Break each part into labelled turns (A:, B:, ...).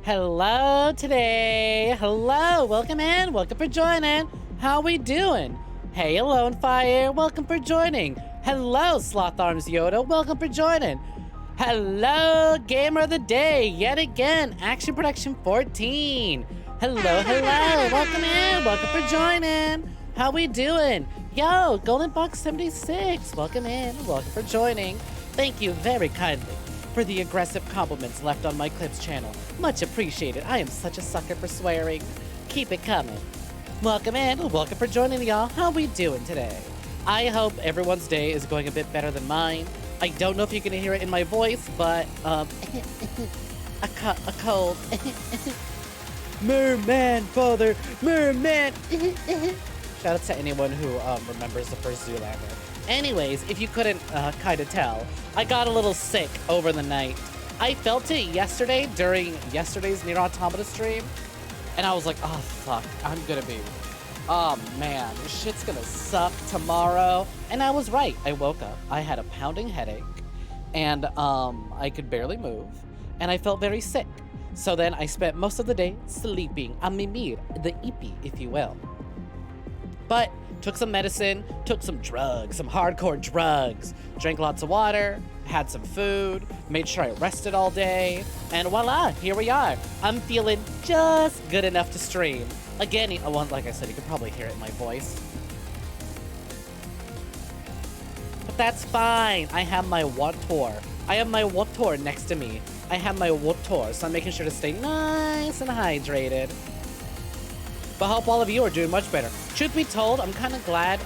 A: Hello today. Hello, welcome in. Welcome for joining. How we doing? Hey, Alone Fire. Welcome for joining. Hello, Sloth Arms Yoda. Welcome for joining. Hello, Gamer of the Day. Yet again, Action Production 14. Hello, hello. Welcome in. Welcome for joining. How we doing? Yo, Golden Box 76. Welcome in. Welcome for joining. Thank you very kindly for the aggressive compliments left on my Clips channel. Much appreciated. I am such a sucker for swearing. Keep it coming. Welcome in. Welcome for joining, y'all. How we doing today? I hope everyone's day is going a bit better than mine. I don't know if you can hear it in my voice, but a cold. Merman, father, merman. Shout out to anyone who remembers the first Zoolander. Anyways, if you couldn't kind of tell, I got a little sick over the night. I felt it yesterday during yesterday's Nier Automata stream, and I was like, oh fuck, oh man, this shit's gonna suck tomorrow. And I was right. I woke up, I had a pounding headache, and I could barely move, and I felt very sick. So then I spent most of the day sleeping, a mimir, the ipi, if you will. But took some medicine, took some drugs, some hardcore drugs, drank lots of water, had some food, made sure I rested all day, and voila, here we are. I'm feeling just good enough to stream. Again, like I said, you can probably hear it in my voice. But that's fine. I have my water. I have my water next to me. I have my water, so I'm making sure to stay nice and hydrated. But I hope all of you are doing much better. Truth be told, I'm kind of glad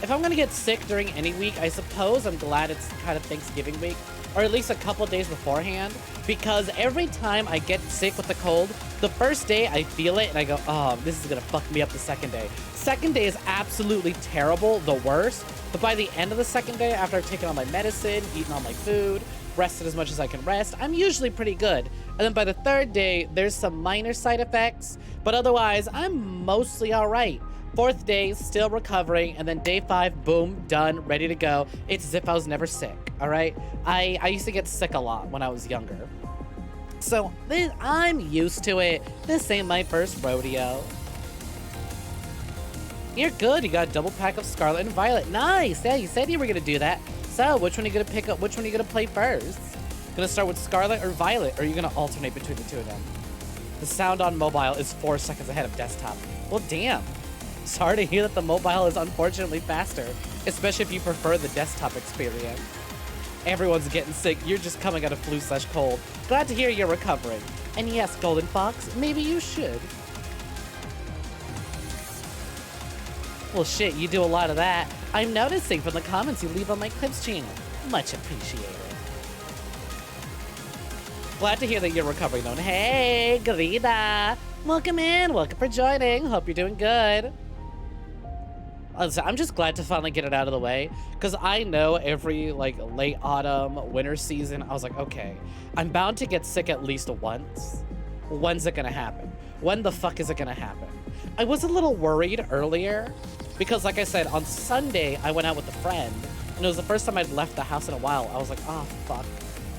A: if I'm gonna get sick during any week, I suppose I'm glad it's kind of Thanksgiving week, or at least a couple days beforehand, because every time I get sick with the cold, the first day I feel it and I go, oh, this is gonna fuck me up the second day. Second day is absolutely terrible, the worst, but by the end of the second day, after I've taken all my medicine, eaten all my food, rested as much as I can rest, I'm usually pretty good. And then by the third day, there's some minor side effects, but otherwise, I'm mostly all right. Fourth day, still recovering, and then day 5, boom, done, ready to go. It's as if I was never sick, all right? I used to get sick a lot when I was younger. So I'm used to it. This ain't my first rodeo. You're good. You got a double pack of Scarlet and Violet. Nice. Yeah, you said you were going to do that. So which one are you going to pick up? Which one are you going to play first? Going to start with Scarlet or Violet, or are you going to alternate between the two of them? The sound on mobile is 4 seconds ahead of desktop. Well, damn. Sorry to hear that the mobile is unfortunately faster, especially if you prefer the desktop experience. Everyone's getting sick. You're just coming out of flu/cold. Glad to hear you're recovering. And yes, Golden Fox, maybe you should. Well, shit, you do a lot of that. I'm noticing from the comments you leave on my Clips channel. Much appreciated. Glad to hear that you're recovering, though. Hey, Grida. Welcome in. Welcome for joining. Hope you're doing good. I'm just glad to finally get it out of the way, because I know every late autumn, winter season, I was like, okay, I'm bound to get sick at least once. When's it gonna happen? When the fuck is it gonna happen? I was a little worried earlier, because like I said, on Sunday, I went out with a friend, and it was the first time I'd left the house in a while. I was like, oh, fuck.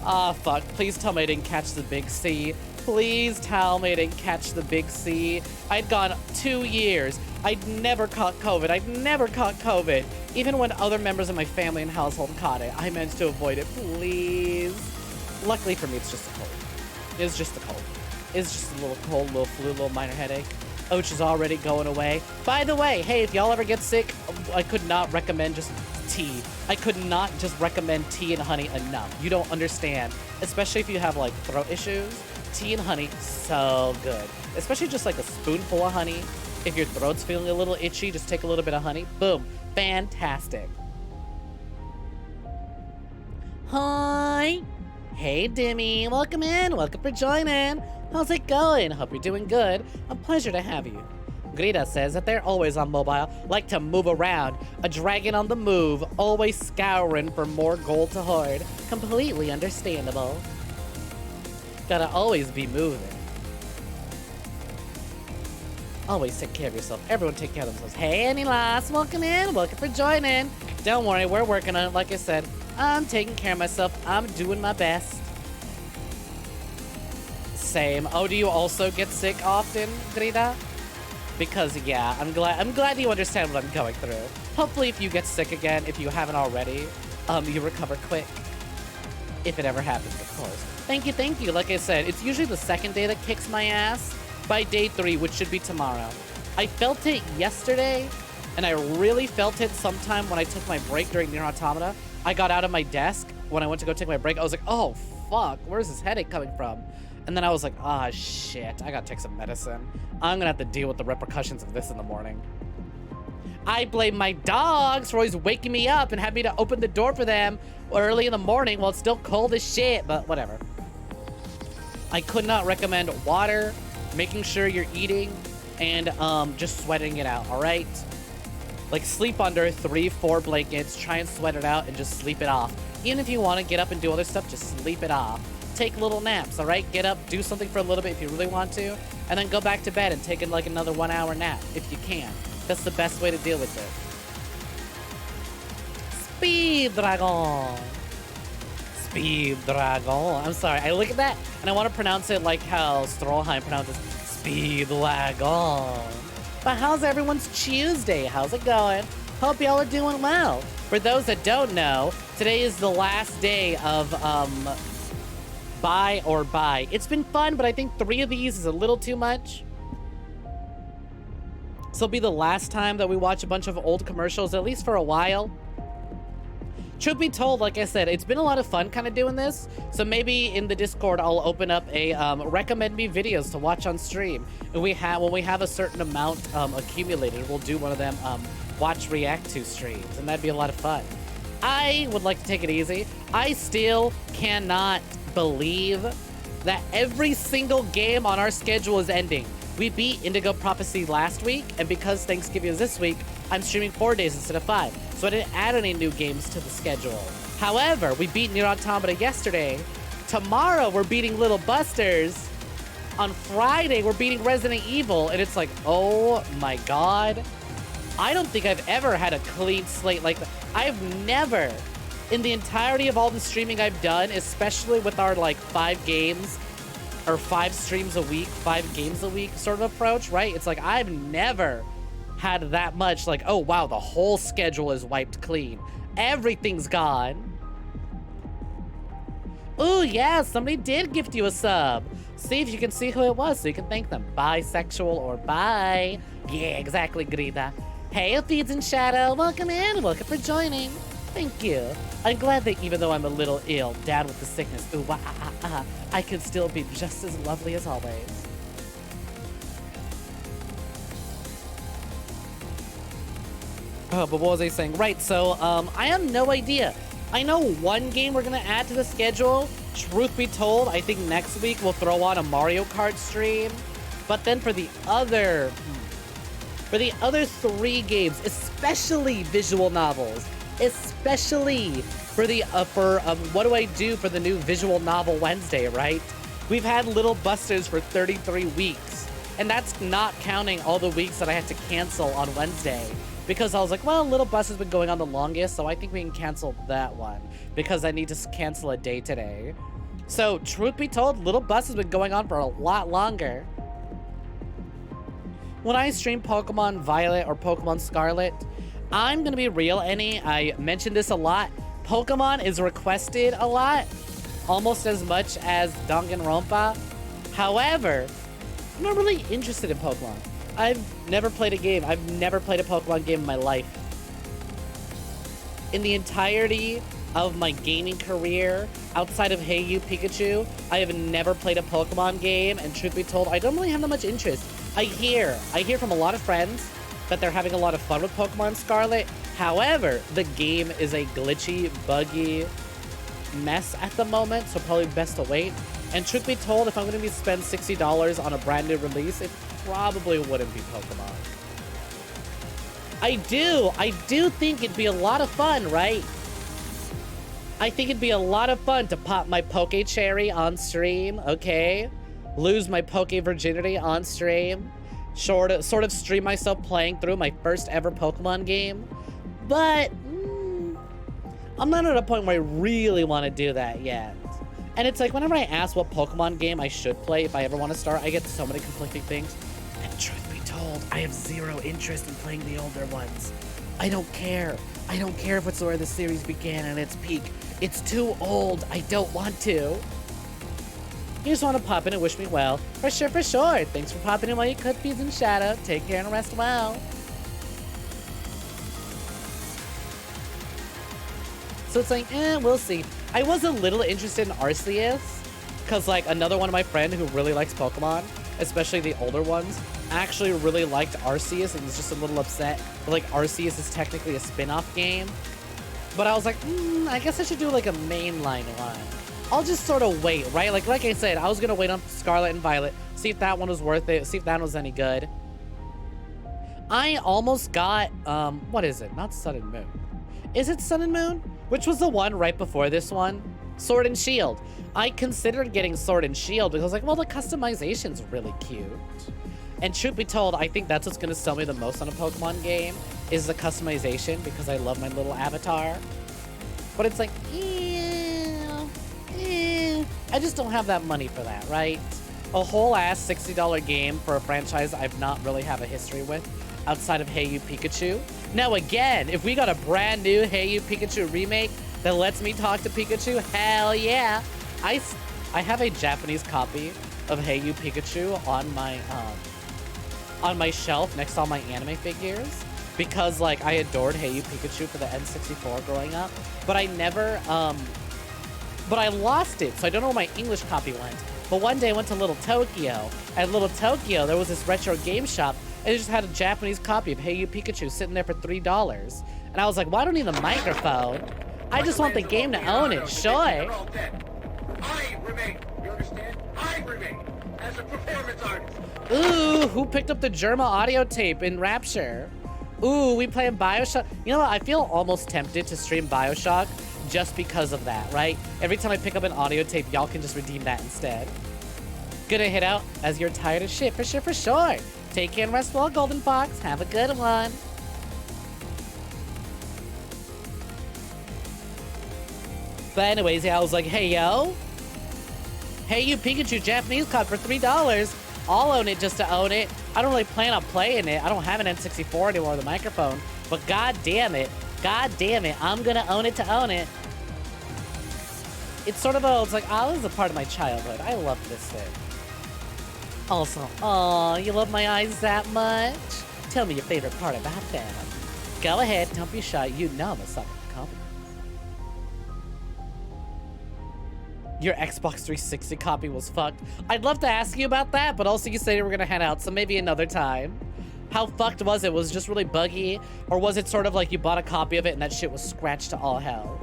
A: Oh, fuck. Please tell me I didn't catch the big C. Please tell me I didn't catch the big C. I'd gone 2 years. I'd never caught COVID. Even when other members of my family and household caught it, I managed to avoid it. Please. Luckily for me, it's just a cold. It's just a cold. It's just a little cold, little flu, little minor headache, which is already going away. By the way, hey, if y'all ever get sick, I could not recommend just tea. I could not just recommend tea and honey enough. You don't understand. Especially if you have throat issues. Tea and honey, so good. Especially just a spoonful of honey. If your throat's feeling a little itchy, just take a little bit of honey. Boom. Fantastic. Hi. Hey, Dimmy. Welcome in. Welcome for joining. How's it going? Hope you're doing good. A pleasure to have you. Greta says that they're always on mobile, like to move around. A dragon on the move, always scouring for more gold to hoard. Completely understandable. Gotta always be moving. Always take care of yourself. Everyone take care of themselves. Hey, Anilas, welcome in. Welcome for joining. Don't worry, we're working on it. Like I said, I'm taking care of myself. I'm doing my best. same. Oh, do you also get sick often, Grida? Because yeah, I'm glad you understand what I'm going through. Hopefully if you get sick again, if you haven't already, you recover quick. If it ever happens, of course. Thank you. Like I said, it's usually the second day that kicks my ass. By day 3, which should be tomorrow. I felt it yesterday, and I really felt it sometime when I took my break during Nier Automata. I got out of my desk when I went to go take my break. I was like, oh, fuck, where's this headache coming from? And then I was like, ah, shit, I gotta take some medicine. I'm gonna have to deal with the repercussions of this in the morning. I blame my dogs for always waking me up and having me to open the door for them early in the morning while it's still cold as shit, but whatever. I could not recommend water, making sure you're eating, and just sweating it out, all right? Like, sleep under 3-4 blankets, try and sweat it out, and just sleep it off. Even if you want to get up and do other stuff, just sleep it off. Take little naps, all right? Get up, do something for a little bit if you really want to, and then go back to bed and take like another 1-hour nap if you can. That's the best way to deal with it. Speed Dragon. Speed Dragon. I'm sorry, I look at that and I want to pronounce it like how Stroheim pronounces Speed Dragon. But how's everyone's Tuesday? How's it going? Hope y'all are doing well. For those that don't know, today is the last day of buy or buy. It's been fun, but I think 3 of these is a little too much. This will be the last time that we watch a bunch of old commercials, at least for a while. Truth be told, like I said, it's been a lot of fun kind of doing this. So maybe in the Discord, I'll open up a recommend me videos to watch on stream. And when we have a certain amount accumulated, we'll do one of them watch react to streams. And that'd be a lot of fun. I would like to take it easy. I still cannot believe that every single game on our schedule is ending. We beat Indigo Prophecy last week, and because Thanksgiving is this week, I'm streaming 4 days instead of 5, so I didn't add any new games to the schedule. However, we beat Nier Automata yesterday. Tomorrow, we're beating Little Busters. On Friday, we're beating Resident Evil, and it's like, oh my god. I don't think I've ever had a clean slate like that. I've never, in the entirety of all the streaming I've done, especially with our like 5 games, or 5 streams a week, 5 games a week sort of approach, right? It's like, I've never had that much like, oh wow, the whole schedule is wiped clean. Everything's gone. Ooh, yeah, somebody did gift you a sub. See if you can see who it was so you can thank them. Bisexual or bi. Yeah, exactly, Grida. Hey, Feeds in Shadow, welcome in, welcome for joining. Thank you. I'm glad that even though I'm a little ill, down with the sickness, ooh, I can still be just as lovely as always. Oh, but what was I saying? Right, so, I have no idea. I know one game we're gonna add to the schedule. Truth be told, I think next week we'll throw on a Mario Kart stream. But then for the other 3 games, especially visual novels, especially for the what do I do for the new visual novel Wednesday, right? We've had Little Busters for 33 weeks, and that's not counting all the weeks that I had to cancel on Wednesday, because I was like, well, Little Busters been going on the longest, so I think we can cancel that one because I need to cancel a day today. So truth be told, Little Bus has been going on for a lot longer. When I stream Pokemon Violet or Pokemon Scarlet, I'm gonna be real, Annie. I mentioned this a lot. Pokemon is requested a lot, almost as much as Danganronpa. However, I'm not really interested in Pokemon. I've never played a game. I've never played a Pokemon game in my life. In the entirety of my gaming career, outside of Hey You Pikachu, I have never played a Pokemon game, and truth be told, I don't really have that much interest. I hear from a lot of friends that they're having a lot of fun with Pokemon Scarlet. However, the game is a glitchy, buggy mess at the moment, so probably best to wait. And truth be told, if I'm going to spend $60 on a brand new release, it probably wouldn't be Pokemon. I do think it'd be a lot of fun, right? I think it'd be a lot of fun to pop my Poke Cherry on stream, okay? Lose my Poke Virginity on stream. Sort of stream myself playing through my first ever Pokemon game. But I'm not at a point where I really want to do that yet. And it's like, whenever I ask what Pokemon game I should play if I ever want to start, I get so many conflicting things. And truth be told, I have zero interest in playing the older ones. I don't care. I don't care if it's where the series began at its peak. It's too old. I don't want to. You just want to pop in and wish me well. For sure, for sure. Thanks for popping in while you cook peas in shadow. Take care and rest well. So it's like, we'll see. I was a little interested in Arceus, because like another one of my friends who really likes Pokemon, especially the older ones, actually really liked Arceus and was just a little upset that like Arceus is technically a spin-off game. But I was like, I guess I should do like a mainline one. I'll just sort of wait, right? Like I said, I was gonna wait on Scarlet and Violet, see if that one was worth it, see if that one was any good. I almost got, what is it? Not Sun and Moon. Is it Sun and Moon? Which was the one right before this one? Sword and Shield. I considered getting Sword and Shield because I was like, well, the customization's really cute. And truth be told, I think that's what's gonna sell me the most on a Pokemon game, is the customization, because I love my little avatar. But it's like, I just don't have that money for that, right? A whole ass $60 game for a franchise I've not really have a history with, outside of Hey You Pikachu. Now again, if we got a brand new Hey You Pikachu remake that lets me talk to Pikachu, hell yeah. I have a Japanese copy of Hey You Pikachu on my shelf next to all my anime figures, because like I adored Hey You Pikachu for the N64 growing up, but I never, but I lost it, so I don't know where my English copy went. But one day I went to Little Tokyo. At Little Tokyo, there was this retro game shop, and it just had a Japanese copy of Hey You Pikachu sitting there for $3. And I was like, well, I don't need the microphone. I just want the game to own it, sure.
B: I remain, you understand? I remain as a performance artist.
A: Ooh, who picked up the Germa audio tape in Rapture? Ooh, we playing Bioshock. You know what? I feel almost tempted to stream Bioshock just because of that, right? Every time I pick up an audio tape, y'all can just redeem that instead. Gonna hit out as you're tired of shit, for sure, for sure. Take care and rest well, Golden Fox. Have a good one. But anyways, yeah, I was like, hey, yo. Hey, you Pikachu Japanese card for $3. I'll own it just to own it. I don't really plan on playing it. I don't have an N64 anymore with a microphone. But god damn it, I'm gonna own it to own it. It's sort of it's like, oh, this is a part of my childhood. I love this thing. Also, oh, you love my eyes that much? Tell me your favorite part about them. Go ahead, don't be shy. You know I'm a sucker for compliments. Your Xbox 360 copy was fucked. I'd love to ask you about that, but also you said you were gonna head out, so maybe another time. How fucked was it? Was it just really buggy? Or was it sort of like you bought a copy of it and that shit was scratched to all hell?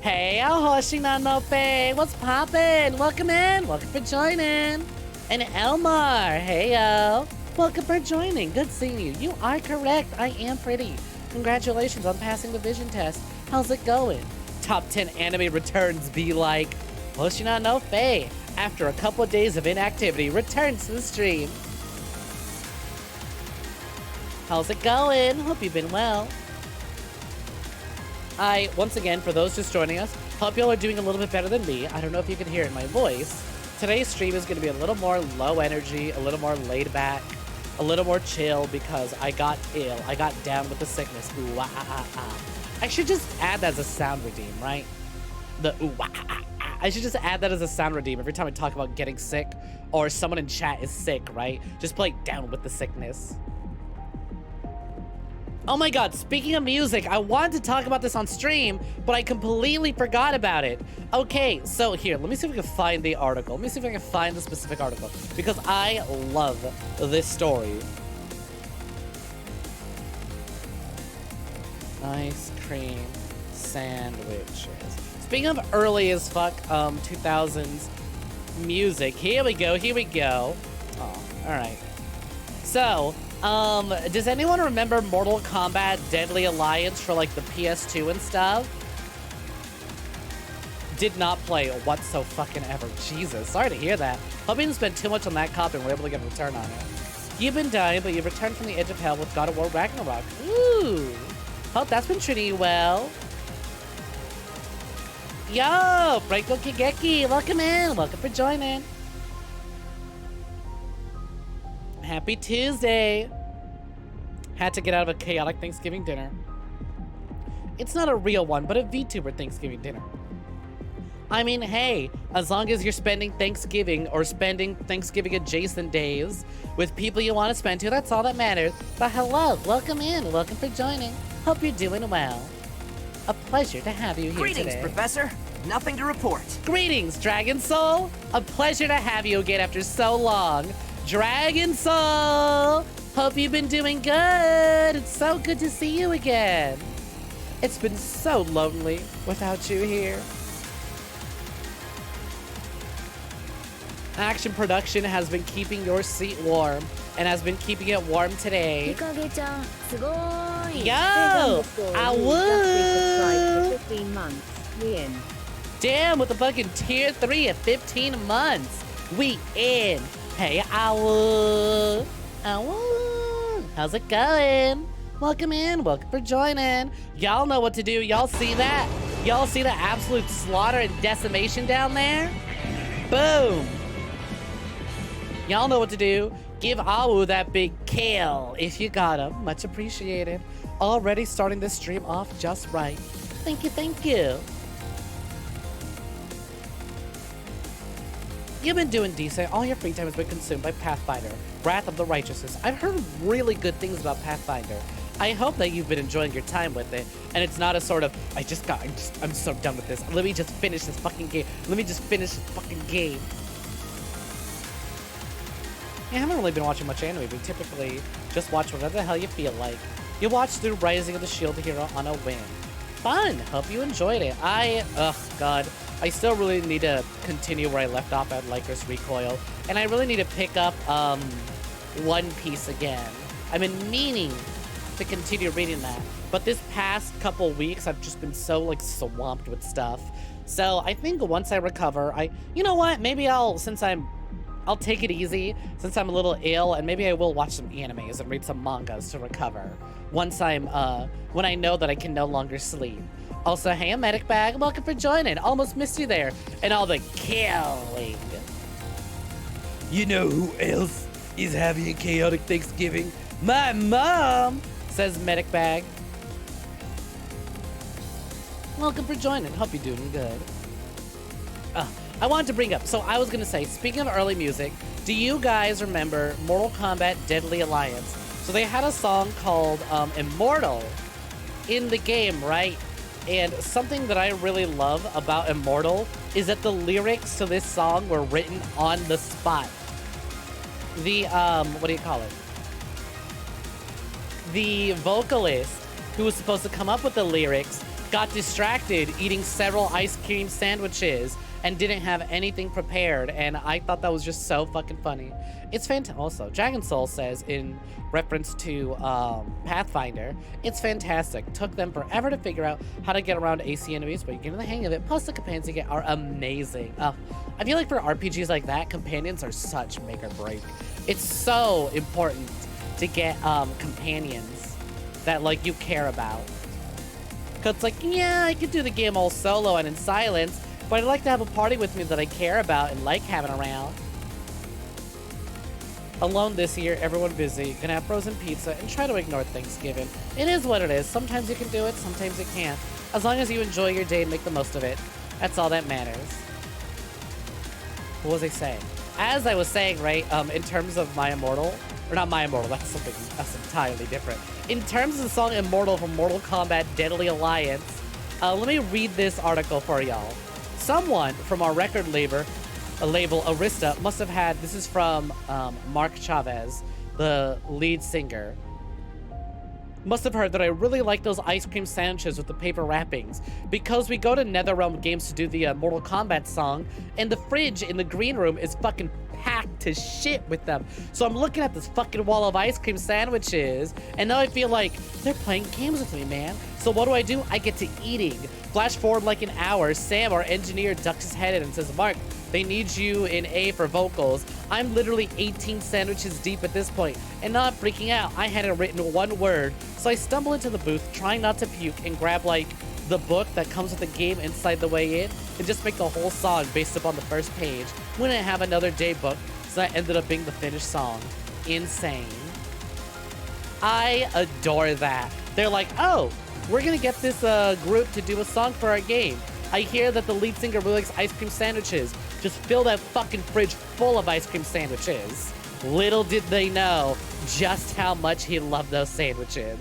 A: Hey, Hoshina Nope, what's poppin'? Welcome in, welcome for joining. And Elmar, hey yo, welcome for joining, good seeing you. You are correct, I am pretty. Congratulations on passing the vision test. How's it going? Top 10 anime returns be like, Hoshina Nope, after a couple of days of inactivity, returns to the stream. How's it going? Hope you've been well. Once again, for those just joining us, hope y'all are doing a little bit better than me. I don't know if you can hear it in my voice. Today's stream is going to be a little more low energy, a little more laid back, a little more chill because I got ill. I got down with the sickness. Ooh, ah, ah, ah. I should just add that as a sound redeem, right? The ooh, ah, ah, ah. I should just add that as a sound redeem every time I talk about getting sick or someone in chat is sick, right? Just play down with the sickness. Oh my god, speaking of music, I wanted to talk about this on stream, but I completely forgot about it. Okay, so here, let me see if we can find the article. Let me see if I can find the specific article, because I love this story. Ice cream sandwiches. Speaking of early as fuck 2000s music, here we go, here we go. Oh, alright. So, does anyone remember Mortal Kombat Deadly Alliance for like the PS2 and stuff? Did not play whatso-fucking-ever. Jesus, sorry to hear that. Hope you didn't spend too much on that copy and we're able to get a return on it. You've been dying, but you've returned from the edge of hell with God of War Ragnarok. Ooh. Hope that's been treating you well. Yo, Franco Kigeki, welcome in. Welcome for joining. Happy Tuesday. Had to get out of a chaotic Thanksgiving dinner. It's not a real one, but a VTuber Thanksgiving dinner. I mean, hey, as long as you're spending Thanksgiving or spending Thanksgiving adjacent days with people you want to spend to, that's all that matters. But hello, welcome in, welcome for joining. Hope you're doing well. A pleasure to have you here
C: Greetings,
A: today.
C: Professor. Nothing to report.
A: Greetings, Dragon Soul. A pleasure to have you again after so long. Dragon Soul, hope you've been doing good. It's so good to see you again. It's been so lonely without you here. Action Production has been keeping your seat warm and has been keeping it warm today. Yo! I would!
D: 15 months. We in.
A: Damn, with the fucking tier 3 at 15 months. We in. Hey, Owl. Owl. How's it going? Welcome in. Welcome for joining. Y'all know what to do. Y'all see that? Y'all see the absolute slaughter and decimation down there? Boom. Y'all know what to do. Give Awu that big kill if you got him. Much appreciated. Already starting this stream off just right. Thank you, thank you. You've been doing decent. All your free time has been consumed by Pathfinder, Wrath of the Righteousness. I've heard really good things about Pathfinder. I hope that you've been enjoying your time with it, and it's not a sort of, I'm so done with this. Let me just finish this fucking game. Let me just finish this fucking game. Yeah, I haven't really been watching much anime. We typically just watch whatever the hell you feel like. You watch through Rising of the Shield Hero on a whim. Fun! Hope you enjoyed it. God. I still really need to continue where I left off at Lycra's Recoil. And I really need to pick up, One Piece again. I've been meaning to continue reading that. But this past couple weeks, I've just been so, like, swamped with stuff. So I think once I recover, you know what? Maybe I'll take it easy since I'm a little ill, and maybe I will watch some animes and read some mangas to recover once when I know that I can no longer sleep. Also, hey, Medic Bag, welcome for joining. Almost missed you there. And all the killing. You know who else is having a chaotic Thanksgiving? My mom, says Medic Bag. Welcome for joining. Hope you're doing good. I wanted to bring up, so I was gonna say, speaking of early music, do you guys remember Mortal Kombat Deadly Alliance? So they had a song called Immortal in the game, right? And something that I really love about Immortal is that the lyrics to this song were written on the spot. The, what do you call it? The vocalist who was supposed to come up with the lyrics got distracted eating several ice cream sandwiches and didn't have anything prepared, and I thought that was just so fucking funny. It's fantastic. Also, Dragon Soul says, in reference to Pathfinder, it's fantastic. Took them forever to figure out how to get around AC enemies, but you're getting the hang of it. Plus, the companions you get are amazing. I feel like for RPGs like that, companions are such make or break. It's so important to get companions that, like, you care about. Because it's like, yeah, I could do the game all solo and in silence, but I'd like to have a party with me that I care about and like having around. Alone this year, everyone busy, gonna have frozen pizza and try to ignore Thanksgiving. It is what it is. Sometimes you can do it, sometimes you can't. As long as you enjoy your day and make the most of it, that's all that matters. What was I saying? As I was saying, right, in terms of My Immortal, or not My Immortal, that's entirely different. In terms of the song Immortal from Mortal Kombat Deadly Alliance, let me read this article for y'all. Someone from our record label Arista must have had, this is from Mark Chavez, the lead singer, must have heard that I really like those ice cream sandwiches with the paper wrappings, because we go to NetherRealm Games to do the Mortal Kombat song, and the fridge in the green room is fucking packed to shit with them. So I'm looking at this fucking wall of ice cream sandwiches, and now I feel like they're playing games with me, man. So what do? I get to eating. Flash forward like an hour, Sam, our engineer, ducks his head in and says, Mark, they need you in A for vocals. I'm literally 18 sandwiches deep at this point, and not freaking out. I hadn't written one word, so I stumble into the booth, trying not to puke, and grab like the book that comes with the game inside the way in and just make the whole song based upon the first page. We didn't have another day book, so that ended up being the finished song. Insane. I adore that. They're like, oh, we're gonna get this group to do a song for our game. I hear that the lead singer really likes ice cream sandwiches. Just fill that fucking fridge full of ice cream sandwiches. Little did they know just how much he loved those sandwiches.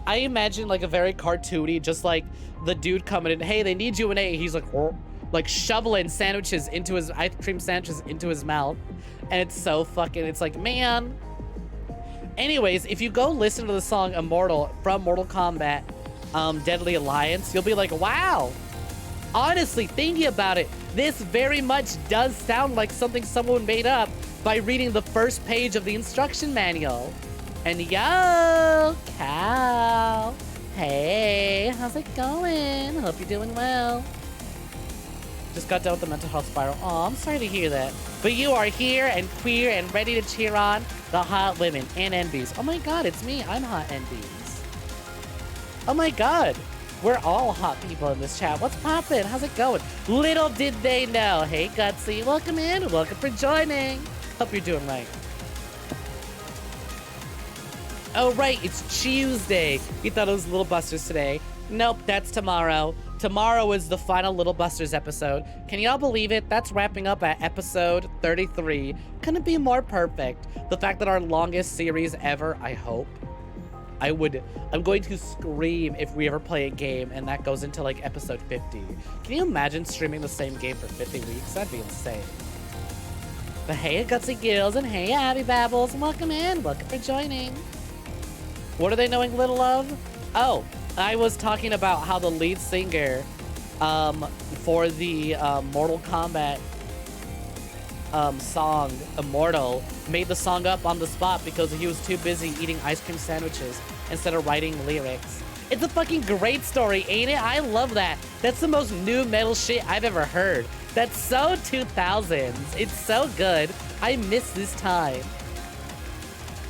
A: I imagine like a very cartoony, just like the dude coming in, hey, they need you in A. He's like shoveling sandwiches into his ice cream sandwiches into his mouth. And it's so fucking, it's like, man. Anyways, if you go listen to the song Immortal from Mortal Kombat Deadly Alliance, you'll be like, wow. Honestly, thinking about it, this very much does sound like something someone made up by reading the first page of the instruction manual. And yo, Cal. Hey, how's it going? Hope you're doing well. Just got done with the mental health spiral. Oh, I'm sorry to hear that. But you are here and queer and ready to cheer on the hot women and NBs. Oh my god, it's me. I'm hot NBs. Oh my god. We're all hot people in this chat. What's poppin'? How's it going? Little did they know. Hey, Gutsy. Welcome in. Welcome for joining. Hope you're doing right. Oh, right. It's Tuesday. You thought it was Little Busters today. Nope, that's tomorrow. Tomorrow is the final Little Busters episode. Can y'all believe it? That's wrapping up at episode 33. Couldn't be more perfect. The fact that our longest series ever, I hope. I'm going to scream if we ever play a game and that goes into like episode 50. Can you imagine streaming the same game for 50 weeks? That'd be insane. But hey, Gutsy Gills, and hey, Abby Babbles, welcome in. Welcome for joining. What are they knowing little of? Oh, I was talking about how the lead singer for the Mortal Kombat song Immortal made the song up on the spot because he was too busy eating ice cream sandwiches instead of writing lyrics. It's a fucking great story, ain't it? I love that. That's the most new metal shit I've ever heard. That's so 2000s. It's so good. I miss this time.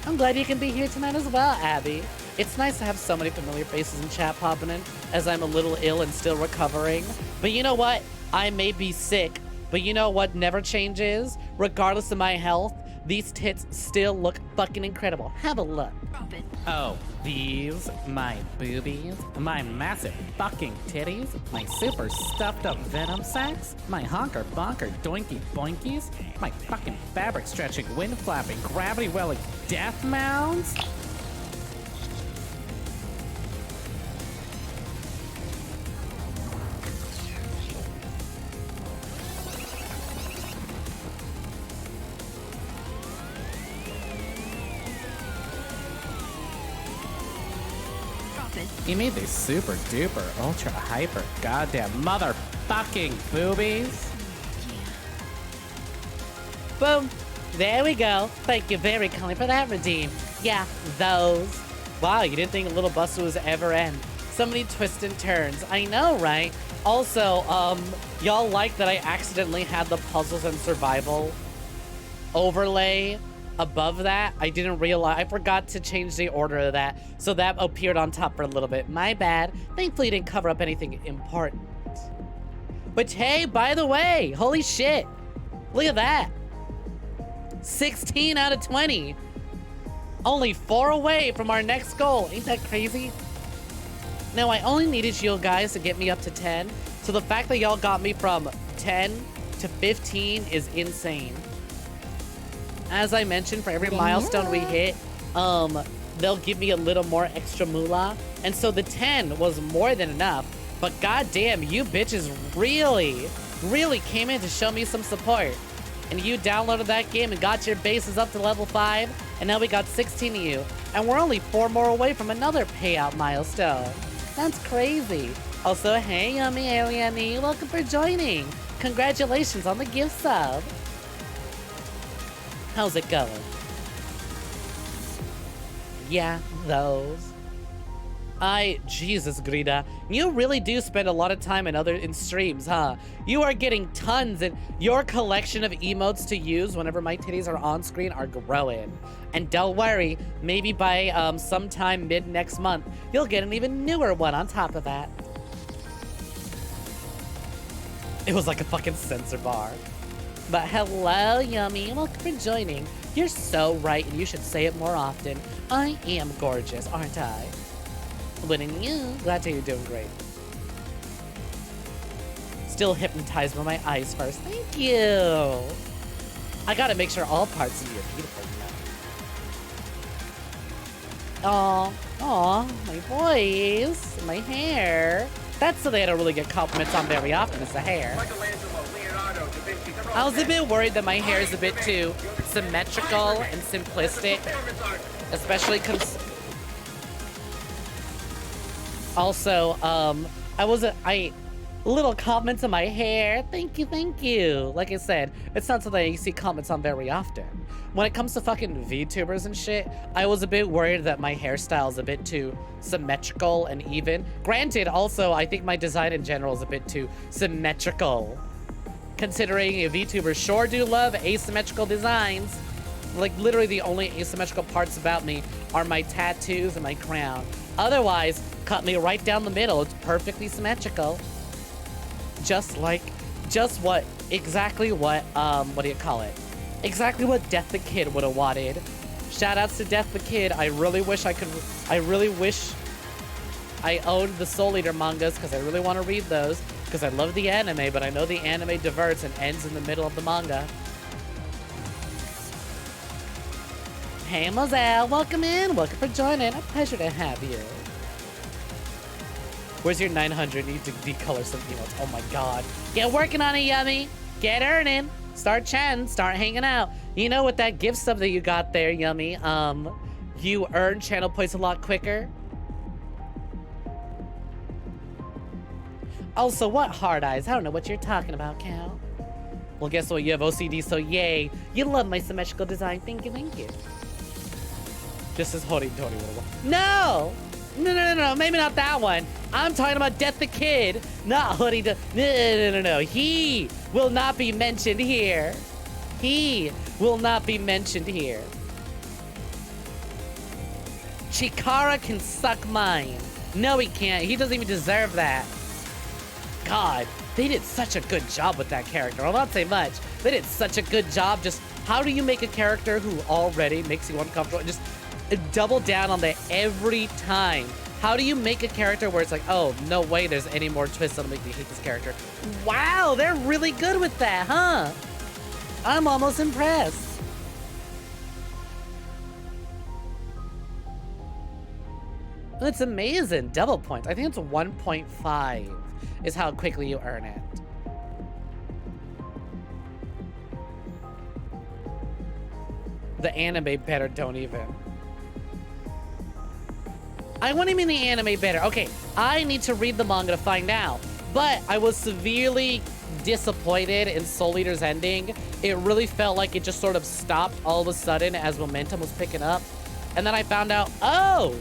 A: I'm glad you can be here tonight as well, Abby. It's nice to have so many familiar faces in chat popping in as I'm a little ill and still recovering. But you know what? I may be sick, but you know what never changes? Regardless of my health, these tits still look fucking incredible. Have a look. Oh, these, my boobies, my massive fucking titties, my super stuffed up venom sacks, my honker bonker doinky boinkies, my fucking fabric stretching, wind flapping, gravity welling death mounds. You made these super duper ultra hyper goddamn motherfucking boobies. Boom. There we go. Thank you very kindly for that, Redeem. Yeah, those. Wow, you didn't think a Little Buster was ever end. So many twists and turns. I know, right? Also, y'all like that I accidentally had the puzzles and survival overlay above that. I didn't realize, I forgot to change the order of that, so that appeared on top for a little bit. My bad. Thankfully it didn't cover up anything important. But hey, by the way, holy shit. Look at that. 16 out of 20. Only 4 away from our next goal. Ain't that crazy? Now, I only needed you guys to get me up to 10, so the fact that y'all got me from 10 to 15 is insane. As I mentioned, for every milestone we hit, they'll give me a little more extra moolah. And so the 10 was more than enough. But goddamn, you bitches really came in to show me some support. And you downloaded that game and got your bases up to level 5. And now we got 16 of you. And we're only 4 more away from another payout milestone. That's crazy. Also, hey, Yummy Alieni, welcome for joining. Congratulations on the gift sub. How's it going? Yeah, those. Jesus, Grida, you really do spend a lot of time in streams, huh? You are getting tons, and your collection of emotes to use whenever my titties are on screen are growing. And don't worry, maybe by sometime mid next month, you'll get an even newer one on top of that. It was like a fucking censor bar. But hello, Yummy. Welcome for joining. You're so right, and you should say it more often. I am gorgeous, aren't I? Winning you. Glad to hear you're doing great. Still hypnotized by my eyes first. Thank you. I gotta make sure all parts of you are beautiful, you know. Aw, my voice, my hair. That's something I don't really get compliments on very often, is the hair. I was a bit worried that my hair is a bit too symmetrical and simplistic, especially because also, little comments on my hair. Thank you. Like I said, it's not something you see comments on very often. When it comes to fucking VTubers and shit, I was a bit worried that my hairstyle is a bit too symmetrical and even. Granted, also, I think my design in general is a bit too symmetrical. Considering VTubers sure do love asymmetrical designs. Like, literally the only asymmetrical parts about me are my tattoos and my crown. Otherwise, cut me right down the middle. It's perfectly symmetrical. Exactly what do you call it? Exactly what Death the Kid would have wanted. Shout outs to Death the Kid. I really wish I owned the Soul Eater mangas because I really want to read those because I love the anime, but I know the anime diverts and ends in the middle of the manga. Hey, Moselle, welcome in. Welcome for joining. A pleasure to have you. Where's your 900? Need to decolor some emotes. Oh my god. Get working on it, Yummy. Get earning. Start chatting. Start hanging out. You know, with that gift sub that you got there, Yummy, you earn channel points a lot quicker. Also, what hard eyes? I don't know what you're talking about, Cal. Well, guess what? You have OCD, so yay. You love my symmetrical design. Thank you. Just as Hori Tori would have. No! No. Maybe not that one. I'm talking about Death the Kid. Not Hori No. He will not be mentioned here. He will not be mentioned here. Chikara can suck mine. No, he can't. He doesn't even deserve that. God, they did such a good job with that character. I'll not say much. They did such a good job. Just how do you make a character who already makes you uncomfortable? Just double down on that every time. How do you make a character where it's like, oh, no way there's any more twists that'll make me hate this character? Wow, they're really good with that, huh? I'm almost impressed. That's amazing. Double points. I think it's 1.5 is how quickly you earn it. The anime better don't even. What do you mean the anime better? Okay, I need to read the manga to find out. But I was severely disappointed in Soul Eater's ending. It really felt like it just sort of stopped all of a sudden as momentum was picking up. And then I found out, oh!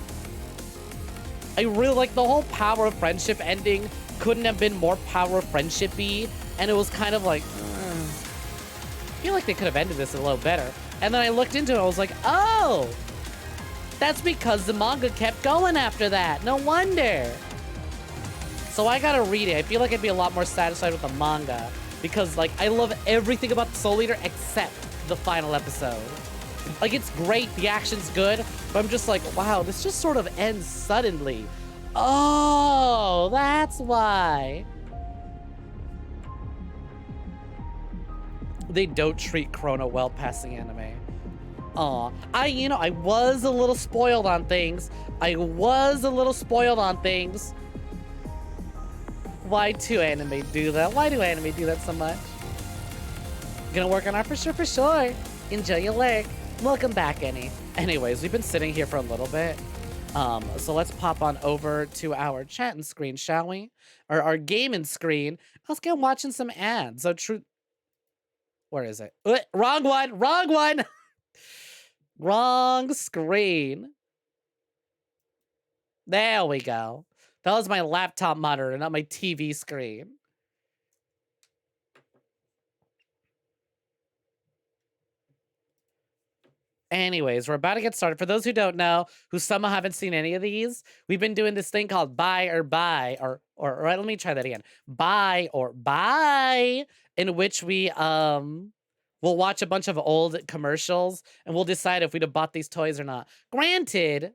A: I really like the whole Power of Friendship ending. Couldn't have been more Power of Friendship-y. And it was kind of like, I feel like they could have ended this a little better. And then I looked into it, I was like, oh! That's because the manga kept going after that. No wonder. So I gotta read it. I feel like I'd be a lot more satisfied with the manga. Because, like, I love everything about the Soul Eater except the final episode. Like, it's great, the action's good, but I'm just like, wow, this just sort of ends suddenly. Oh, that's why. They don't treat Chrono well past the anime. Aw, I was a little spoiled on things. Why do anime do that? Why do anime do that so much? Gonna work on art for sure. Enjoy your work. Welcome back, Annie. Anyways, we've been sitting here for a little bit. So let's pop on over to our chatting screen, shall we? Or our gaming screen. Let's get watching some ads. So where is it? Wrong one! Wrong screen. There we go. That was my laptop monitor, not my TV screen. Anyways, we're about to get started. For those who don't know, who somehow haven't seen any of these, we've been doing this thing called buy or buy, or let me try that again. Buy or buy, in which we we'll watch a bunch of old commercials and we'll decide if we'd have bought these toys or not. Granted,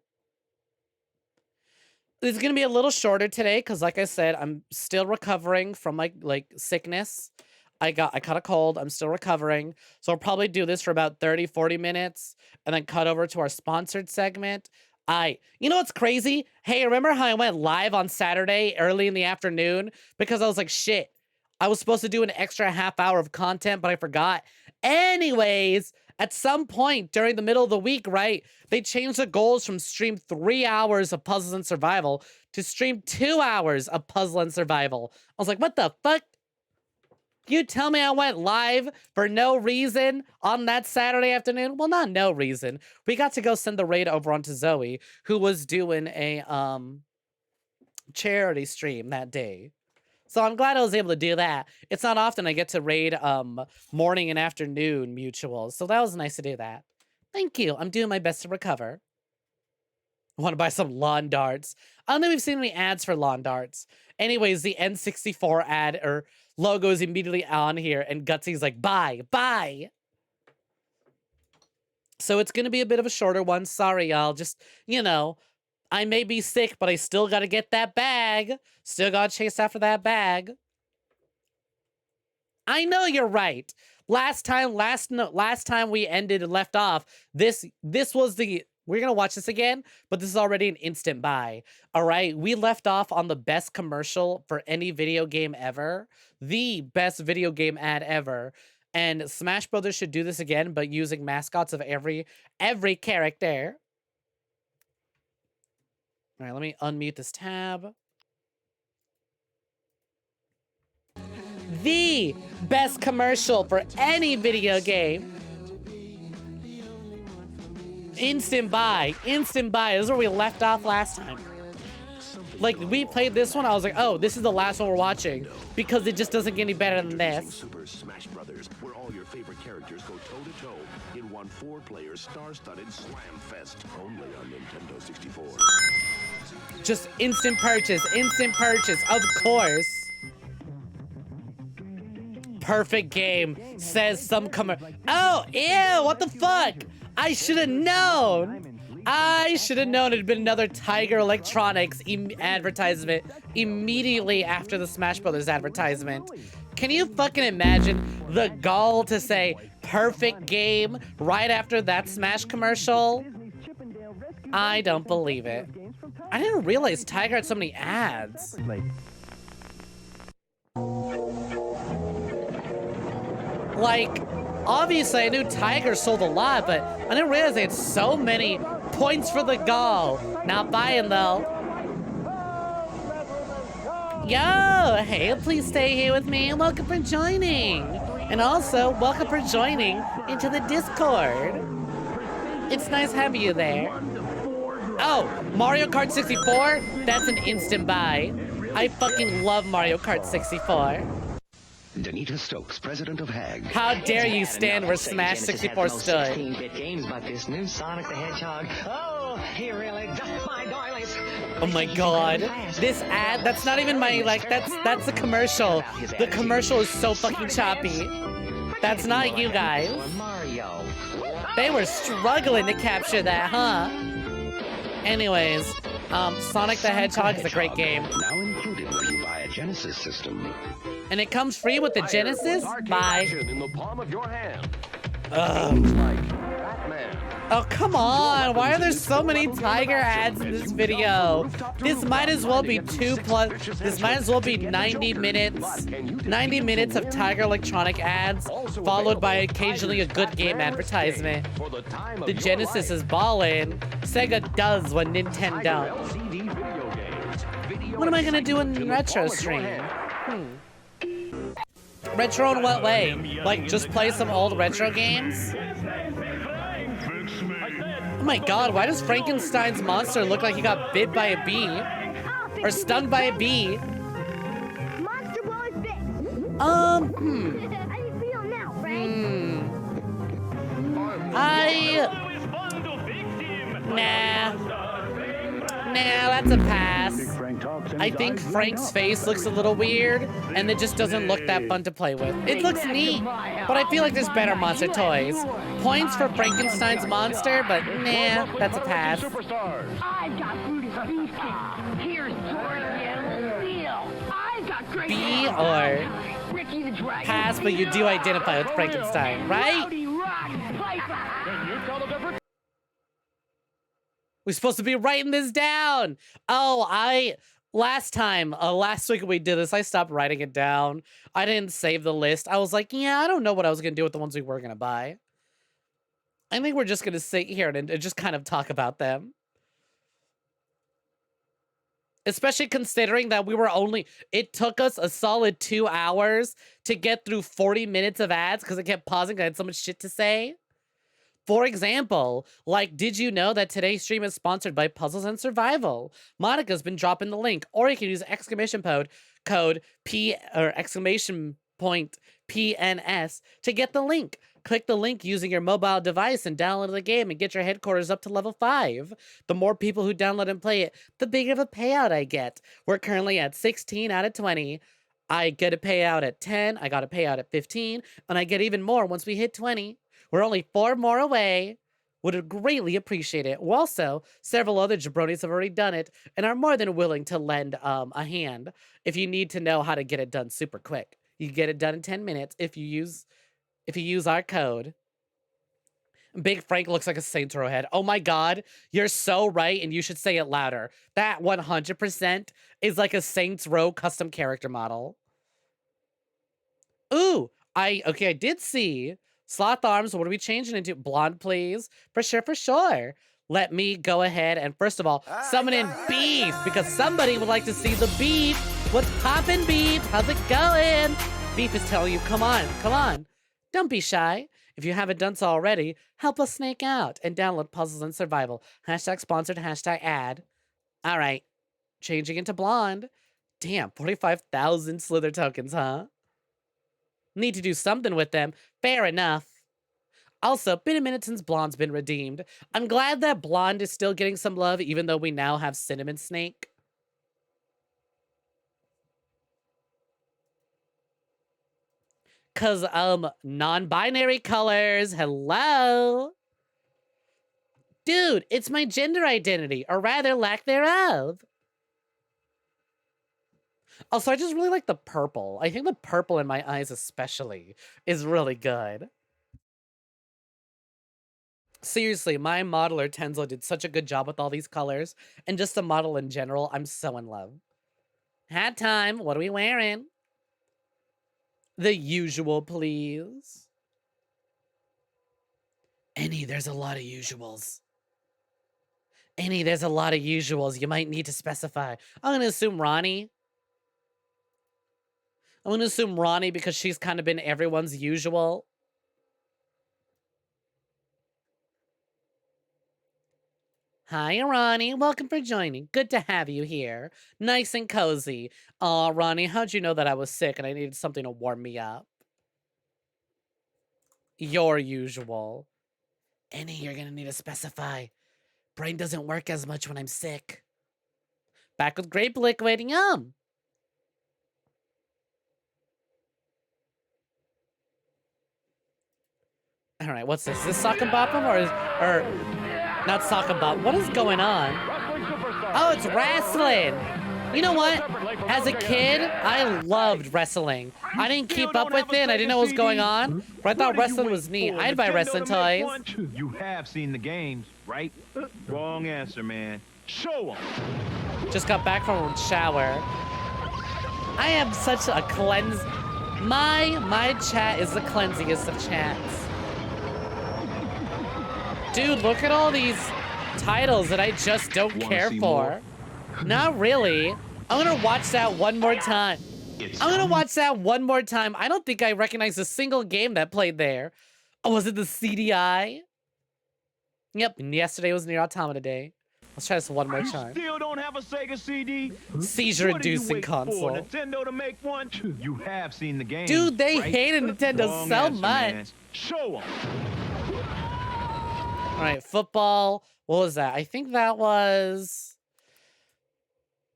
A: it's gonna be a little shorter today because, like I said, I'm still recovering from my sickness. I caught a cold. I'm still recovering. So I'll probably do this for about 30, 40 minutes and then cut over to our sponsored segment. You know what's crazy? Hey, remember how I went live on Saturday early in the afternoon? Because I was like, shit, I was supposed to do an extra half hour of content, but I forgot. Anyways, at some point during the middle of the week, right, they changed the goals from stream 3 hours of puzzles and survival to stream 2 hours of puzzle and survival. I was like, what the fuck? You tell me I went live for no reason on that Saturday afternoon? Well, not no reason. We got to go send the raid over onto Zoe, who was doing a charity stream that day. So I'm glad I was able to do that. It's not often I get to raid morning and afternoon mutuals, so that was nice to do that. Thank you. I'm doing my best to recover. I want to buy some lawn darts. I don't think we've seen any ads for lawn darts. Anyways, the N64 ad or logo is immediately on here, and Gutsy's like, buy, buy. So it's going to be a bit of a shorter one. Sorry, y'all. Just, you know, I may be sick, but I still got to get that bag. Still got to chase after that bag. I know you're right. Last time we ended and left off, this was the... We're going to watch this again, but this is already an instant buy. All right, we left off on the best commercial for any video game ever. The best video game ad ever. And Smash Brothers should do this again, but using mascots of every character. All right, let me unmute this tab. The best commercial for any video game. Instant buy. Instant buy. This is where we left off last time. Like, we played this one, I was like, oh, this is the last one we're watching. Because it just doesn't get any better than this.
D: Super Smash Brothers, where all your favorite characters go toe-to-toe in one 4-player star-studded slam fest. Only on Nintendo 64.
A: Just instant purchase. Instant purchase. Of course. Perfect game. Says some Oh, ew, what the fuck? I should have known. I should have known it'd been another Tiger Electronics advertisement immediately after the Smash Brothers advertisement. Can you fucking imagine the gall to say perfect game right after that Smash commercial? I don't believe it. I didn't realize Tiger had so many ads. Like, obviously, I knew Tiger sold a lot, but I didn't realize they had so many points for the gall. Not buying, though. Yo, hey, please stay here with me, and welcome for joining. And also, welcome for joining into the Discord. It's nice having you there. Oh, Mario Kart 64? That's an instant buy. I fucking love Mario Kart 64.
D: Danita Stokes, president of HAG.
A: How dare you stand where Smash 64 stood?
E: 16-bit games, but this new Sonic the Hedgehog, oh, he really does my doilies.
A: Oh my god. This ad, that's not even my, like, that's the commercial. The commercial is so fucking choppy. That's not you guys. They were struggling to capture that, huh? Anyways, Sonic the Hedgehog is a great game.
D: Now included when you buy a Genesis system.
A: And it comes free with the Genesis? Bye.
F: In the palm of your hand.
A: Oh, come on. Why are there so many Tiger ads in this video? This might as well be this might as well be 90 minutes. 90 minutes of Tiger Electronic ads, followed by occasionally a good game advertisement. The Genesis is ballin'. Sega does what Nintendo don't. What am I gonna do in retro stream? Retro in what way? Like, just play some old retro games? my god, why does Frankenstein's monster look like he got bit by a bee? Or stung by a bee?
F: Monster Ball is fixed.
A: How
F: How you feel now, Frank?
A: Nah, that's a pass. I think Frank's face looks a little weird, and it just doesn't look that fun to play with. It looks neat, but I feel like there's better monster toys. Points for Frankenstein's monster, but nah, that's a pass.
F: I've got Brutus Beefcake. Here's Dorian Seal. I've got great
A: B or
F: Ricky the Dragon.
A: pass, but you do identify with Frankenstein, right?
F: Rowdy Rock Piper.
A: We're supposed to be writing this down. Oh, last week we did this, I stopped writing it down. I didn't save the list. I was like, yeah, I don't know what I was gonna do with the ones we were gonna buy. I think we're just gonna sit here and just kind of talk about them. Especially considering that it took us a solid 2 hours to get through 40 minutes of ads because I kept pausing. I had so much shit to say. For example, like, did you know that today's stream is sponsored by Puzzles and Survival? Monica's been dropping the link, or you can use code P or exclamation point PNS to get the link. Click the link using your mobile device and download the game and get your headquarters up to level 5. The more people who download and play it, the bigger of a payout I get. We're currently at 16 out of 20. I get a payout at 10, I got a payout at 15, and I get even more once we hit 20. We're only 4 more away. Would greatly appreciate it. Also, several other jabronis have already done it and are more than willing to lend a hand if you need to know how to get it done super quick. You get it done in 10 minutes if you use our code. Big Frank looks like a Saints Row head. Oh my god, you're so right, and you should say it louder. That 100% is like a Saints Row custom character model. Ooh, I did see Sloth Arms. What are we changing into? Blonde, please. For sure. Let me go ahead and first of all, summon in Beef, because somebody would like to see the Beef. What's poppin', Beef? How's it going? Beef is telling you, come on. Don't be shy. If you haven't done so already, help us snake out and download Puzzles and Survival. #sponsored, #ad. All right, changing into Blonde. Damn, 45,000 Slither tokens, huh? Need to do something with them. Fair enough. Also, been a minute since Blonde's been redeemed. I'm glad that Blonde is still getting some love, even though we now have Cinnamon Snake. Cause, non-binary colors, hello? Dude, it's my gender identity, or rather lack thereof. Also, I just really like the purple. I think the purple in my eyes especially is really good. Seriously, my modeler Tenzo did such a good job with all these colors, and just the model in general, I'm so in love. Hat time, what are we wearing? The usual, please. Annie, there's a lot of usuals. Annie, there's a lot of usuals. You might need to specify. I'm gonna assume Ronnie. Because she's kind of been everyone's usual. Hi, Ronnie. Welcome for joining. Good to have you here. Nice and cozy. Aw, Ronnie, how'd you know that I was sick and I needed something to warm me up? Your usual. Annie, you're gonna need to specify. Brain doesn't work as much when I'm sick. Back with grape liquid, yum. All right, what's this? Is this Sock and Bop'em or not Sock and Bop? What is going on? Oh, it's wrestling. You know what? As a kid, I loved wrestling. I didn't keep up with it. I didn't know what was going on. But I thought wrestling was neat. I'd buy wrestling toys.
G: You have seen the games, right? Wrong answer, man. Show 'em.
A: Just got back from a shower. I have such a cleanse. My chat is the cleansiest of chats. Dude, look at all these titles that I just don't care for. Not really. I'm gonna watch that one more time. I don't think I recognize a single game that played there. Oh, was it the CDI? Yep, and yesterday was Near Automata Day. Let's try this one more
G: You
A: time.
G: still don't have a Sega CD?
A: Seizure-inducing console.
G: For Nintendo to make one? You have seen the game.
A: Dude, they
G: right?
A: hated Nintendo
G: Wrong
A: so
G: answer,
A: much.
G: man. Show 'em.
A: All right, football. What was that? I think that was...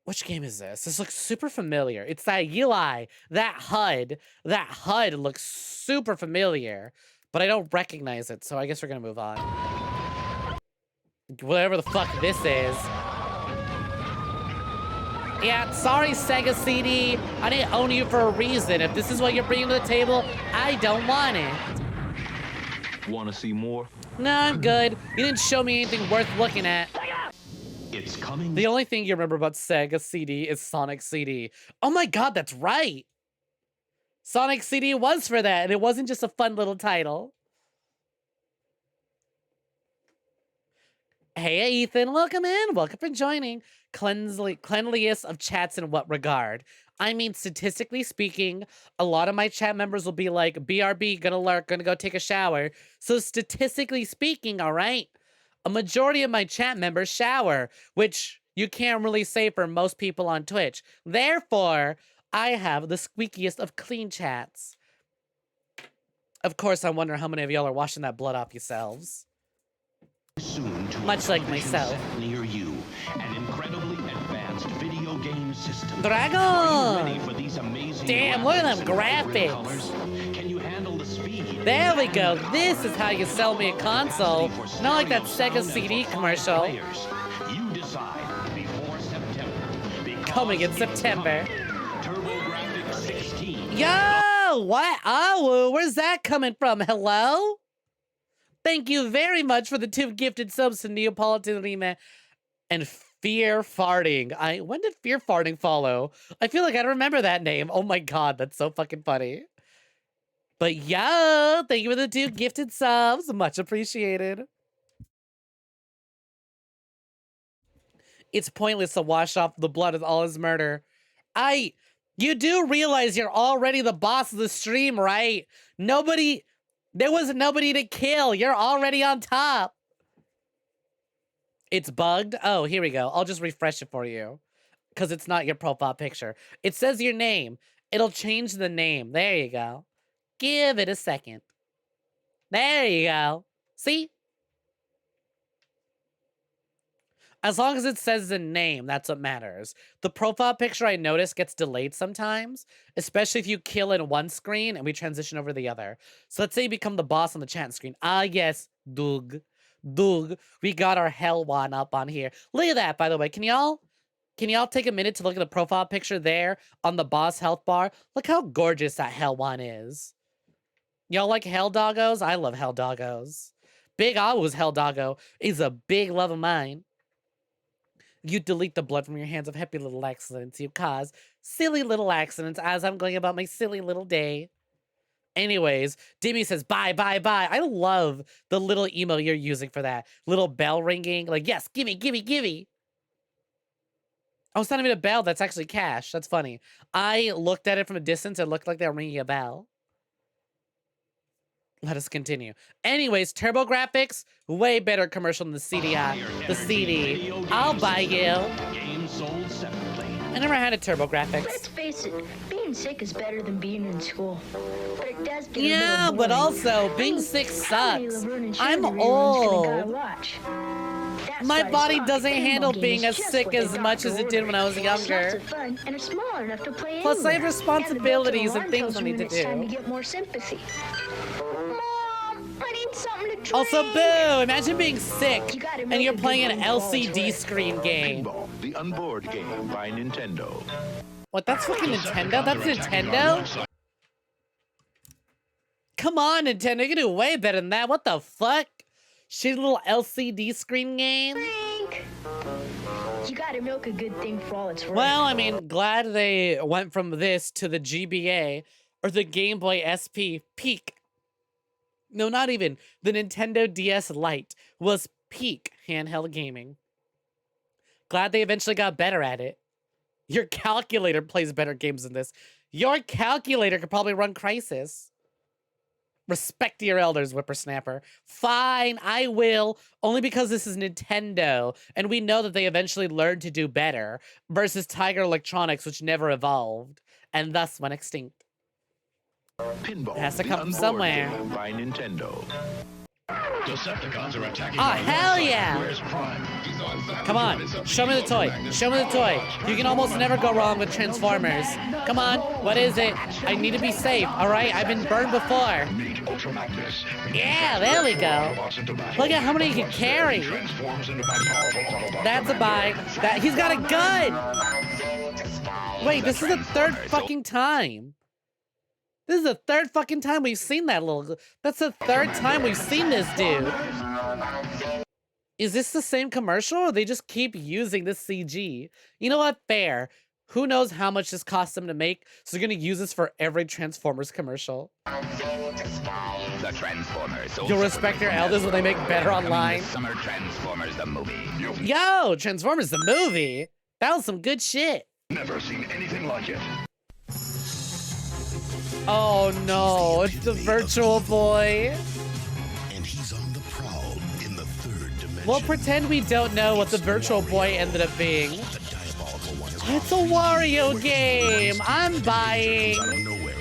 A: Which game is this? This looks super familiar. It's that UI, that HUD. That HUD looks super familiar, but I don't recognize it, so I guess we're gonna move on. Whatever the fuck this is. Yeah, sorry, Sega CD. I didn't own you for a reason. If this is what you're bringing to the table, I don't want it.
G: Want to see more?
A: No, I'm good. You didn't show me anything worth looking at.
D: It's coming.
A: The only thing you remember about Sega CD is Sonic CD. Oh my god, that's right! Sonic CD was for that, and it wasn't just a fun little title. Hey, Ethan, welcome in. Welcome for joining. Cleanliest of chats in what regard? I mean, statistically speaking, a lot of my chat members will be like, BRB, gonna lurk, gonna go take a shower. So statistically speaking, all right, a majority of my chat members shower, which you can't really say for most people on Twitch. Therefore, I have the squeakiest of clean chats. Of course, I wonder how many of y'all are washing that blood off yourselves.
D: Soon to
A: Much
D: a
A: like
D: television
A: myself.
D: set near you, an incredibly advanced video game system.
A: Dragon!
D: Are you ready for these amazing
A: Damn, look at them
D: and vibrant
A: graphics.
D: colors? Can you handle the speed?
A: There we go. This is how you sell me a console. Not like that Sega CD commercial.
D: You decide before September. Because
A: Coming in September.
D: TurboGrafx 16.
A: Yo! What? Oh, where's that coming from? Hello? Thank you very much for the 2 gifted subs to Neapolitan Rima and Fear Farting. When did Fear Farting follow? I feel like I don't remember that name. Oh my god, that's so fucking funny. But yo, thank you for the 2 gifted subs. Much appreciated. It's pointless to wash off the blood of all his murder. You do realize you're already the boss of the stream, right? There was nobody to kill. You're already on top. It's bugged? Oh, here we go. I'll just refresh it for you. Because it's not your profile picture. It says your name. It'll change the name. There you go. Give it a second. There you go. See? As long as it says the name, that's what matters. The profile picture, I notice, gets delayed sometimes, especially if you kill in one screen and we transition over to the other. So let's say you become the boss on the chat screen. Ah, yes, Doug. Doug. We got our hell one up on here. Look at that, by the way. Can y'all take a minute to look at the profile picture there on the boss health bar? Look how gorgeous that hell one is. Y'all like hell doggos? I love hell doggos. Big Awu's hell doggo is a big love of mine. You delete the blood from your hands of happy little accidents you cause. Silly little accidents as I'm going about my silly little day. Anyways, Dimmy says, bye, bye, bye. I love the little emo you're using for that. Little bell ringing. Like, yes, gimme, gimme, gimme. Oh, it's not even a bell. That's actually cash. That's funny. I looked at it from a distance. It looked like they were ringing a bell. Let us continue. Anyways, TurboGrafx, way better commercial than the CDI. The CD. I'll buy you.
D: Games sold separately.
A: I never had a TurboGrafx.
F: Let's face it, being sick is better than being in school. But it does get a
A: Yeah,
F: little
A: but
F: boring.
A: also, being
F: I mean,
A: sick
F: how many
A: sucks.
F: Laverne and
A: I'm
F: Shirley reruns can a guy
A: old.
F: watch? That's
A: My
F: why
A: body
F: Sonic
A: doesn't
F: Pinball
A: handle
F: Game
A: being
F: is
A: as
F: just
A: sick
F: what the
A: as much as
F: doctor
A: it did when I was
F: ordered. It's
A: younger.
F: lots of fun, and it's small enough to play
A: Plus, I have
F: anywhere.
A: responsibilities and
F: And the
A: things I
F: built-in
A: need
F: alarm
A: to
F: tells you when
A: do.
F: it's time to get more sympathy. Mom, I need something to drink.
A: Also, boo! Imagine being sick
F: You gotta
A: and
F: make
A: you're
F: a good
A: playing an
F: thing while it's
A: LCD
F: red.
A: screen game.
D: Pinball, the onboard game by Nintendo.
A: What, that's fucking Nintendo? That's Nintendo? Come on, Nintendo, you can do way better than that. What the fuck? Shitty little LCD screen game?
F: Drink. You gotta milk a good thing for all it's worth.
A: Well, I mean, glad they went from this to the GBA, or the Game Boy SP peak. No, not even. The Nintendo DS Lite was peak handheld gaming. Glad they eventually got better at it. Your calculator plays better games than this. Your calculator could probably run Crisis. Respect your elders, whippersnapper. Fine, I will. Only because this is Nintendo, and we know that they eventually learned to do better, versus Tiger Electronics, which never evolved, and thus went extinct.
D: Pinball,
A: It has to
D: the
A: come from
D: unboard
A: somewhere.
D: game by Nintendo.
H: Decepticons are attacking.
A: Oh, hell yeah!
H: Where's Prime?
A: Come on, show me the toy. Show me the toy. You can almost never go wrong with Transformers. Come on, what is it? I need to be safe, alright? I've been burned before.
H: Meet Ultra Magnus.
A: Yeah, there we go. Look at how many he can carry. That's a buy. He's got a gun! Wait, this is the third fucking time. This is the third fucking time we've seen that little... That's the third time we've seen this dude. Is this the same commercial, or they just keep using this CG? You know what? Fair. Who knows how much this costs them to make, so they're gonna use this for every Transformers commercial.
I: The Transformers.
A: You'll respect your elders when they make better online.
I: Summer Transformers the movie.
A: Yo, Transformers the movie? That was some good shit.
H: Never seen anything like it.
A: Oh no, it's the Virtual Boy.
D: And he's on the prowl in the third dimension.
A: We'll pretend we don't know what the Virtual Boy ended up being.
D: The diabolical one is
A: It's a Wario game. I'm buying.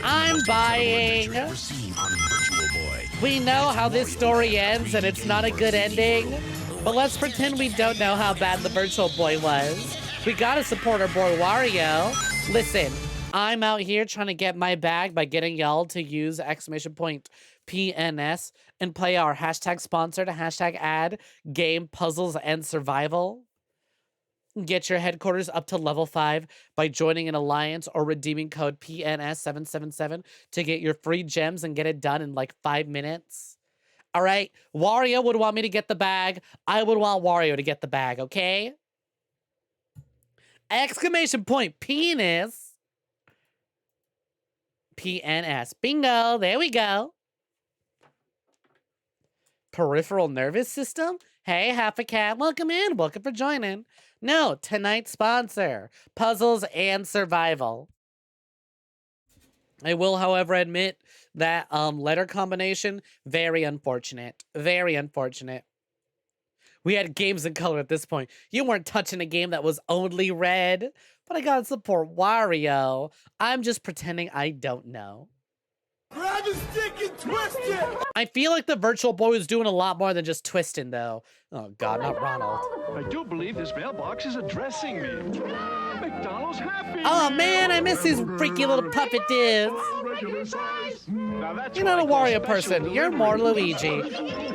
A: I'm buying.
D: ever seen on Virtual Boy.
A: We know how this story ends, and it's not a good ending. But let's pretend we don't know how bad the Virtual Boy was. We gotta support our boy Wario. Listen, I'm out here trying to get my bag by getting y'all to use !PNS and play our hashtag sponsored, hashtag ad, game, puzzles, and survival. Get your headquarters up to level 5 by joining an alliance or redeeming code PNS777 to get your free gems and get it done in like 5 minutes. All right, Wario would want me to get the bag. I would want Wario to get the bag, okay? Exclamation point, penis. PNS. Bingo. There we go. Peripheral nervous system? Hey, half a cat. Welcome in. Welcome for joining. No, tonight's sponsor. Puzzles and survival. I will, however, admit that letter combination, very unfortunate. Very unfortunate. We had games in color at this point. You weren't touching a game that was only red. But I gotta support Wario. I'm just pretending I don't know.
B: Grab a stick and twist it!
A: I feel like the Virtual Boy was doing a lot more than just twisting, though. Oh, God, not Ronald.
G: I do believe this mailbox is addressing me. McDonald's Happy
A: Oh,
G: Meal.
A: man, I miss these freaky little puppet dudes.
G: Now that's
A: You're
G: what
A: not
G: I
A: a
G: call
A: Wario
G: special
A: person. You're
G: delivery.
A: more Luigi.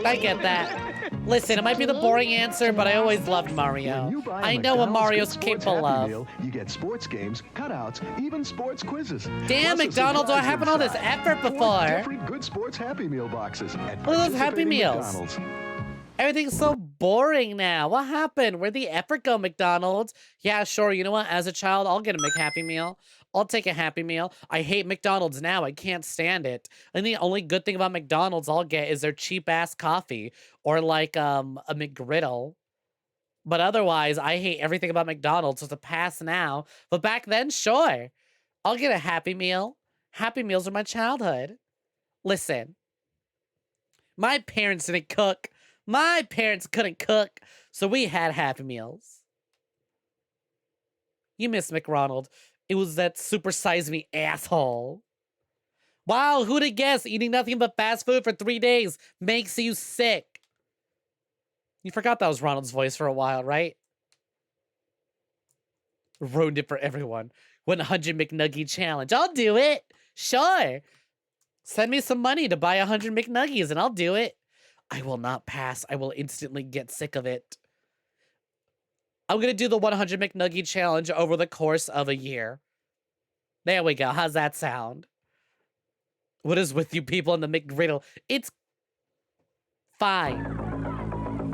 A: I get that. Listen, it might be the boring answer, but I always loved Mario. I know what Mario's capable of.
J: You get sports games, cutouts, even sports quizzes.
A: Damn,
J: Plus a
A: McDonald's, I
J: surprise
A: haven't all this
J: inside.
A: effort
J: 4
A: before.
J: different good sports Happy Meal boxes. At
A: Look at those Happy
J: participating
A: Meals.
J: McDonald's.
A: Everything's so boring now. What happened? Where'd the effort go, McDonald's? Yeah, sure. You know what? As a child, I'll get a McHappy Meal. I'll take a Happy Meal. I hate McDonald's now. I can't stand it. And the only good thing about McDonald's I'll get is their cheap-ass coffee. Or like a McGriddle. But otherwise, I hate everything about McDonald's. So it's a pass now. But back then, sure. I'll get a Happy Meal. Happy Meals are my childhood. Listen. My parents didn't cook. My parents couldn't cook, so we had Happy Meals. You miss McRonald. It was that Super Size Me asshole. Wow, who'd have guessed eating nothing but fast food for 3 days makes you sick? You forgot that was Ronald's voice for a while, right? Ruined it for everyone. 100 McNuggie challenge. I'll do it. Sure. Send me some money to buy 100 McNuggies and I'll do it. I will not pass. I will instantly get sick of it. I'm going to do the 100 McNuggie challenge over the course of a year. There we go. How's that sound? What is with you people in the McGriddle? It's fine.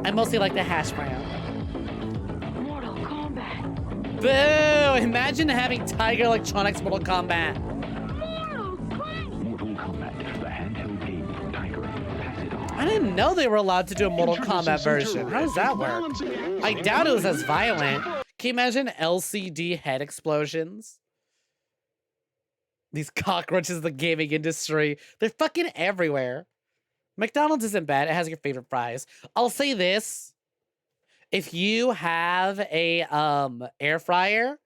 A: I mostly like the hash brown.
F: Mortal Kombat.
A: Boo! Imagine having Tiger Electronics Mortal Kombat.
F: Mortal Kombat.
J: Mortal Kombat, the handheld game from Tiger. Pass it on.
A: I didn't know they were allowed to do a Mortal Kombat version. How does that work? I doubt it was as violent. Can you imagine LCD head explosions? These cockroaches of the gaming industry. They're fucking everywhere. McDonald's isn't bad. It has your favorite fries. I'll say this. If you have a air fryer,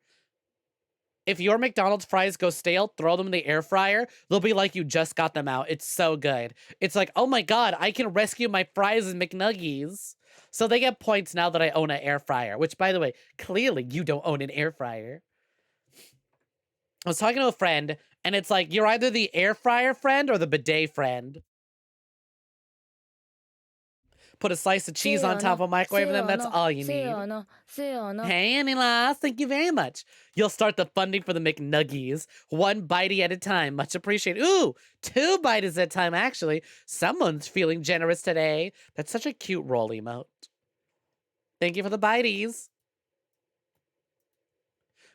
A: if your McDonald's fries go stale, throw them in the air fryer. They'll be like you just got them out. It's so good. It's like, oh my God, I can rescue my fries and McNuggies. So they get points now that I own an air fryer, which, by the way, clearly you don't own an air fryer. I was talking to a friend, and it's like, you're either the air fryer friend or the bidet friend. Put a slice of cheese on top of microwave them, that's all you need. Hey, Anilas, thank you very much. You'll start the funding for the McNuggies. 1 bitey at a time, much appreciated. Ooh, 2 bites at a time, actually. Someone's feeling generous today. That's such a cute roll emote. Thank you for the bites.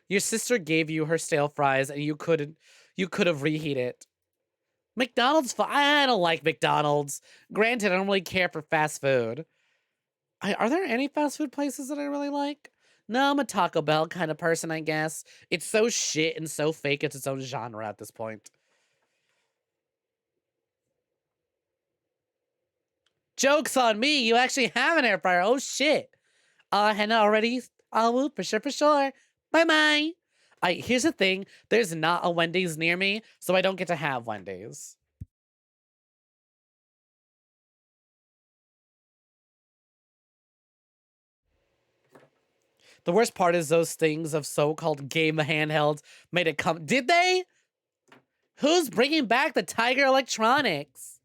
A: Your sister gave you her stale fries and you could have reheated it. McDonald's, I don't like McDonald's. Granted, I don't really care for fast food. Are there any fast food places that I really like? No, I'm a Taco Bell kind of person, I guess. It's so shit and so fake, it's its own genre at this point. Joke's on me, you actually have an air fryer. Oh, shit. Henna already? Oh, for sure. Bye-bye. Here's the thing. There's not a Wendy's near me, so I don't get to have Wendy's. The worst part is those things of so-called game handhelds made it come. Did they? Who's bringing back the Tiger Electronics?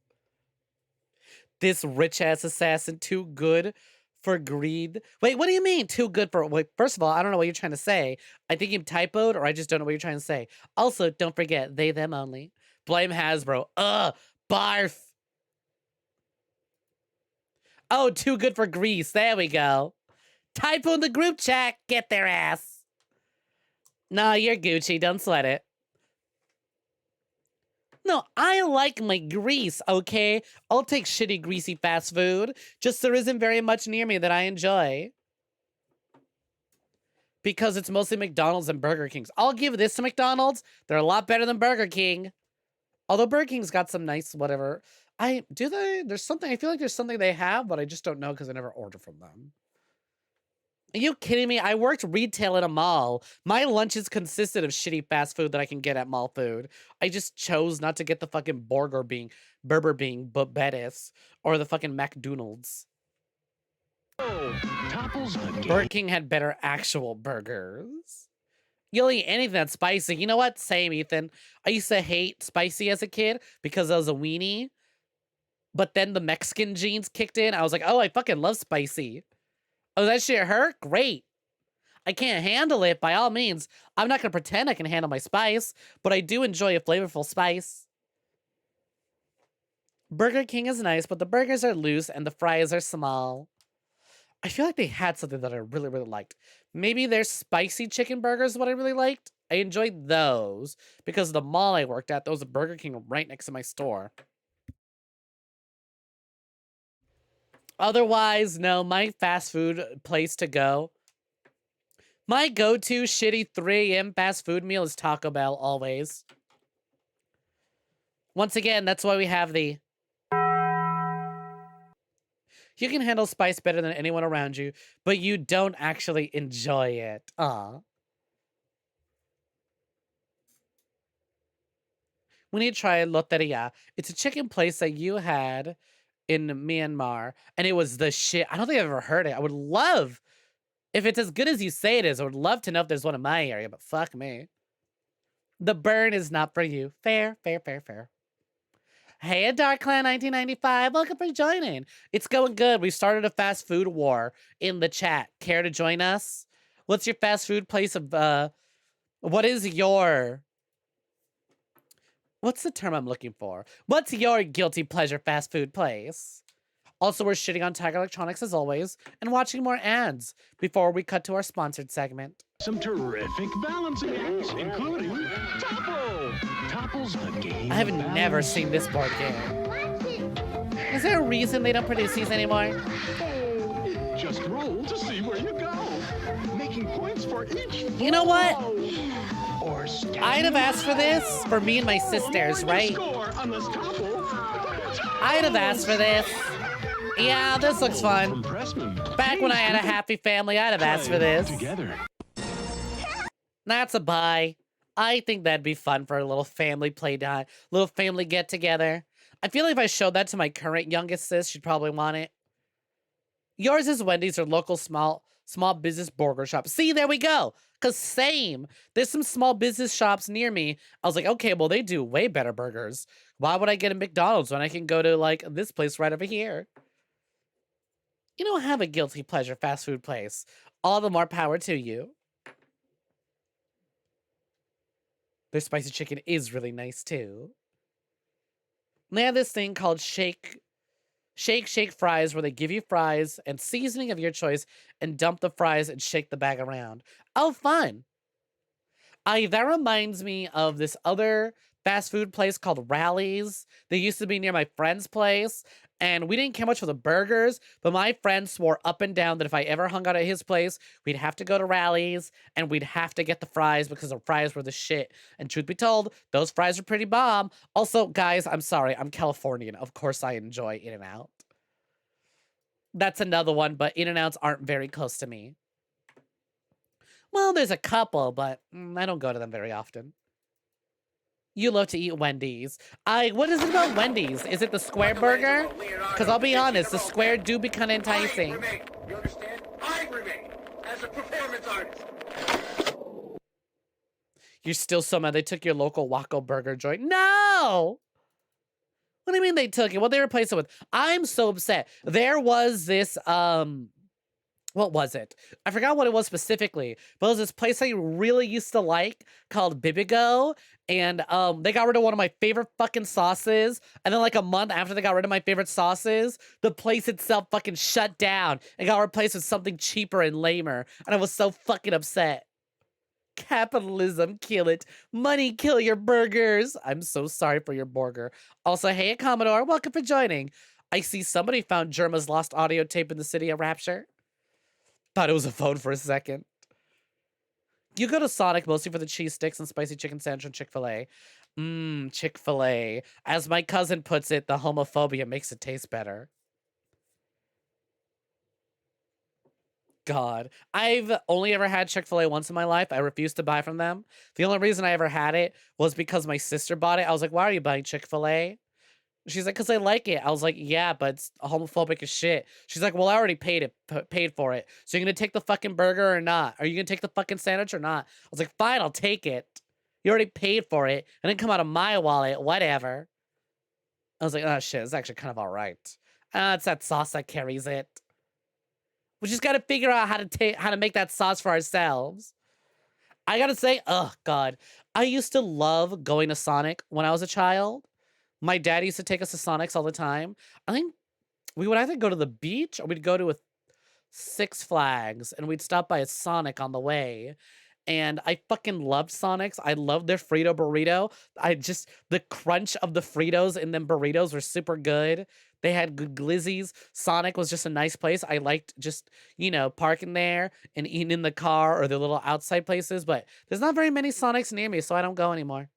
A: This rich-ass assassin too good for greed. Wait, what do you mean too good for... Wait, first of all, I don't know what you're trying to say. I think you typoed or I just don't know what you're trying to say. Also, don't forget, they, them only. Blame Hasbro. Ugh, barf. Oh, too good for grease. There we go. Typo in the group chat. Get their ass. No, you're Gucci. Don't sweat it. No, I like my grease, okay? I'll take shitty, greasy fast food. Just there isn't very much near me that I enjoy. Because it's mostly McDonald's and Burger King's. I'll give this to McDonald's. They're a lot better than Burger King. Although Burger King's got some nice whatever. Do they? There's something, I feel like there's something they have, but I just don't know because I never order from them. Are you kidding me? I worked retail at a mall. My lunches consisted of shitty fast food that I can get at mall food. I just chose not to get the fucking Burger Bean, but Bettis, or the fucking McDonald's. Burger King had better actual burgers. You'll eat anything that's spicy. You know what? Same, Ethan. I used to hate spicy as a kid because I was a weenie. But then the Mexican genes kicked in. I was like, oh, I fucking love spicy. Oh, that shit hurt? Great. I can't handle it, by all means. I'm not going to pretend I can handle my spice, but I do enjoy a flavorful spice. Burger King is nice, but the burgers are loose and the fries are small. I feel like they had something that I really, really liked. Maybe their spicy chicken burgers is what I really liked. I enjoyed those because the mall I worked at, there was a Burger King right next to my store. Otherwise, no, my fast food place to go. My go-to shitty 3 a.m. fast food meal is Taco Bell, always. Once again, that's why we have the... You can handle spice better than anyone around you, but you don't actually enjoy it. Aw. We need to try Loteria. It's a chicken place that you had in Myanmar, and it was the shit. I don't think I've ever heard it. I would love, if it's as good as you say it is, I would love to know if there's one in my area, but fuck me. The burn is not for you. Fair, fair, fair, fair. Hey, Dark Clan 1995, welcome for joining. It's going good. We started a fast food war in the chat. Care to join us? What's your fast food place of, what is your... What's the term I'm looking for? What's your guilty pleasure fast food place? Also, we're shitting on Tiger Electronics as always, and watching more ads before we cut to our sponsored segment.
J: Some terrific balancing acts, including Topple. Topple's the game.
A: I have never seen this board game. Is there a reason they don't produce these anymore?
J: Just roll to see where you go. Making points for for each
A: You know what?
J: or
A: I'd have asked for this for me and my sisters, right? I'd have asked for this. Yeah, this looks fun. Back when I had a happy family, I'd have asked for this. That's a buy. I think that'd be fun for a little family play time, little family get together. I feel like if I showed that to my current youngest sis, she'd probably want it. Yours is Wendy's or local small business burger shop. See, there we go. Cause same. There's some small business shops near me. I was like, okay, well, they do way better burgers. Why would I get a McDonald's when I can go to like this place right over here? You know, have a guilty pleasure fast food place. All the more power to you. Their spicy chicken is really nice too. They have this thing called shake fries where they give you fries and seasoning of your choice and dump the fries and shake the bag around. Oh, fun. That reminds me of this other fast food place called Rallies. They used to be near my friend's place, and we didn't care much for the burgers, but my friend swore up and down that if I ever hung out at his place, we'd have to go to Rallies, and we'd have to get the fries because the fries were the shit. And truth be told, those fries are pretty bomb. Also, guys, I'm sorry, I'm Californian. Of course I enjoy In-N-Out. That's another one, but In-N-Outs aren't very close to me. Well, there's a couple, but I don't go to them very often. You love to eat Wendy's. What is it about Wendy's? Is it the square burger? Because I'll be honest, the square do be kind of enticing.
B: You understand? I remain as a performance artist.
A: You're still so mad they took your local Waco burger joint. No! What do you mean they took it? What they replaced it with? I'm so upset. There was this, what was it? I forgot what it was specifically, but it was this place I really used to like called Bibigo, and they got rid of one of my favorite fucking sauces, and then like a month after they got rid of my favorite sauces, the place itself fucking shut down and got replaced with something cheaper and lamer, and I was so fucking upset. Capitalism, kill it. Money, kill your burgers. I'm so sorry for your burger. Also, hey, Commodore, welcome for joining. I see somebody found Germa's lost audio tape in the city of Rapture. Thought it was a phone for a second. You go to Sonic mostly for the cheese sticks and spicy chicken sandwich and Chick-fil-A. Chick-fil-A. As my cousin puts it, the homophobia makes it taste better. God. I've only ever had Chick-fil-A once in my life. I refused to buy from them. The only reason I ever had it was because my sister bought it. I was like, why are you buying Chick-fil-A? She's like, because I like it. I was like, yeah, but it's homophobic as shit. She's like, well, I already paid for it. So you're going to take the fucking burger or not? Are you going to take the fucking sandwich or not? I was like, fine, I'll take it. You already paid for it. It didn't come out of my wallet. Whatever. I was like, oh, shit, it's actually kind of all right. It's that sauce that carries it. We just got to figure out how to make that sauce for ourselves. I got to say, oh, God. I used to love going to Sonic when I was a child. My dad used to take us to Sonic's all the time. I think we would either go to the beach or we'd go to a Six Flags and we'd stop by a Sonic on the way. And I fucking loved Sonic's. I loved their Frito burrito. The crunch of the Fritos in them burritos were super good. They had good glizzies. Sonic was just a nice place. I liked just, parking there and eating in the car or the little outside places. But there's not very many Sonics near me, so I don't go anymore.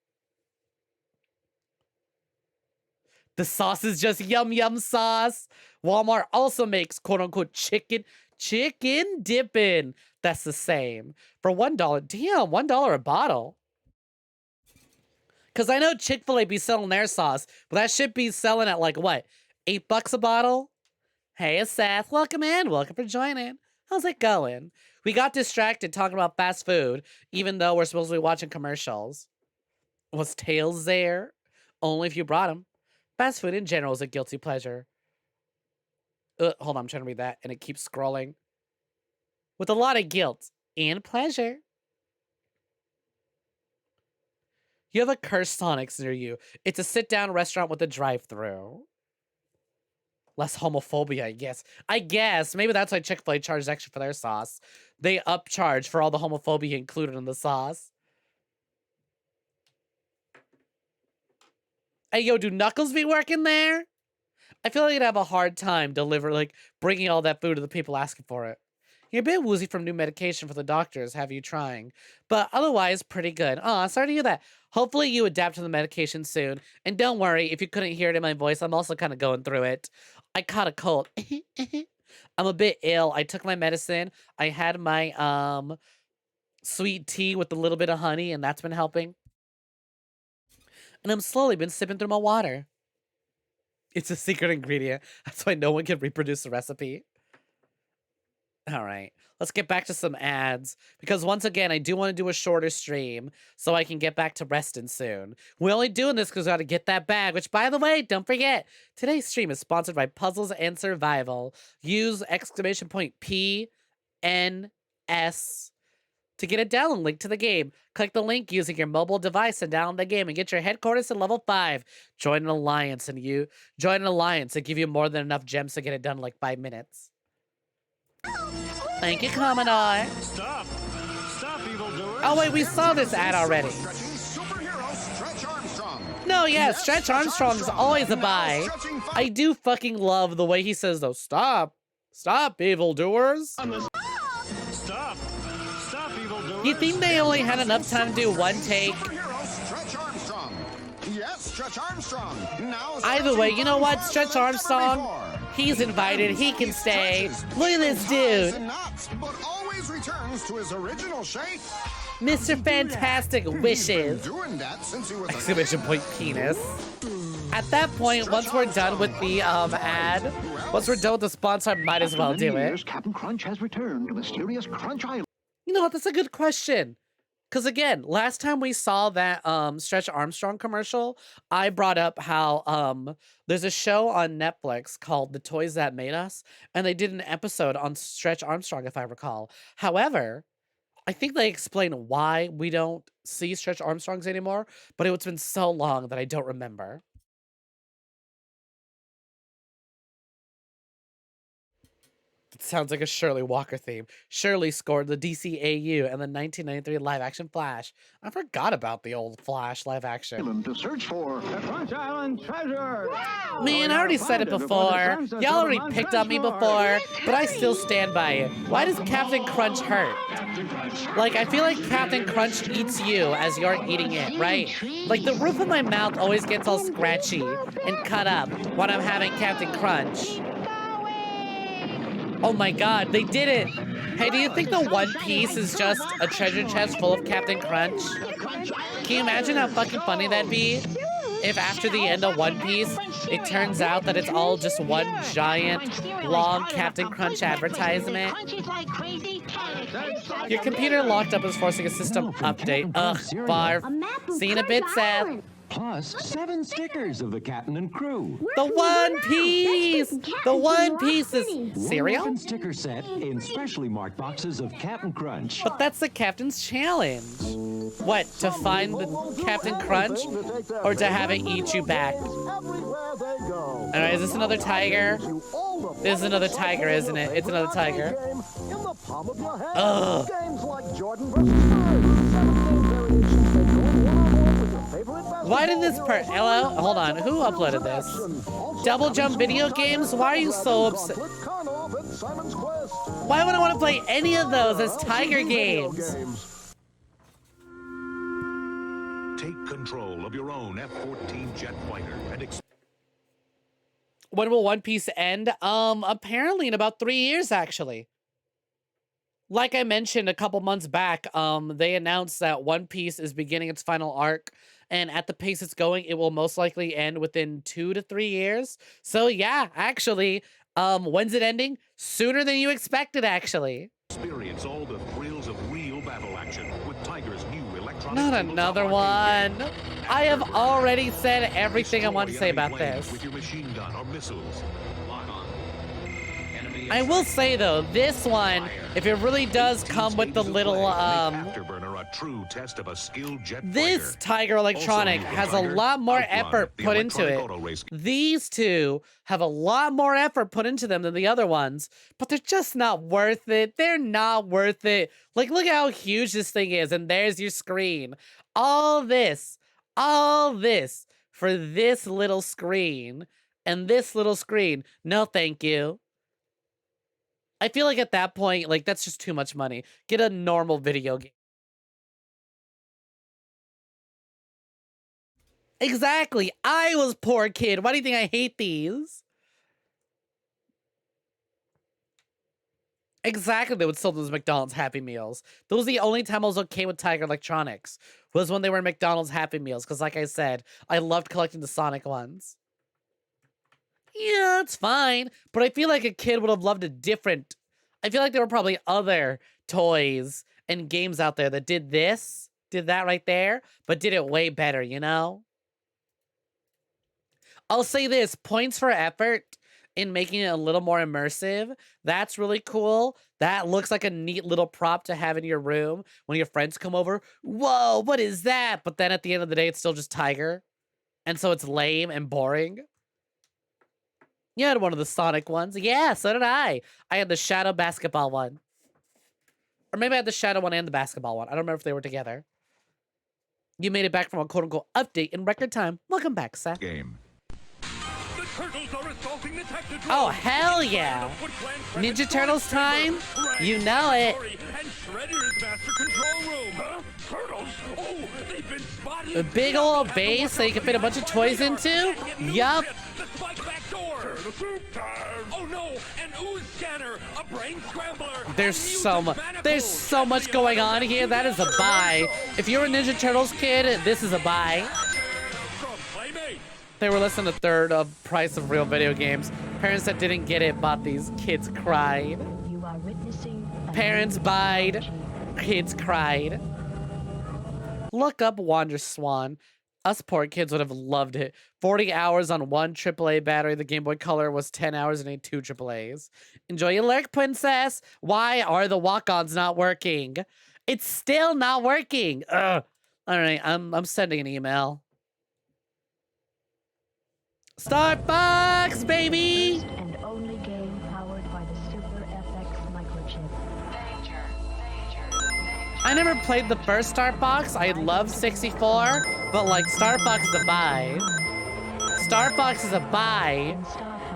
A: The sauce is just yum yum sauce. Walmart also makes quote unquote chicken dipping. That's the same. For $1. Damn, $1 a bottle. Cause I know Chick-fil-A be selling their sauce, but that shit be selling at like what? $8 a bottle? Hey, it's Seth. Welcome in. Welcome for joining. How's it going? We got distracted talking about fast food, even though we're supposed to be watching commercials. Was Tails there? Only if you brought him. Fast food in general is a guilty pleasure. Hold on, I'm trying to read that, and it keeps scrolling. With a lot of guilt and pleasure. You have a cursed Sonic's near you. It's a sit-down restaurant with a drive-thru. Less homophobia, I guess. Maybe that's why Chick-fil-A charges extra for their sauce. They upcharge for all the homophobia included in the sauce. Hey, yo, do Knuckles be working there? I feel like you'd have a hard time bringing all that food to the people asking for it. You're a bit woozy from new medication for the doctors have you trying, but otherwise pretty good. Aw, sorry to hear that. Hopefully you adapt to the medication soon. And don't worry, if you couldn't hear it in my voice, I'm also kind of going through it. I caught a cold. I'm a bit ill. I took my medicine. I had my sweet tea with a little bit of honey, and that's been helping. And I'm slowly been sipping through my water. It's a secret ingredient. That's why no one can reproduce the recipe. All right, let's get back to some ads, because once again, I do want to do a shorter stream so I can get back to resting soon. We're only doing this because we got to get that bag, which, by the way, don't forget, today's stream is sponsored by Puzzles and Survival. Use !PNS to get a download link to the game. Click the link using your mobile device and download the game and get your headquarters to level 5. Join an alliance and give you more than enough gems to get it done in like 5 minutes. Thank you, Commodore.
J: Stop, evildoers.
A: Oh wait, we saw this ad already. No, yeah, Stretch Armstrong's always a buy. I do fucking love the way he says though. Stop, evildoers.
J: Stop, evildoers.
A: You think they only had enough time to do one take?
H: Yes, Stretch Armstrong. Now
A: Either way, you know what? Stretch Armstrong, he's invited. He can stay. Look at this dude.
H: But always returns to his original shape.
A: Mr. Fantastic Wishes.
H: Doing that since he was
A: Exclamation point penis. At that point, once we're done with the ad, once we're done with the sponsor, I might as well do it.
J: Captain Crunch has returned to mysterious Crunch Island.
A: You know what? That's a good question. Because again, last time we saw that Stretch Armstrong commercial, I brought up how there's a show on Netflix called The Toys That Made Us, and they did an episode on Stretch Armstrong, if I recall. However, I think they explain why we don't see Stretch Armstrongs anymore, but it's been so long that I don't remember. It sounds like a Shirley Walker theme. Shirley scored the DCAU and the 1993 live-action Flash. I forgot about the old Flash live-action.
J: To search for the Crunch Island treasure.
A: Man, I already said it before. Y'all already picked on me before, but I still stand by it. Why does Captain Crunch hurt? Like, I feel like Captain Crunch eats you as you're eating it, right? Like, the roof of my mouth always gets all scratchy and cut up when I'm having Captain Crunch. Oh my god, they did it! Hey, do you think the One Piece is just a treasure chest full of Captain Crunch? Can you imagine how fucking funny that'd be? If after the end of One Piece, it turns out that it's all just one giant, long Captain Crunch advertisement? Your computer locked up is forcing a system update. Ugh, barf. See you in a bit, Seth.
J: Plus 7 stickers of the captain and crew.
A: The One Piece! The One Piece is cereal?
J: One sticker set in specially marked boxes of Captain Crunch.
A: But that's the Captain's Challenge. What, to find the Captain Crunch? Or to have it eat you back? Alright, is this another tiger? This is another tiger, isn't it? It's another tiger. Ugh. Why did this hello? Hold on, who uploaded this? Double Jump Video Games? Why are you so upset? Why would I want to play any of those as Tiger games?
D: Take control of your own F-14 jet fighter and
A: When will One Piece end? Apparently in about 3 years, actually. Like I mentioned a couple months back, they announced that One Piece is beginning its final arc, and at the pace it's going, it will most likely end within 2 to 3 years. So yeah, actually, when's it ending? Sooner than you expected, actually.
D: experience all the thrills of real battle action with Tiger's new electronic.
A: Not another one. I have already said everything I want to say about this.
D: With your machine gun or missiles.
A: I will say though, this one, if it really does come with the little
D: Afterburner, a true test of a skilled jet
A: this
D: fighter.
A: Tiger Electronic
D: Also,
A: has a
D: Tiger,
A: lot more
D: Outrun,
A: effort
D: the
A: put into
D: electronic
A: it.
D: auto race.
A: These two have a lot more effort put into them than the other ones, but they're just not worth it. They're not worth it. Like, look how huge this thing is, and there's your screen. All this for this little screen and this little screen. No, thank you. I feel like at that point, like, that's just too much money. Get a normal video game. Exactly. I was poor kid. Why do you think I hate these? Exactly. They would sell those McDonald's Happy Meals. Those were the only time I was okay with Tiger Electronics. Was when they were McDonald's Happy Meals. Because like I said, I loved collecting the Sonic ones. Yeah, it's fine. But I feel like a kid would have loved a different... I feel like there were probably other toys and games out there that did this, did that right there, but did it way better, you know? I'll say this, points for effort in making it a little more immersive. That's really cool. That looks like a neat little prop to have in your room when your friends come over. Whoa, what is that? But then at the end of the day, it's still just Tiger. And so it's lame and boring. You had one of the Sonic ones. Yeah, so did I. I had the Shadow basketball one. Or maybe I had the Shadow one and the basketball one. I don't remember if they were together. You made it back from a quote-unquote update in record time. Welcome back, Seth.
J: Game.
B: The turtles are assaulting the Technodrome.
A: Oh, hell yeah. Ninja Turtles time? You know it.
B: And Shredder is master control room. Huh? Turtles? Oh, they've been spotted.
A: A big old base that you can fit a bunch of toys into? Yup.
B: The spike back door. Oh no, an ooze scanner, a brain scrambler.
A: There's so much going on here. That is a buy. If you're a Ninja Turtles kid, this is a buy. They were less than a third of price of real video games. Parents that didn't get it bought these. Kids cried.
F: You are witnessing
A: Parents buyed. Kids cried. Look up Wander Swan. Us poor kids would have loved it. 40 hours on one AAA battery. The Game Boy Color was 10 hours and 2 AAAs. Enjoy your lurk, princess. Why are the walk-ons not working? It's still not working. Ugh. All right, I'm sending an email. Starbucks, baby!
F: and only game powered by the Super FX microchip.
A: I never played the first Star Fox. I love 64, but like Star Fox is a buy. Star Fox is a buy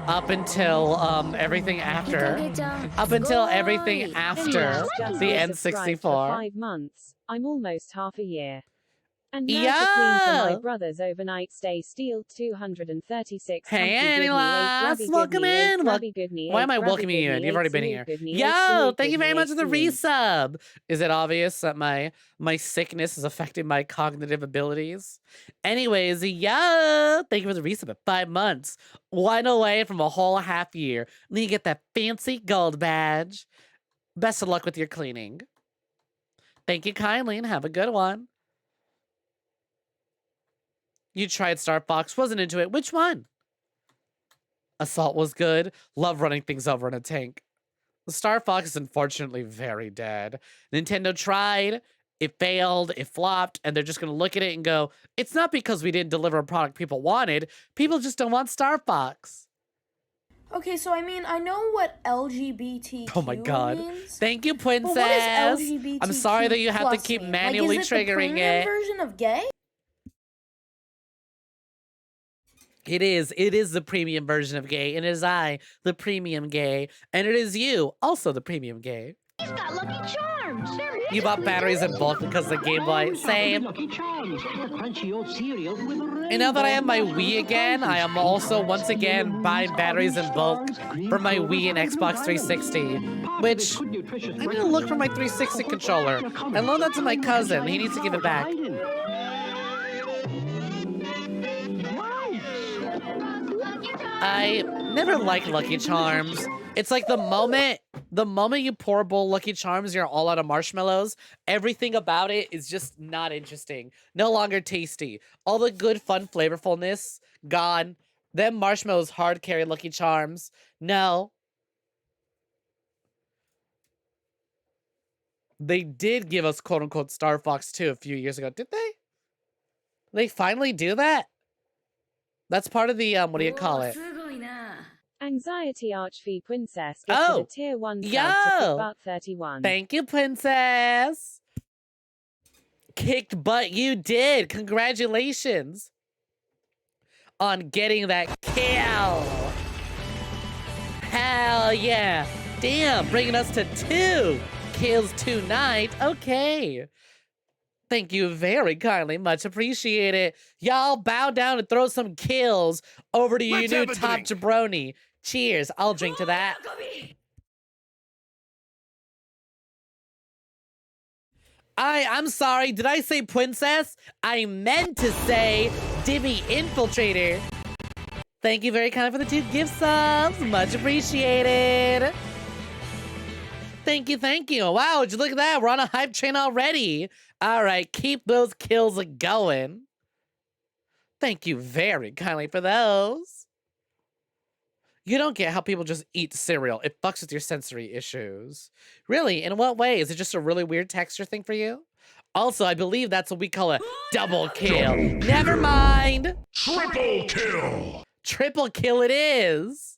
A: up until everything after. Up until everything after the N64.
K: 5 months. I'm almost half a year. And now
A: Yeah.
K: to clean for my brother's overnight stay steal 236.
A: Hey, anyways, welcome in. Why am I welcoming you in? You've already been here. Yo, thank you very much for the resub. Is it obvious that my sickness is affecting my cognitive abilities? Anyways, yo, thank you for the resub at 5 months. 1 away from a whole half year. And then you get that fancy gold badge. Best of luck with your cleaning. Thank you kindly and have a good one. You tried Star Fox, wasn't into it. Which one? Assault was good. Love running things over in a tank. Star Fox is unfortunately very dead. Nintendo tried, it failed, it flopped, and they're just going to look at it and go, it's not because we didn't deliver a product people wanted. People just don't want Star Fox.
L: Okay, so I mean, I know what LGBTQ
A: Oh my god.
L: means.
A: Thank you, princess.
L: But what is LGBTQ
A: I'm sorry that you have to keep
L: mean?
A: manually
L: like, is it
A: triggering
L: the
A: it.
L: version of gay?
A: It is the premium version of gay, and it is I, the premium gay, and it is you, also the premium gay.
F: He's got Lucky Charms.
A: You bought batteries in bulk because the Game Boy, same.
E: Lucky Charms, the crunchy old cereal with a
A: And now that I have my Wii again, I am also once again buying batteries in bulk for my Wii and Xbox 360, which I need to look for my 360 controller. I loaned that to my cousin. He needs to give it back. I never liked Lucky Charms. It's like the moment you pour a bowl of Lucky Charms, you're all out of marshmallows. Everything about it is just not interesting. No longer tasty. All the good, fun, flavorfulness, gone. Them marshmallows hard carry Lucky Charms. No. They did give us quote-unquote Star Fox 2 a few years ago. Did they? They finally do that? That's part of the, what do you call it?
K: Anxiety Archfee Princess gets a tier 1 sub to about 31.
A: Thank you, princess. Kicked butt you did. Congratulations on getting that kill. Hell yeah. Damn, bringing us to 2 kills tonight. Okay. Thank you very kindly. Much appreciated. Y'all bow down and throw some kills over to you new top jabroni. Cheers. I'll drink to that. I'm sorry. Did I say princess? I meant to say Dimmy Infiltrator. Thank you very kindly for the 2 gift subs. Much appreciated. Thank you, thank you. Wow, would you look at that? We're on a hype train already. All right, keep those kills going. Thank you very kindly for those. You don't get how people just eat cereal. It fucks with your sensory issues. Really? In what way? Is it just a really weird texture thing for you? Also, I believe that's what we call a double kill. Never mind.
D: Triple kill.
A: Triple kill it is.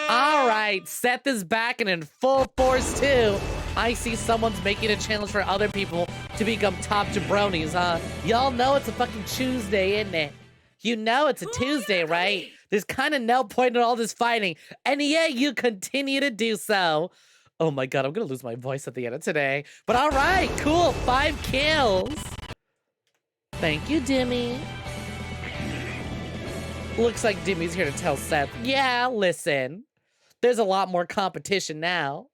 A: All right, Seth is back and in full force too. I see someone's making a challenge for other people to become top jabronis, huh? Y'all know it's a fucking Tuesday, isn't it? You know it's a Tuesday, right? There's kind of no point in all this fighting, and yet you continue to do so. Oh my god, I'm gonna lose my voice at the end of today. But all right, cool, 5 kills. Thank you, Dimmy. Looks like Dimmy's here to tell Seth, yeah, listen. There's a lot more competition now.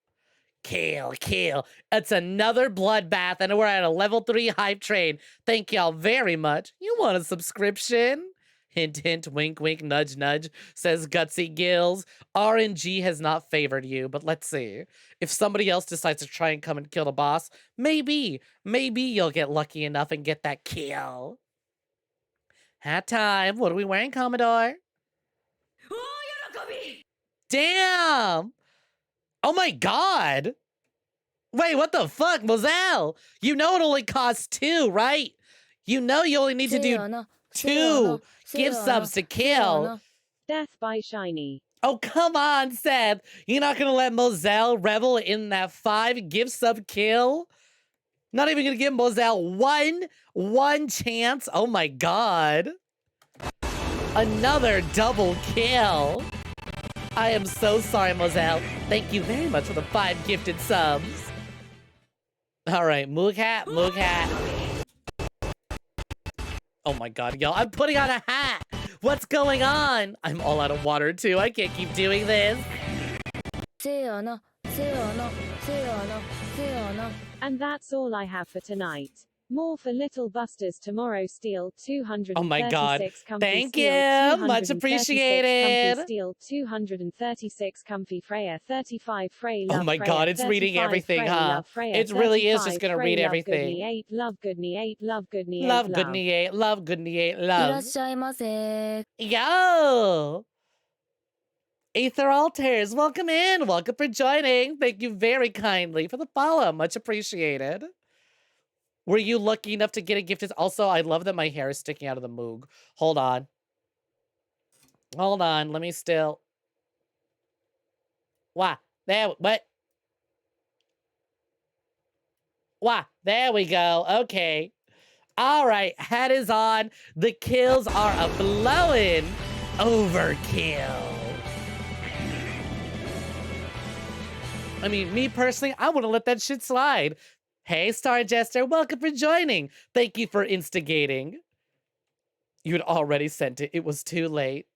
A: Kill, kill. It's another bloodbath, and we're at a level 3 hype train. Thank y'all very much. You want a subscription? Hint, hint, wink, wink, nudge, nudge, says Gutsy Gills. RNG has not favored you, but let's see. If somebody else decides to try and come and kill the boss, maybe you'll get lucky enough and get that kill. Hat time. What are we wearing, Commodore? Damn! Oh my god! Wait, what the fuck, Moselle? You know it only costs 2, right? You know you only need to do 2 gift subs to kill.
K: Death by Shiny.
A: Oh, come on, Seth. You're not gonna let Moselle revel in that 5 gift sub kill? Not even gonna give Moselle one chance? Oh my god. Another double kill. I am so sorry, Moselle. Thank you very much for the 5 gifted subs. All right, Mooghat, Mooghat. Oh my god, y'all, I'm putting on a hat. What's going on? I'm all out of water too. I can't keep doing this.
K: And that's all I have for tonight. More for Little Busters tomorrow. Steel 236.
A: Oh my god.
K: Comfy
A: Thank
K: steel,
A: you. Much appreciated.
K: Comfy Steel 236. Comfy Freya 35. Frey
A: Oh
K: love
A: my
K: Freya,
A: god, it's reading
K: 35,
A: everything,
K: Frey,
A: huh?
K: love Freya,
A: It really is
K: 35,
A: just gonna
K: Frey,
A: read
K: love
A: everything.
K: Goodney 8, love Goodney 8, love Goodney 8,
A: Love Goodney 8, love Goodney 8, love. Yo! Aether Altars, welcome in. Welcome for joining. Thank you very kindly for the follow. Much appreciated. Were you lucky enough to get a gift? Also, I love that my hair is sticking out of the Moog. Hold on. Hold on. Let me still. Wah. There. What? Wah. There we go. Okay. All right. Hat is on. The kills are a blowing overkill. I mean, me personally, I want to let that shit slide. Hey, Star Jester, welcome for joining. Thank you for instigating. You had already sent it. It was too late.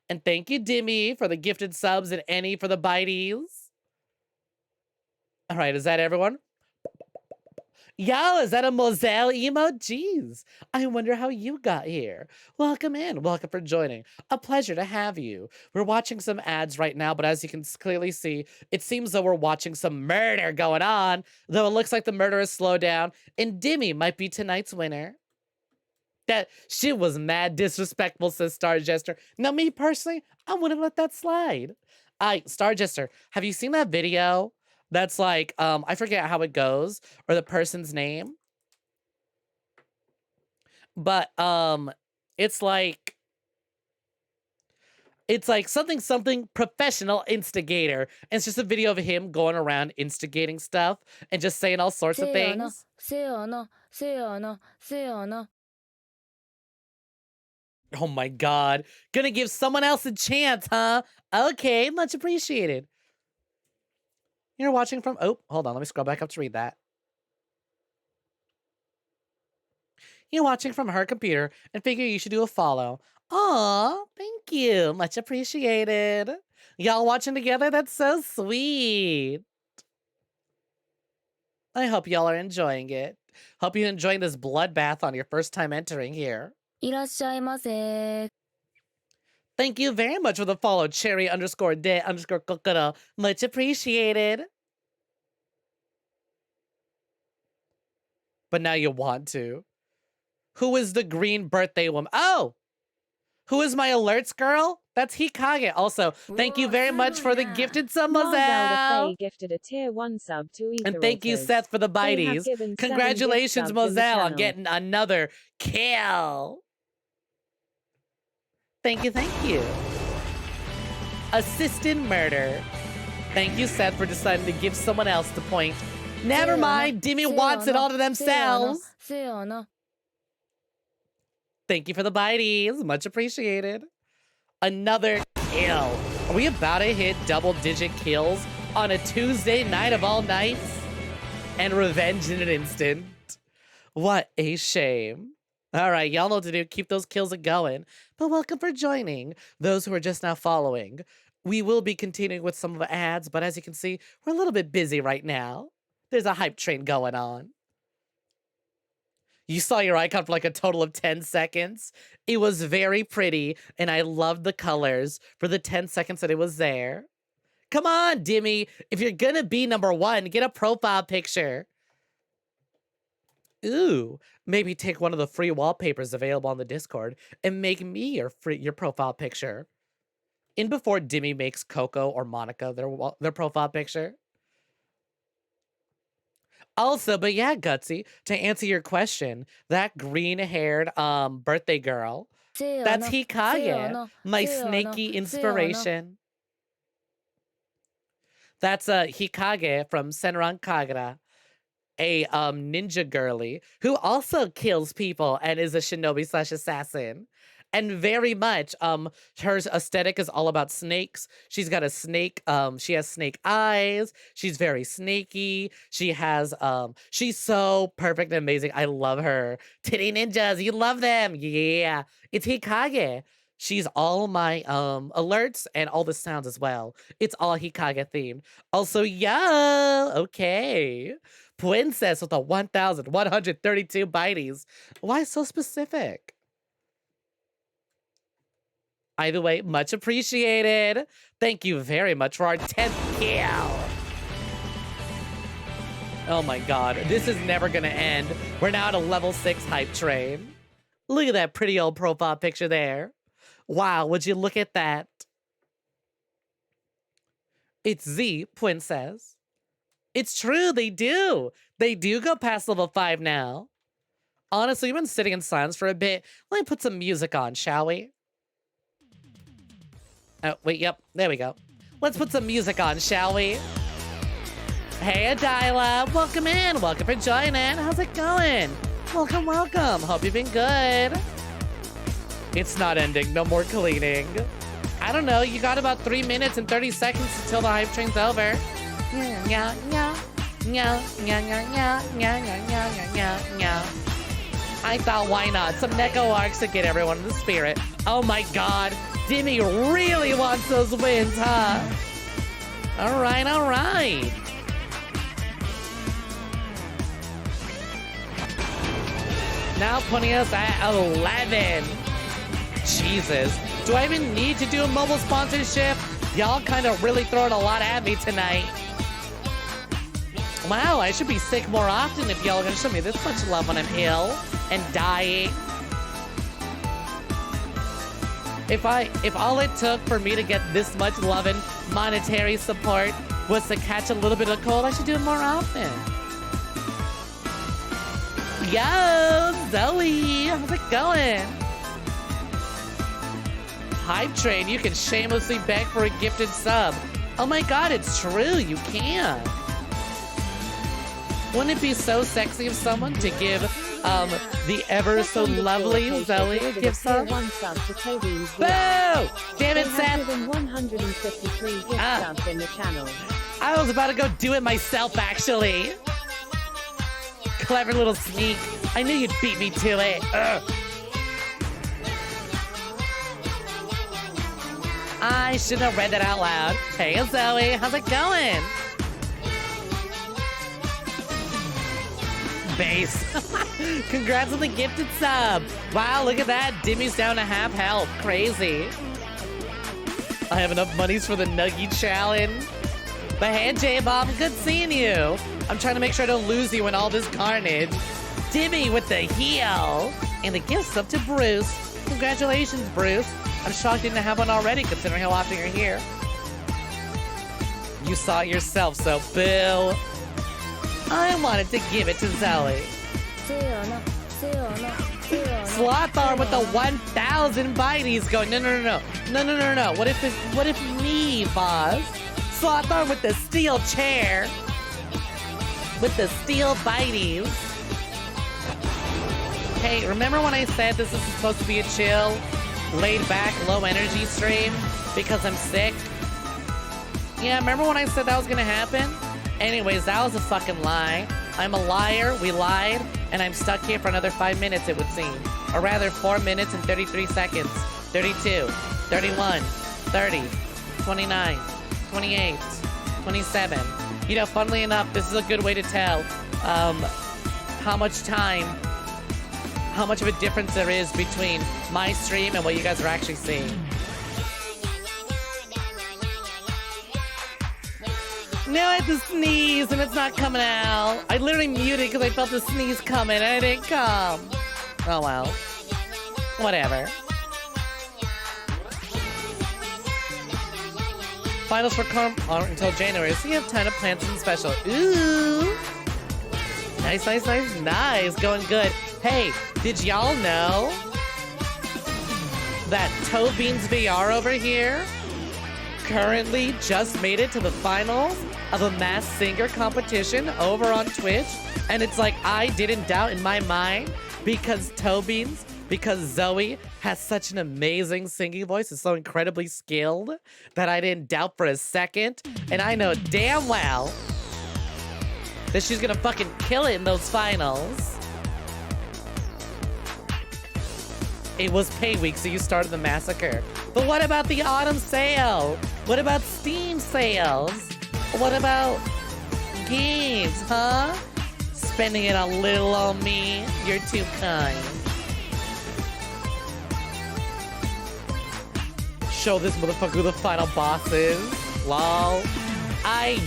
A: And thank you, Dimmy, for the gifted subs and Annie for the bites. All right, is that everyone? Yo, is that a Moselle emote? Jeez, I wonder how you got here. Welcome in. Welcome for joining. A pleasure to have you. We're watching some ads right now, but as you can clearly see, it seems though we're watching some murder going on, though it looks like the murder has slowed down, and Dimmy might be tonight's winner. That shit was mad disrespectful, says Star Jester. Now, me personally, I wouldn't let that slide. Star Jester, have you seen that video? That's like, I forget how it goes, or the person's name. But, it's like something professional instigator. And it's just a video of him going around instigating stuff and just saying all sorts of things. Oh my God. Gonna give someone else a chance, huh? Okay, much appreciated. You're watching from... Oh, hold on. Let me scroll back up to read that. You're watching from her computer and figure you should do a follow. Aw, thank you. Much appreciated. Y'all watching together? That's so sweet. I hope y'all are enjoying it. Hope you're enjoying this bloodbath on your first time entering here.
M: いらっしゃいませ.
A: Thank you very much for the follow, cherry_de_kokoro. Much appreciated. But now you want to. Who is the green birthday woman? Oh! Who is my alerts girl? That's Hikage. Also, thank you very much for the gifted sub, Moselle.
K: Gifted a tier 1 sub to Ether
A: And thank you, Seth, for the bites. Congratulations, Moselle, on getting another kill. Thank you, thank you. Assisted murder. Thank you, Seth, for deciding to give someone else the point. Never mind, Dimmy wants it all to themselves. Thank you for the bites. Much appreciated. Another kill. Are we about to hit double-digit kills on a Tuesday night of all nights? And revenge in an instant. What a shame. All right, y'all know what to do. Keep those kills going. But welcome for joining. Those who are just now following. We will be continuing with some of the ads, but as you can see, we're a little bit busy right now. There's a hype train going on. You saw your icon for like a total of 10 seconds. It was very pretty, and I loved the colors for the 10 seconds that it was there. Come on, Dimmy. If you're gonna be #1, get a profile picture. Ooh, maybe take one of the free wallpapers available on the Discord and make me your profile picture. In before Dimmy makes Coco or Monica their profile picture. Also, but yeah, Gutsy, to answer your question, that green-haired birthday girl, that's Hikage, my snaky inspiration. That's Hikage from Senran Kagura, a ninja girly who also kills people and is a shinobi/assassin. And very much, her aesthetic is all about snakes. She's got a snake, she has snake eyes. She's very snaky. She has, she's so perfect and amazing. I love her. Titty ninjas, you love them. Yeah, it's Hikage. She's all my alerts and all the sounds as well. It's all Hikage themed. Also, yeah, okay. Princess with the 1,132 bites. Why so specific? Either way, much appreciated. Thank you very much for our 10th kill. Oh my God, this is never gonna end. We're now at a level 6 hype train. Look at that pretty old profile picture there. Wow, would you look at that? It's Z Princess. It's true, they do. They do go past level 5 now. Honestly, we've been sitting in silence for a bit. Let me put some music on, shall we? Oh, wait, yep, there we go. Let's put some music on, shall we? Hey, Adila, welcome in. Welcome for joining. How's it going? Welcome, welcome. Hope you've been good. It's not ending. No more cleaning. I don't know. You got about 3 minutes and 30 seconds until the hype train's over. Yeah, yeah, yeah, yeah, yeah, yeah, yeah, yeah, yeah, yeah. I thought, why not? Some Neko arcs to get everyone in the spirit. Oh my God. Dimmy really wants those wins, huh? All right, all right. Now putting us at 11. Jesus. Do I even need to do a mobile sponsorship? Y'all kind of really throwing a lot at me tonight. Wow, I should be sick more often if y'all are gonna show me this much love when I'm ill and dying. If all it took for me to get this much love and monetary support was to catch a little bit of cold, I should do it more often. Yo, Zoe, how's it going? Hype Train, you can shamelessly beg for a gifted sub. Oh my God, it's true, you can. Wouldn't it be so sexy of someone to give the ever so lovely Zoe a gift sub?
K: One sub to Toby's.
A: Boo! Damn it, Seth!
K: Given 153 gift subs in the channel.
A: I was about to go do it myself, actually. Clever little sneak. I knew you'd beat me to it. Ugh. I shouldn't have read that out loud. Hey, Zoe, how's it going? Base. Congrats on the gifted sub. Wow, look at that. Dimmy's down to half health. Crazy. I have enough monies for the Nuggie challenge. But hey, J-Bob, good seeing you. I'm trying to make sure I don't lose you in all this carnage. Dimmy with the heel. And the gift sub to Bruce. Congratulations, Bruce. I'm shocked you didn't have one already, considering how often you're here. You saw it yourself, so boo. I wanted to give it to Zoe. Sloth arm with the 1,000 bites going. No. What if me, boss? Sloth arm with the steel chair. With the steel bites. Hey, remember when I said this is supposed to be a chill, laid back, low energy stream because I'm sick? Yeah, remember when I said that was gonna happen? Anyways, that was a fucking lie. I'm a liar, we lied, and I'm stuck here for another 5 minutes, it would seem. Or rather, 4 minutes and 33 seconds. 32, 31, 30, 29, 28, 27. You know, funnily enough, this is a good way to tell how much of a difference there is between my stream and what you guys are actually seeing. Now I had to sneeze and it's not coming out. I literally muted because I felt the sneeze coming and it didn't come. Oh well. Whatever. Finals for Carm aren't until January, so you have time to plan something special. Ooh. Nice. Going good. Hey, did y'all know that Toe Beans VR over here currently just made it to the finals of a Masked Singer competition over on Twitch? And it's like, I didn't doubt in my mind because Zoe has such an amazing singing voice, is so incredibly skilled that I didn't doubt for a second. And I know damn well that she's gonna fucking kill it in those finals. It was pay week, so you started the massacre. But what about the autumn sale? What about Steam sales? What about games, huh? Spending it a little on me? You're too kind. Show this motherfucker who the final boss is. Lol.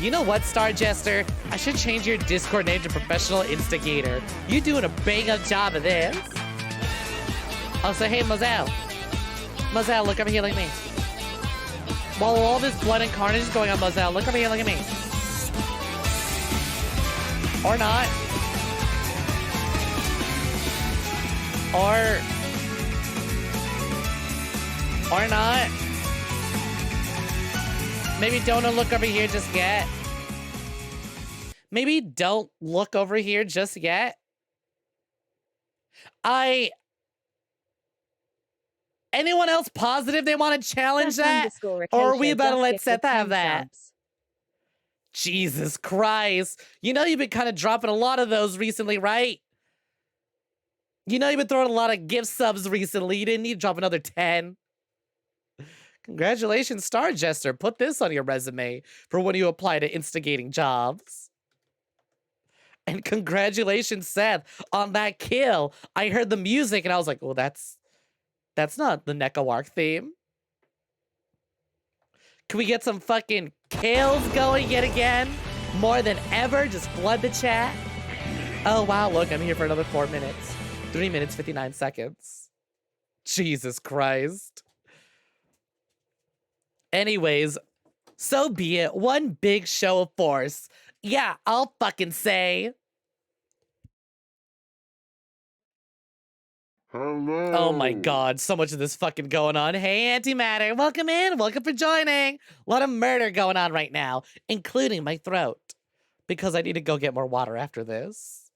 A: You know what, Star Jester? I should change your Discord name to Professional Instigator. You doing a bang-up job of this. I'll say, hey, Mozelle. Mozelle, look over here, look at me. While all this blood and carnage is going on, Mozelle, look over here, look at me. Or not. Or not. Maybe don't look over here just yet. Maybe don't look over here just yet. Anyone else positive they want to challenge that? Or are we about to let Seth have that? Jesus Christ. You know you've been kind of dropping a lot of those recently, right? You know you've been throwing a lot of gift subs recently. You didn't need to drop another 10. Congratulations, Star Jester. Put this on your resume for when you apply to instigating jobs. And congratulations, Seth, on that kill. I heard the music and I was like, well, that's not the Nekowark theme. Can we get some fucking kills going yet again? More than ever, just flood the chat. Oh, wow, look, I'm here for another 4 minutes. 3 minutes, 59 seconds. Jesus Christ. Anyways, so be it. One big show of force. Yeah, I'll fucking say.
N: Hello.
A: Oh my god, so much of this fucking going on. Hey, Antimatter, welcome in. Welcome for joining. A lot of murder going on right now, including my throat. because I need to go get more water after this.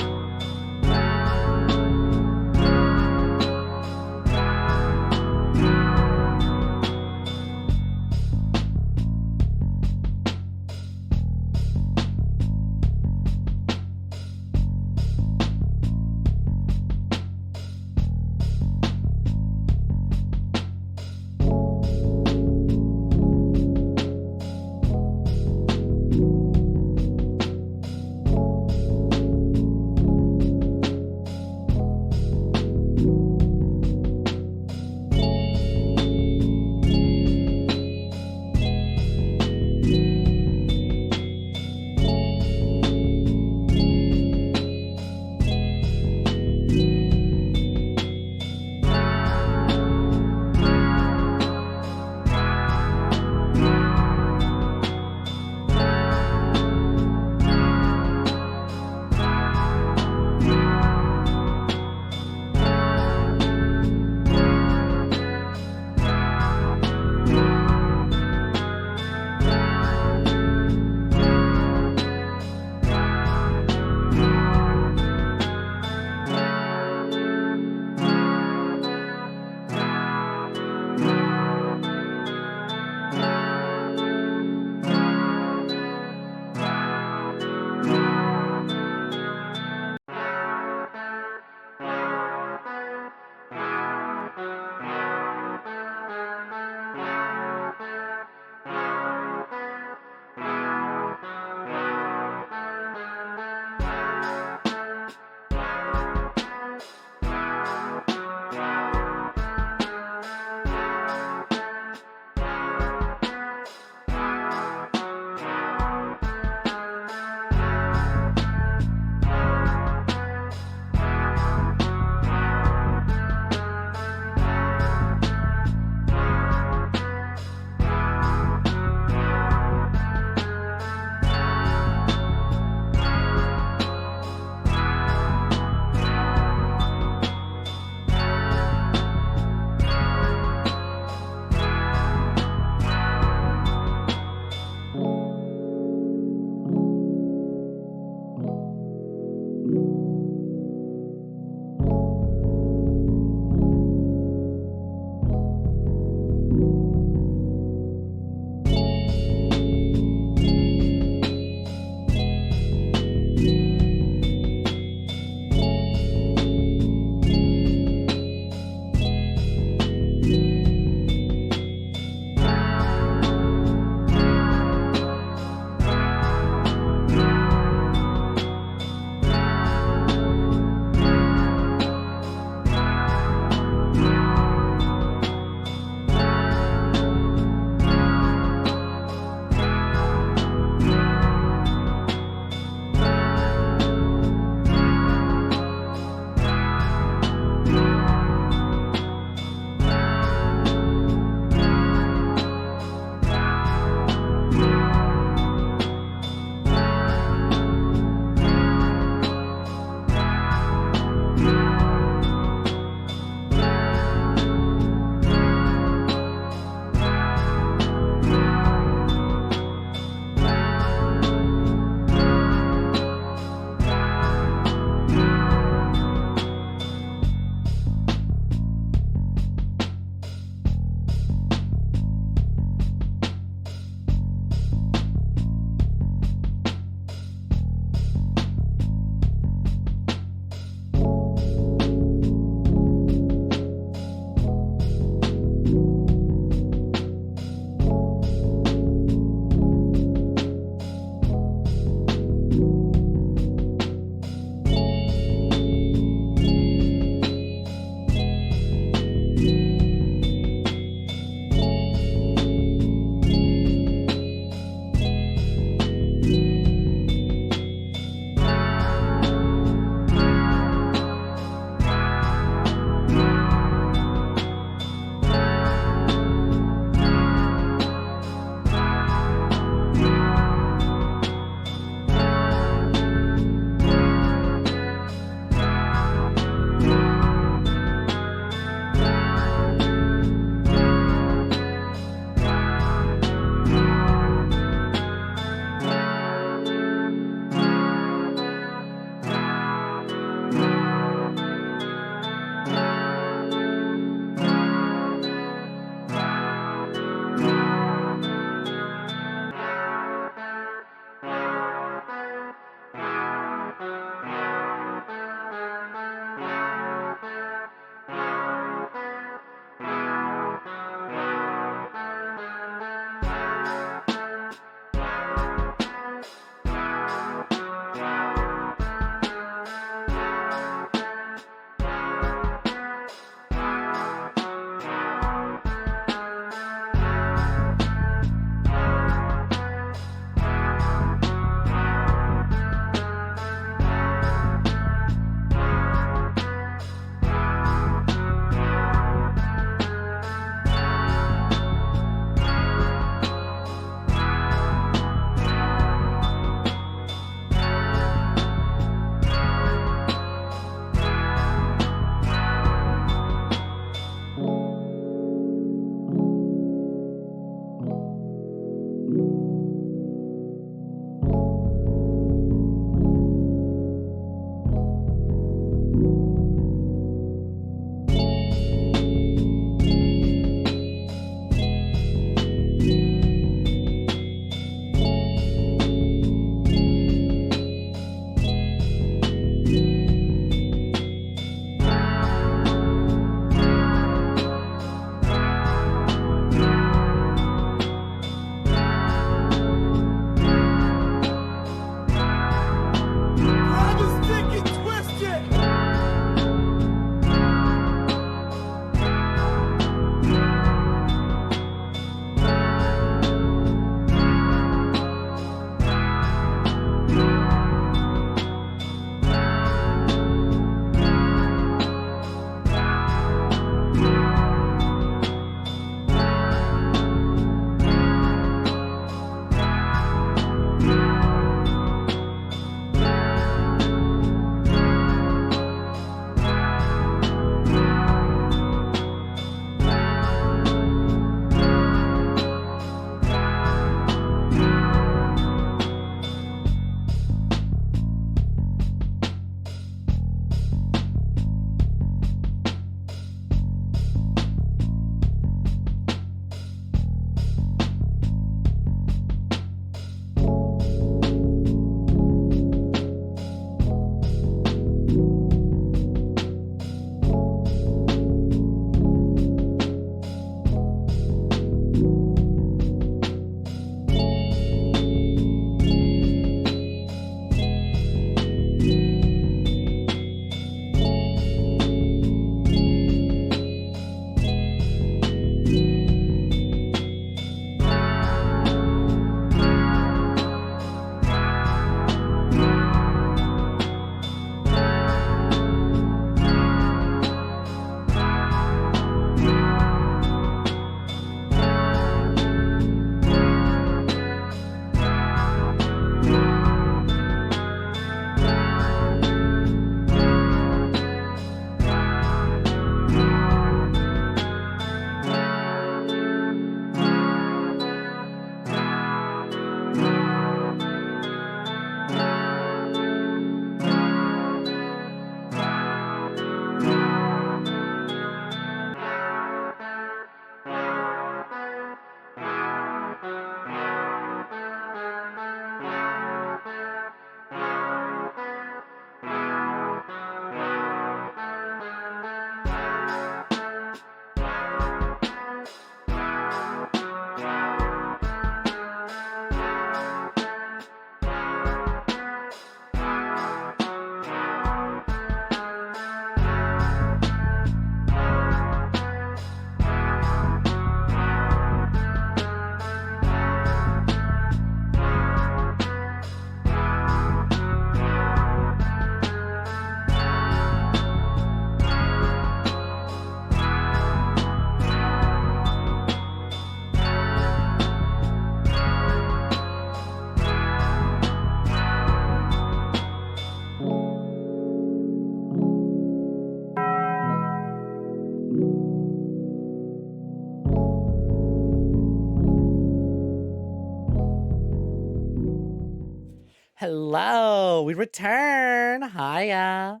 A: Hello, we return. Hiya.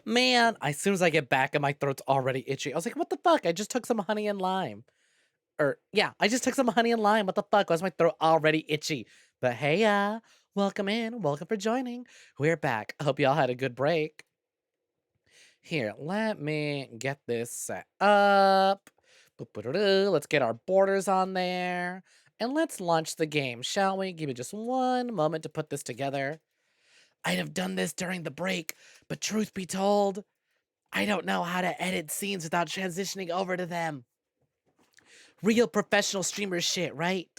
A: Man, as soon as I get back and my throat's already itchy, I was like, what the fuck? I just took some honey and lime. Yeah, I just took some honey and lime. What the fuck? Why is my throat already itchy? But hey, welcome in. Welcome for joining. We're back. I hope y'all had a good break. Here, let me get this set up. Let's get our borders on there. And let's launch the game, shall we? Give me just one moment to put this together. I'd have done this during the break, but truth be told, I don't know how to edit scenes without transitioning over to them. Real professional streamer shit, right?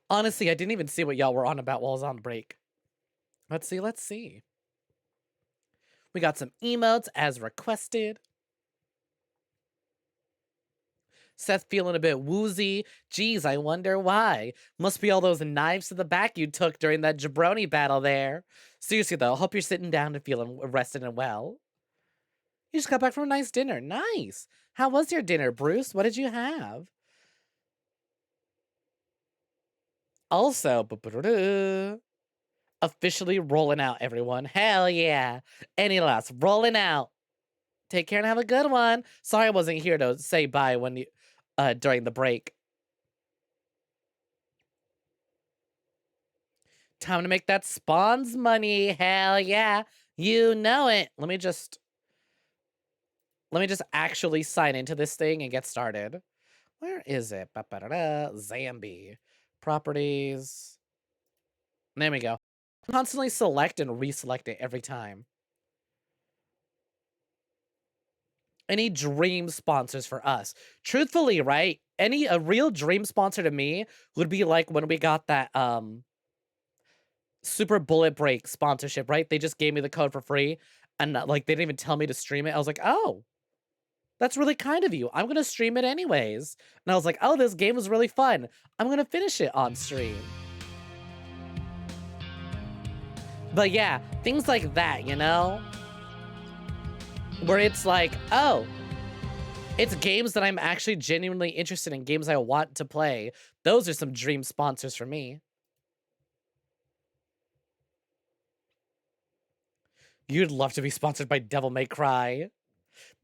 A: Honestly, I didn't even see what y'all were on about while I was on break. Let's see. We got some emotes as requested. Seth feeling a bit woozy. Geez, I wonder why. Must be all those knives to the back you took during that jabroni battle there. Seriously though, hope you're sitting down and feeling rested and well. You just got back from a nice dinner. Nice. How was your dinner, Bruce? What did you have? Also, officially rolling out, everyone. Hell yeah. Any last rolling out. Take care and have a good one. Sorry I wasn't here to say bye when you during the break. Time to make that spawns money. Hell yeah. You know it. Let me just actually sign into this thing and get started. Where is it? Zambi. Properties. There we go. Constantly select and reselect it every time. Any dream sponsors for us? Truthfully, right? A real dream sponsor to me would be like when we got that Super Bullet Break sponsorship, right? They just gave me the code for free and like they didn't even tell me to stream it. I was like, oh, that's really kind of you. I'm gonna stream it anyways. And I was like, oh, this game was really fun. I'm gonna finish it on stream. But yeah, things like that, you know? Where it's like, oh, it's games that I'm actually genuinely interested in, games I want to play. Those are some dream sponsors for me. You'd love to be sponsored by Devil May Cry.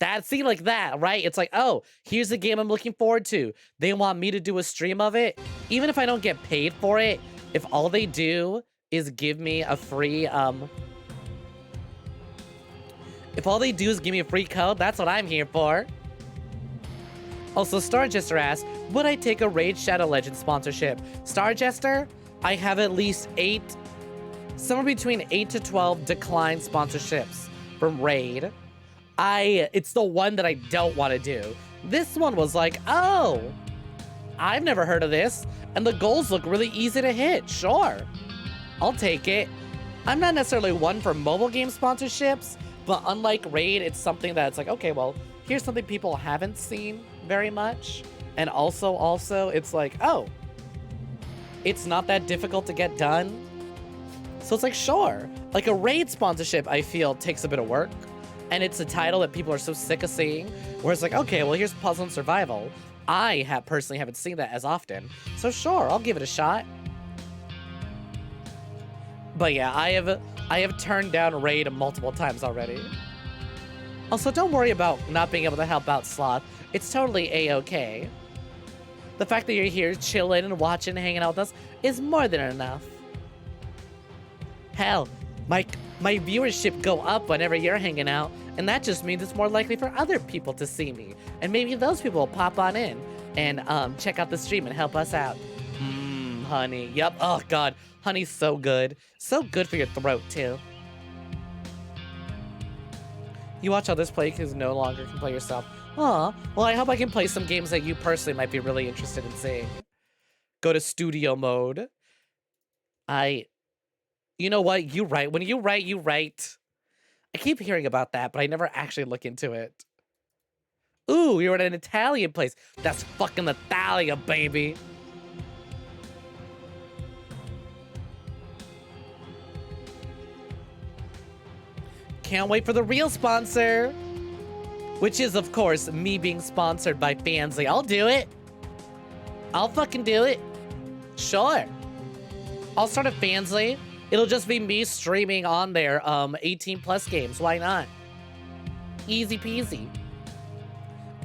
A: That scene like that, right? It's like, oh, here's a game I'm looking forward to. They want me to do a stream of it. Even if I don't get paid for it, if all they do is give me a free, if all they do is give me a free code, that's what I'm here for. Also, Starjester asks, would I take a Raid Shadow Legends sponsorship? Starjester, I have at least somewhere between 8 to 12 declined sponsorships from Raid. It's the one that I don't want to do. This one was like, oh, I've never heard of this, and the goals look really easy to hit. Sure, I'll take it. I'm not necessarily one for mobile game sponsorships, but unlike Raid, it's something that's like, okay, well, here's something people haven't seen very much. And also, it's like, oh, it's not that difficult to get done. So it's like, sure. Like a Raid sponsorship, I feel, takes a bit of work. And it's a title that people are so sick of seeing. Where it's like, okay, well, here's Puzzle and Survival. I personally haven't seen that as often. So sure, I'll give it a shot. But yeah, I have turned down Raid multiple times already. Also, don't worry about not being able to help out Sloth. It's totally a-okay. The fact that you're here chilling and watching and hanging out with us is more than enough. Hell, my viewership go up whenever you're hanging out, and that just means it's more likely for other people to see me. And maybe those people will pop on in and check out the stream and help us out. Honey. Yep. Oh, God. Honey's so good. So good for your throat, too. You watch others play because no longer can play yourself. Aw. Well, I hope I can play some games that you personally might be really interested in seeing. Go to studio mode. You know what? You write. When you write, you write. I keep hearing about that, but I never actually look into it. Ooh, you're at an Italian place. That's fucking Italia, baby. Can't wait for the real sponsor. Which is, of course, me being sponsored by Fansly. I'll do it. I'll fucking do it. Sure. I'll start a Fansly. It'll just be me streaming on there 18 plus games. Why not? Easy peasy.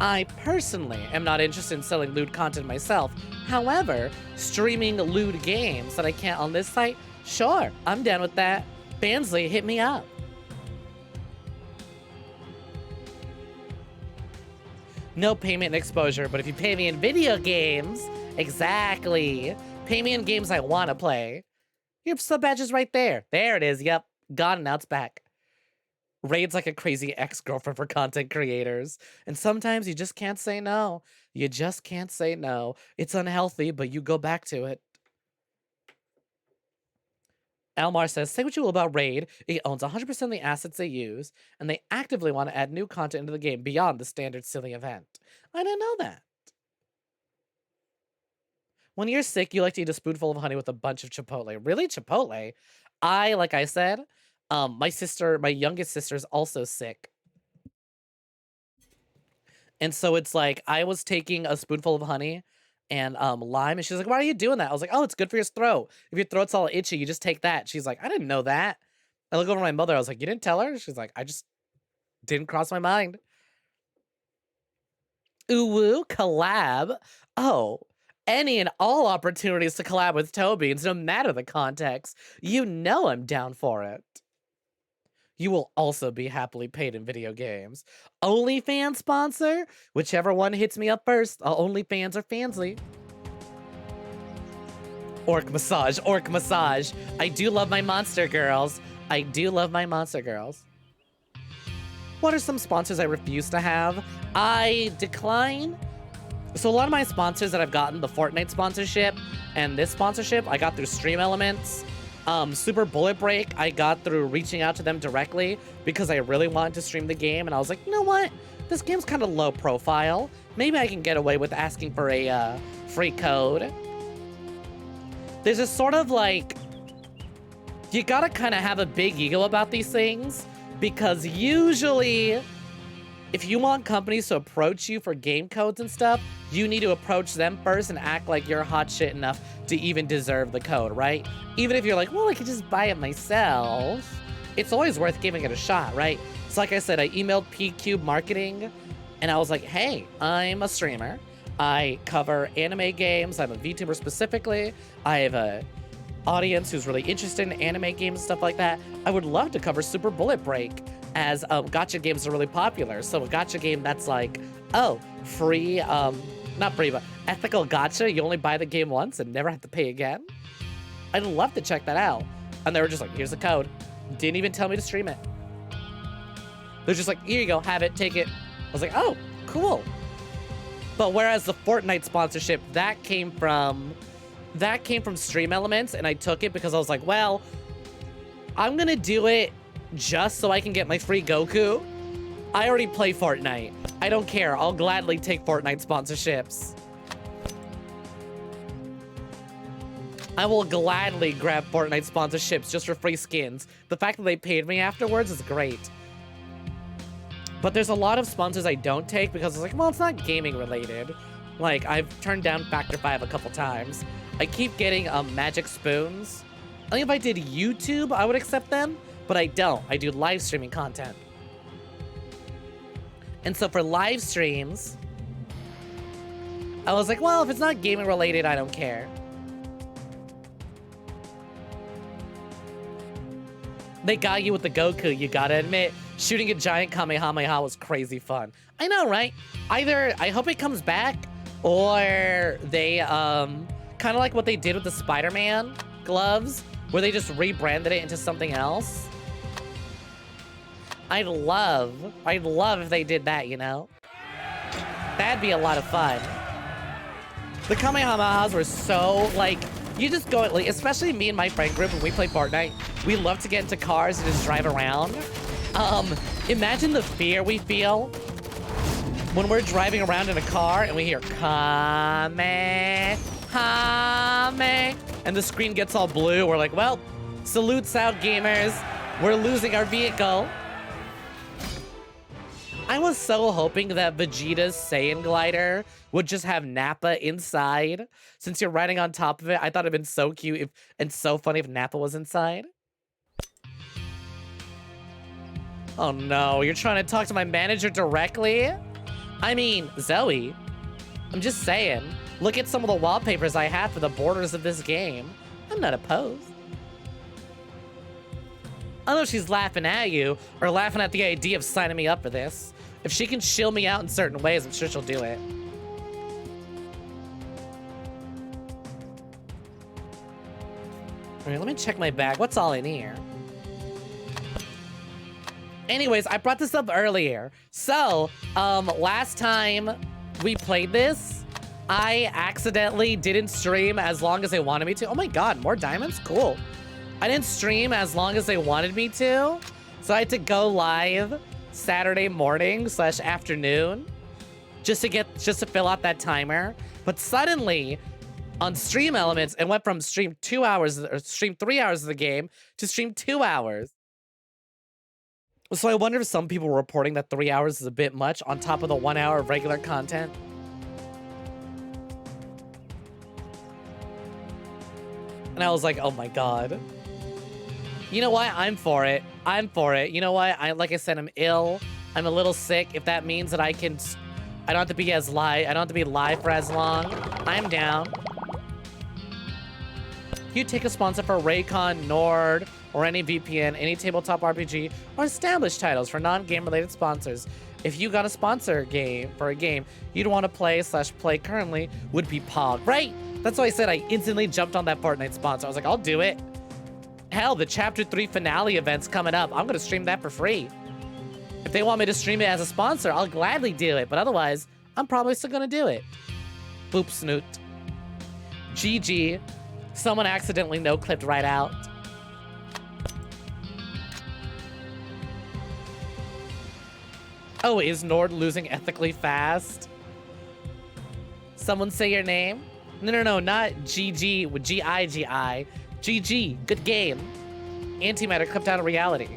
A: I personally am not interested in selling lewd content myself. However, streaming lewd games that I can't on this site, sure, I'm down with that. Fansly, hit me up. No payment and exposure, but if you pay me in video games, exactly. Pay me in games I want to play. Your sub badge is right there. There it is. Yep. Gone, now it's back. Raid's like a crazy ex-girlfriend for content creators. And sometimes you just can't say no. You just can't say no. It's unhealthy, but you go back to it. Elmar says, say what you will about Raid. It owns 100% of the assets they use, and they actively want to add new content into the game beyond the standard silly event. I didn't know that. When you're sick, you like to eat a spoonful of honey with a bunch of Chipotle. Really? Chipotle? Like I said, my youngest sister is also sick. And so it's like, I was taking a spoonful of honey and lime, and she's like, why are you doing that? I was like, oh, it's good for your throat. If your throat's all itchy, you just take that. She's like, I didn't know that. I look over at my mother, I was like, you didn't tell her? She's like, I just didn't cross my mind. Ooh, woo, collab. Oh, any and all opportunities to collab with Tobians, no matter the context. You know I'm down for it. You will also be happily paid in video games. OnlyFans sponsor? Whichever one hits me up first. OnlyFans or Fansly. Orc massage, orc massage. I do love my monster girls. I do love my monster girls. What are some sponsors I refuse to have? I decline. So a lot of my sponsors that I've gotten, the Fortnite sponsorship and this sponsorship, I got through Stream Elements. Super Bullet Break, I got through reaching out to them directly because I really wanted to stream the game, and I was like, you know what? This game's kind of low profile. Maybe I can get away with asking for a free code. There's a sort of like, you gotta kind of have a big ego about these things, because usually if you want companies to approach you for game codes and stuff, you need to approach them first and act like you're hot shit enough to even deserve the code, right? Even if you're like, well, I could just buy it myself. It's always worth giving it a shot, right? So like I said, I emailed PQ Marketing and I was like, hey, I'm a streamer. I cover anime games. I'm a VTuber specifically. I have a audience who's really interested in anime games and stuff like that. I would love to cover Super Bullet Break, as gacha games are really popular. So a gacha game that's like, oh, free, not free, but ethical gacha. You only buy the game once and never have to pay again. I'd love to check that out. And they were just like, here's the code. Didn't even tell me to stream it. They're just like, here you go, have it, take it. I was like, oh, cool. But whereas the Fortnite sponsorship, that came from Stream Elements, and I took it because I was like, well, I'm gonna do it just so I can get my free Goku. I already play Fortnite. I don't care. I'll gladly take Fortnite sponsorships. I will gladly grab Fortnite sponsorships just for free skins. The fact that they paid me afterwards is great. But there's a lot of sponsors I don't take because it's like, well, it's not gaming related. Like, I've turned down Factor 5 a couple times. I keep getting magic spoons. I think if I did YouTube, I would accept them, but I don't. I do live streaming content. And so for live streams, I was like, well, if it's not gaming related, I don't care. They got you with the Goku, you gotta admit. Shooting a giant Kamehameha was crazy fun. I know, right? Either I hope it comes back, or they, kind of like what they did with the Spider-Man gloves, where they just rebranded it into something else. I'd love if they did that, you know? That'd be a lot of fun. The Kamehamehas were so, like, you just go, like, especially me and my friend group when we play Fortnite, we love to get into cars and just drive around. Imagine the fear we feel when we're driving around in a car and we hear Kame, and the screen gets all blue. We're like, well, salutes out, gamers. We're losing our vehicle. I was so hoping that Vegeta's Saiyan glider would just have Nappa inside. Since you're riding on top of it, I thought it'd been so cute and so funny if Nappa was inside. Oh no, you're trying to talk to my manager directly? I mean, Zoe, I'm just saying, look at some of the wallpapers I have for the borders of this game. I'm not opposed. I know she's laughing at you, or laughing at the idea of signing me up for this. If she can chill me out in certain ways, I'm sure she'll do it. All right, let me check my bag. What's all in here? Anyways, I brought this up earlier. So, last time we played this, I accidentally didn't stream as long as they wanted me to. Oh my god, more diamonds? Cool. I didn't stream as long as they wanted me to, so I had to go live Saturday morning / afternoon just to fill out that timer. But suddenly, on Stream Elements, it went from stream 2 hours or stream 3 hours of the game to stream 2 hours. So I wonder if some people were reporting that 3 hours is a bit much on top of the 1 hour of regular content. And I was like, oh my god. You know what? I'm for it. I'm for it. You know what? Like I said, I'm ill. I'm a little sick. If that means that I don't have to be I don't have to be live for as long, I'm down. You take a sponsor for Raycon, Nord, or any VPN, any tabletop RPG, or established titles for non-game related sponsors. If you got a sponsor game for a game you'd want to play currently, would be Pog, right? That's why I said I instantly jumped on that Fortnite sponsor. I was like, I'll do it. Hell, the Chapter 3 finale event's coming up. I'm gonna stream that for free. If they want me to stream it as a sponsor, I'll gladly do it, but otherwise, I'm probably still gonna do it. Boop snoot. GG. Someone accidentally no-clipped right out. Oh, is Nord losing ethically fast? Someone say your name? No, not GG with G-I-G-I. GG, good game. Antimatter clipped out of reality.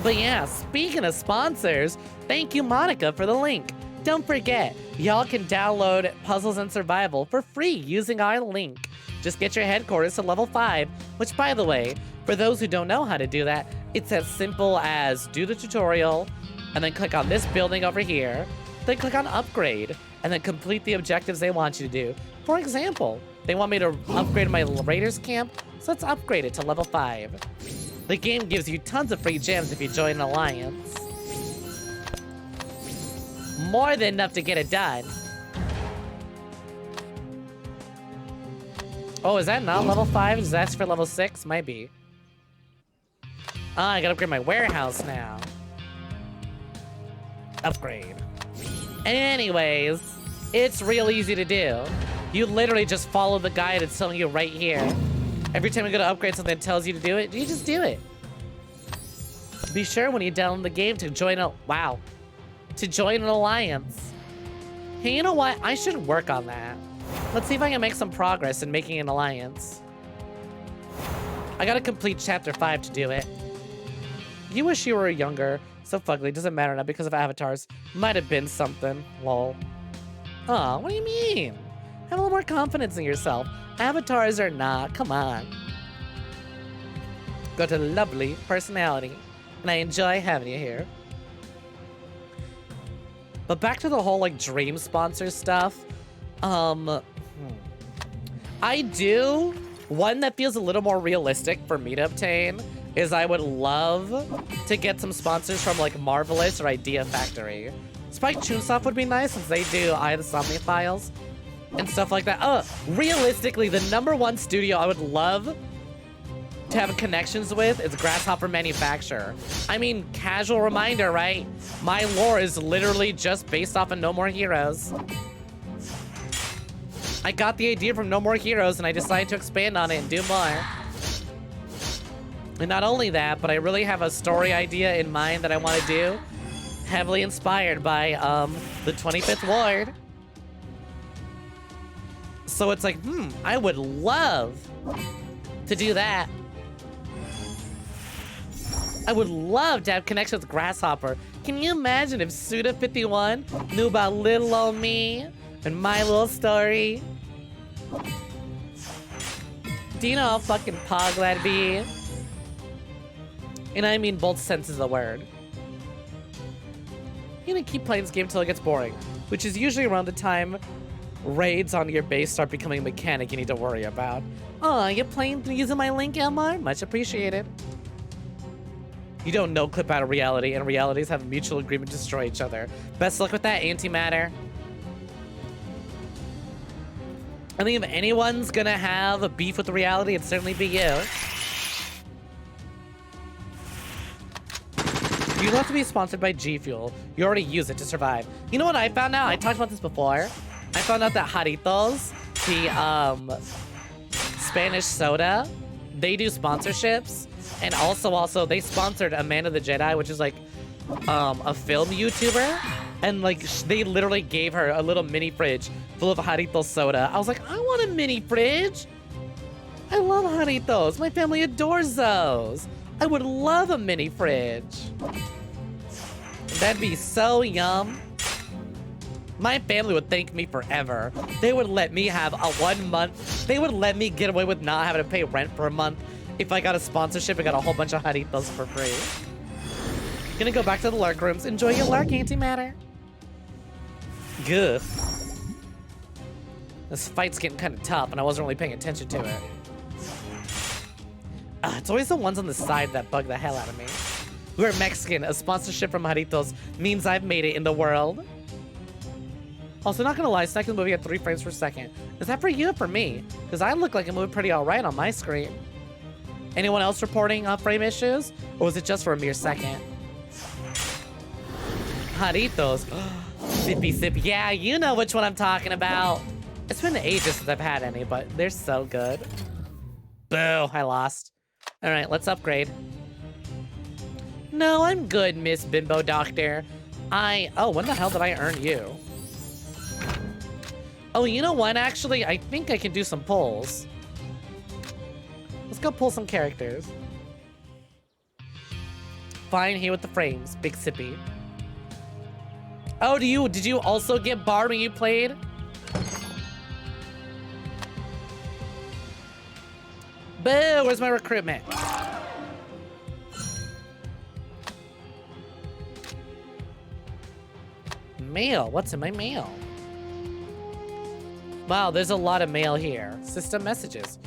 A: But yeah, speaking of sponsors, thank you, Monica, for the link. Don't forget, y'all can download Puzzles and Survival for free using our link. Just get your headquarters to level 5, which, by the way, for those who don't know how to do that, it's as simple as do the tutorial, and then click on this building over here, then click on upgrade, and then complete the objectives they want you to do. For example, they want me to upgrade my Raiders camp, so let's upgrade it to level 5. The game gives you tons of free gems if you join an alliance. More than enough to get it done. Oh, is that not level 5? Is that for level 6? Might be. Ah, I gotta upgrade my warehouse now. Upgrade. Anyways, it's real easy to do. You literally just follow the guide it's telling you right here. Every time you go to upgrade something that tells you to do it, you just do it. Be sure when you download the game to join an alliance. Hey, you know what? I should work on that. Let's see if I can make some progress in making an alliance. I gotta complete chapter 5 to do it. You wish you were younger. So fugly, doesn't matter now because of avatars. Might have been something, lol. Aw, what do you mean? Have a little more confidence in yourself. Avatars are not, come on. Got a lovely personality, and I enjoy having you here. But back to the whole, like, dream sponsor stuff. I do. One that feels a little more realistic for me to obtain is I would love to get some sponsors from, like, Marvelous or Idea Factory. Spike Chunsoft would be nice since they do Eye of the Somnophiles and stuff like that. Realistically, the #1 studio I would love to have connections with is Grasshopper Manufacturer. I mean, casual reminder, right? My lore is literally just based off of No More Heroes. I got the idea from No More Heroes and I decided to expand on it and do more. And not only that, but I really have a story idea in mind that I want to do, heavily inspired by the 25th Ward. So it's like, I would love to do that. I would love to have connections with Grasshopper. Can you imagine if Suda51 knew about little old me and my little story? Do you know how fucking pog that'd be? And I mean both senses of the word. You're gonna keep playing this game until it gets boring, which is usually around the time raids on your base start becoming a mechanic you need to worry about. Oh, you're playing using my link, Elmar? Much appreciated. You don't know clip out of reality, and realities have a mutual agreement to destroy each other. Best luck with that, antimatter. I think if anyone's gonna have a beef with reality, it'd certainly be you. You don't have to be sponsored by G Fuel. You already use it to survive. You know what I found out? I talked about this before. I found out that Jarritos, the Spanish soda, they do sponsorships. And also they sponsored Amanda the Jedi, which is like a film YouTuber. And like they literally gave her a little mini fridge full of Jarritos soda. I was like, I want a mini fridge. I love Jarritos. My family adores those. I would love a mini fridge. That'd be so yum. My family would thank me forever. They would let me have a 1 month. They would let me get away with not having to pay rent for a month if I got a sponsorship and got a whole bunch of Jarritos for free. Gonna go back to the lurk rooms. Enjoy your lurk, antimatter. Good. This fight's getting kind of tough, and I wasn't really paying attention to it. It's always the ones on the side that bug the hell out of me. We're Mexican. A sponsorship from Jarritos means I've made it in the world. Also, not gonna lie, Snek is moving at 3 frames per second. Is that for you or for me? Because I look like I'm moving pretty alright on my screen. Anyone else reporting frame issues? Or was it just for a mere second? Jarritos. Sippy sip. Yeah, you know which one I'm talking about. It's been ages since I've had any, but they're so good. Boo, I lost. Alright, let's upgrade. No, I'm good, Miss Bimbo Doctor. Oh, when the hell did I earn you? Oh, you know what? Actually, I think I can do some pulls. Let's go pull some characters. Fine here with the frames, Big Sippy. Oh, did you also get barred when you played? Boo, where's my recruitment? Mail, what's in my mail? Wow, there's a lot of mail here. System messages.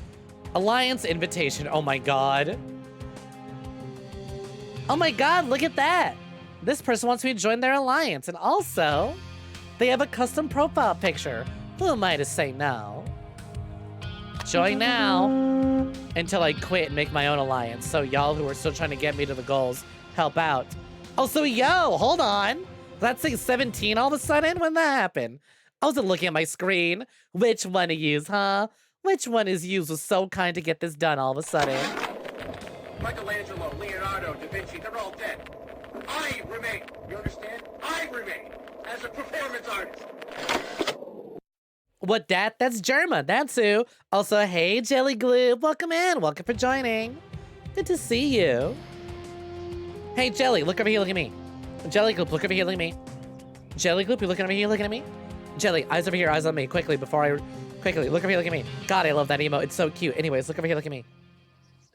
A: Alliance invitation, oh my god. Oh my god, look at that. This person wants me to join their alliance, and also, they have a custom profile picture. Who am I to say no? Join now until I quit and make my own alliance. So y'all who are still trying to get me to the goals, help out. Oh, so yo, hold on. That's like 17 all of a sudden? When that happened? I wasn't looking at my screen. Which one to use, huh? Which one is used was so kind to get this done all of a sudden?
B: Michelangelo, Leonardo, Da Vinci, they're all dead. I remain. You understand? I remain as a performance artist.
A: What dat? That's Germa. That's who. Also, hey, Jelly Glue. Welcome in. Welcome for joining. Good to see you. Hey, Jelly, look over here. Look at me. Jelly Gloop, look over here. Look at me. Jelly Gloop, you looking over here? Looking at me? Jelly, eyes over here. Eyes on me. Quickly, quickly. Look over here. Look at me. God, I love that emote. It's so cute. Anyways, look over here. Look at me.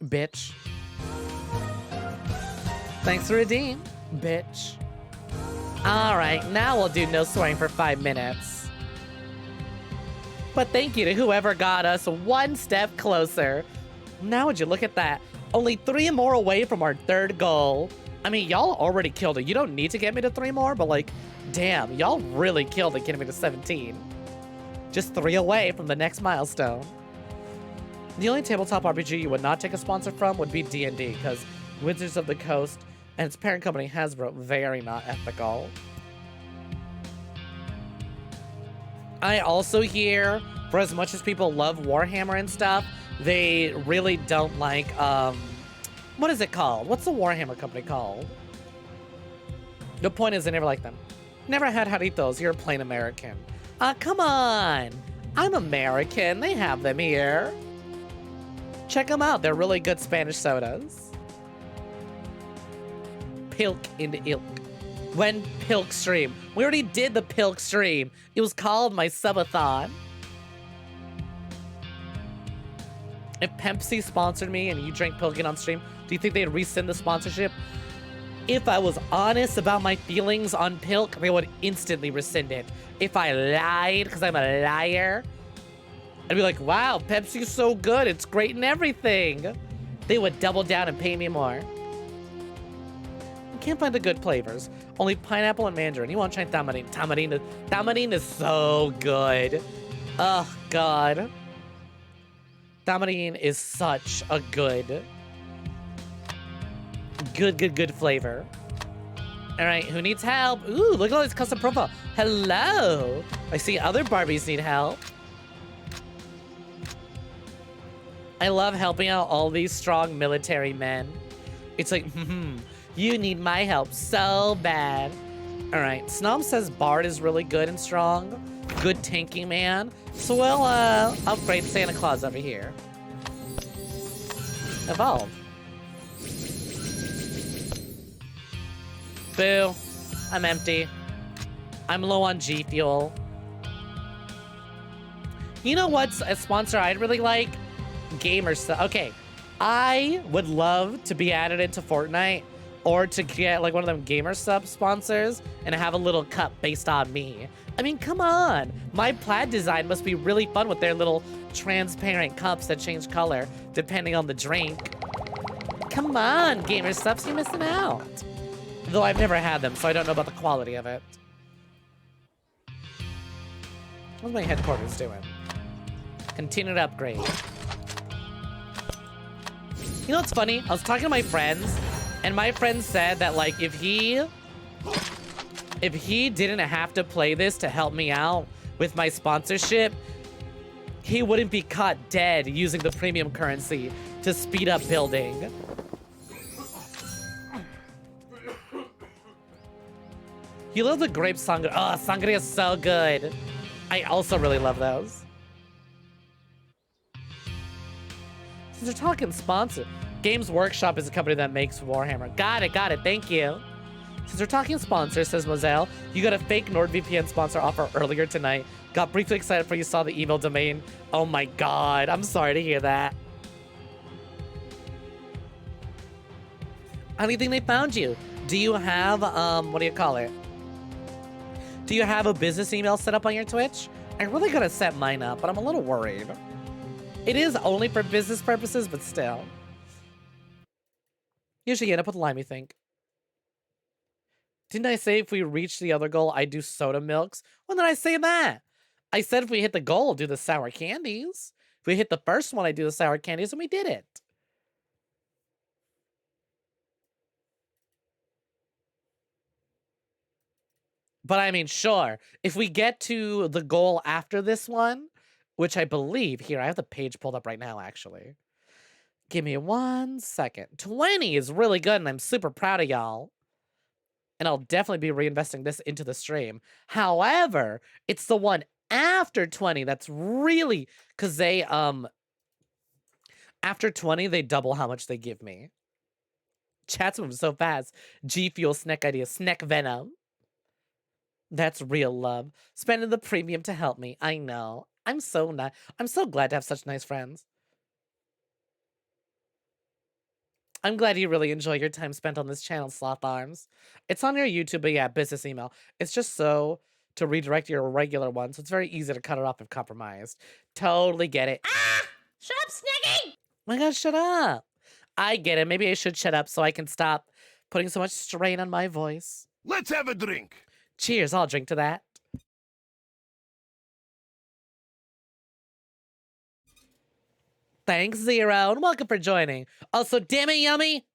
A: Bitch. Thanks for redeem. Bitch. All right, now we'll do no swearing for 5 minutes. But thank you to whoever got us one step closer. Now would you look at that? Only 3 more away from our 3rd goal. I mean, y'all already killed it. You don't need to get me to 3 more, but like, damn, y'all really killed it getting me to 17. Just 3 away from the next milestone. The only tabletop RPG you would not take a sponsor from would be D&D, because Wizards of the Coast and its parent company Hasbro, very not ethical. I also hear, for as much as people love Warhammer and stuff, they really don't like, what is it called? What's the Warhammer company called? The point is, I never liked them. Never had Jarritos. You're a plain American. Come on. I'm American. They have them here. Check them out. They're really good Spanish sodas. Pilk into Ilk. When Pilk stream. We already did the Pilk stream. It was called my subathon. If Pepsi sponsored me and you drank Pilkin on stream, do you think they'd rescind the sponsorship? If I was honest about my feelings on Pilk, they would instantly rescind it. If I lied, because I'm a liar, I'd be like, wow, Pepsi's so good. It's great and everything. They would double down and pay me more. I can't find the good flavors. Only pineapple and mandarin. You want to try tamarind. Tamarind is so good. Oh, God. Tamarind is such a good flavor. All right, who needs help? Ooh, look at all this custom profile. Hello. I see other Barbies need help. I love helping out all these strong military men. It's like, you need my help so bad. All right, Snom says Bard is really good and strong. Good tanking man. So we'll upgrade Santa Claus over here. Evolve. Boo. I'm empty. I'm low on G Fuel. You know what's a sponsor I'd really like? Gamer stuff. Okay. I would love to be added into Fortnite or to get like one of them gamer sub sponsors and have a little cup based on me. I mean, come on. My plaid design must be really fun with their little transparent cups that change color depending on the drink. Come on, gamer subs, you're missing out. Though I've never had them, so I don't know about the quality of it. What's my headquarters doing? Continue to upgrade. You know what's funny? I was talking to my friends, and my friend said that, like, if he didn't have to play this to help me out with my sponsorship, he wouldn't be caught dead using the premium currency to speed up building. You love the grape sangria. Oh, sangria is so good. I also really love those. Since we're talking sponsor, Games Workshop is a company that makes Warhammer. Got it, thank you. Since we're talking sponsor, says Moselle, you got a fake NordVPN sponsor offer earlier tonight. Got briefly excited for you saw the email domain. Oh my God, I'm sorry to hear that. How do you think they found you? Do you have, what do you call it? Do you have a business email set up on your Twitch? I really gotta set mine up, but I'm a little worried. It is only for business purposes, but still. Usually end up with lime, you think. Didn't I say if we reach the other goal, I'd do soda milks? When did I say that? I said if we hit the goal, I'll do the sour candies. If we hit the first one, I do the sour candies, and we did it. But I mean, sure. If we get to the goal after this one, which I believe, here, I have the page pulled up right now, actually. Give me 1 second. 20 is really good, and I'm super proud of y'all. And I'll definitely be reinvesting this into the stream. However, it's the one after 20 that's really, because they, after 20, they double how much they give me. Chat's moving so fast. G Fuel Snek idea. Snek Venom. That's real love. Spending the premium to help me. I know. I'm so glad to have such nice friends. I'm glad you really enjoy your time spent on this channel, Sloth Arms. It's on your YouTube, but yeah, business email. It's just so to redirect your regular one, so it's very easy to cut it off if compromised. Totally get it. Ah! Shut up, Sneggy! Oh my God, shut up. I get it. Maybe I should shut up so I can stop putting so much strain on my voice.
D: Let's have a drink.
A: Cheers, I'll drink to that. Thanks, Zero, and welcome for joining. Also, damn it, Yummy,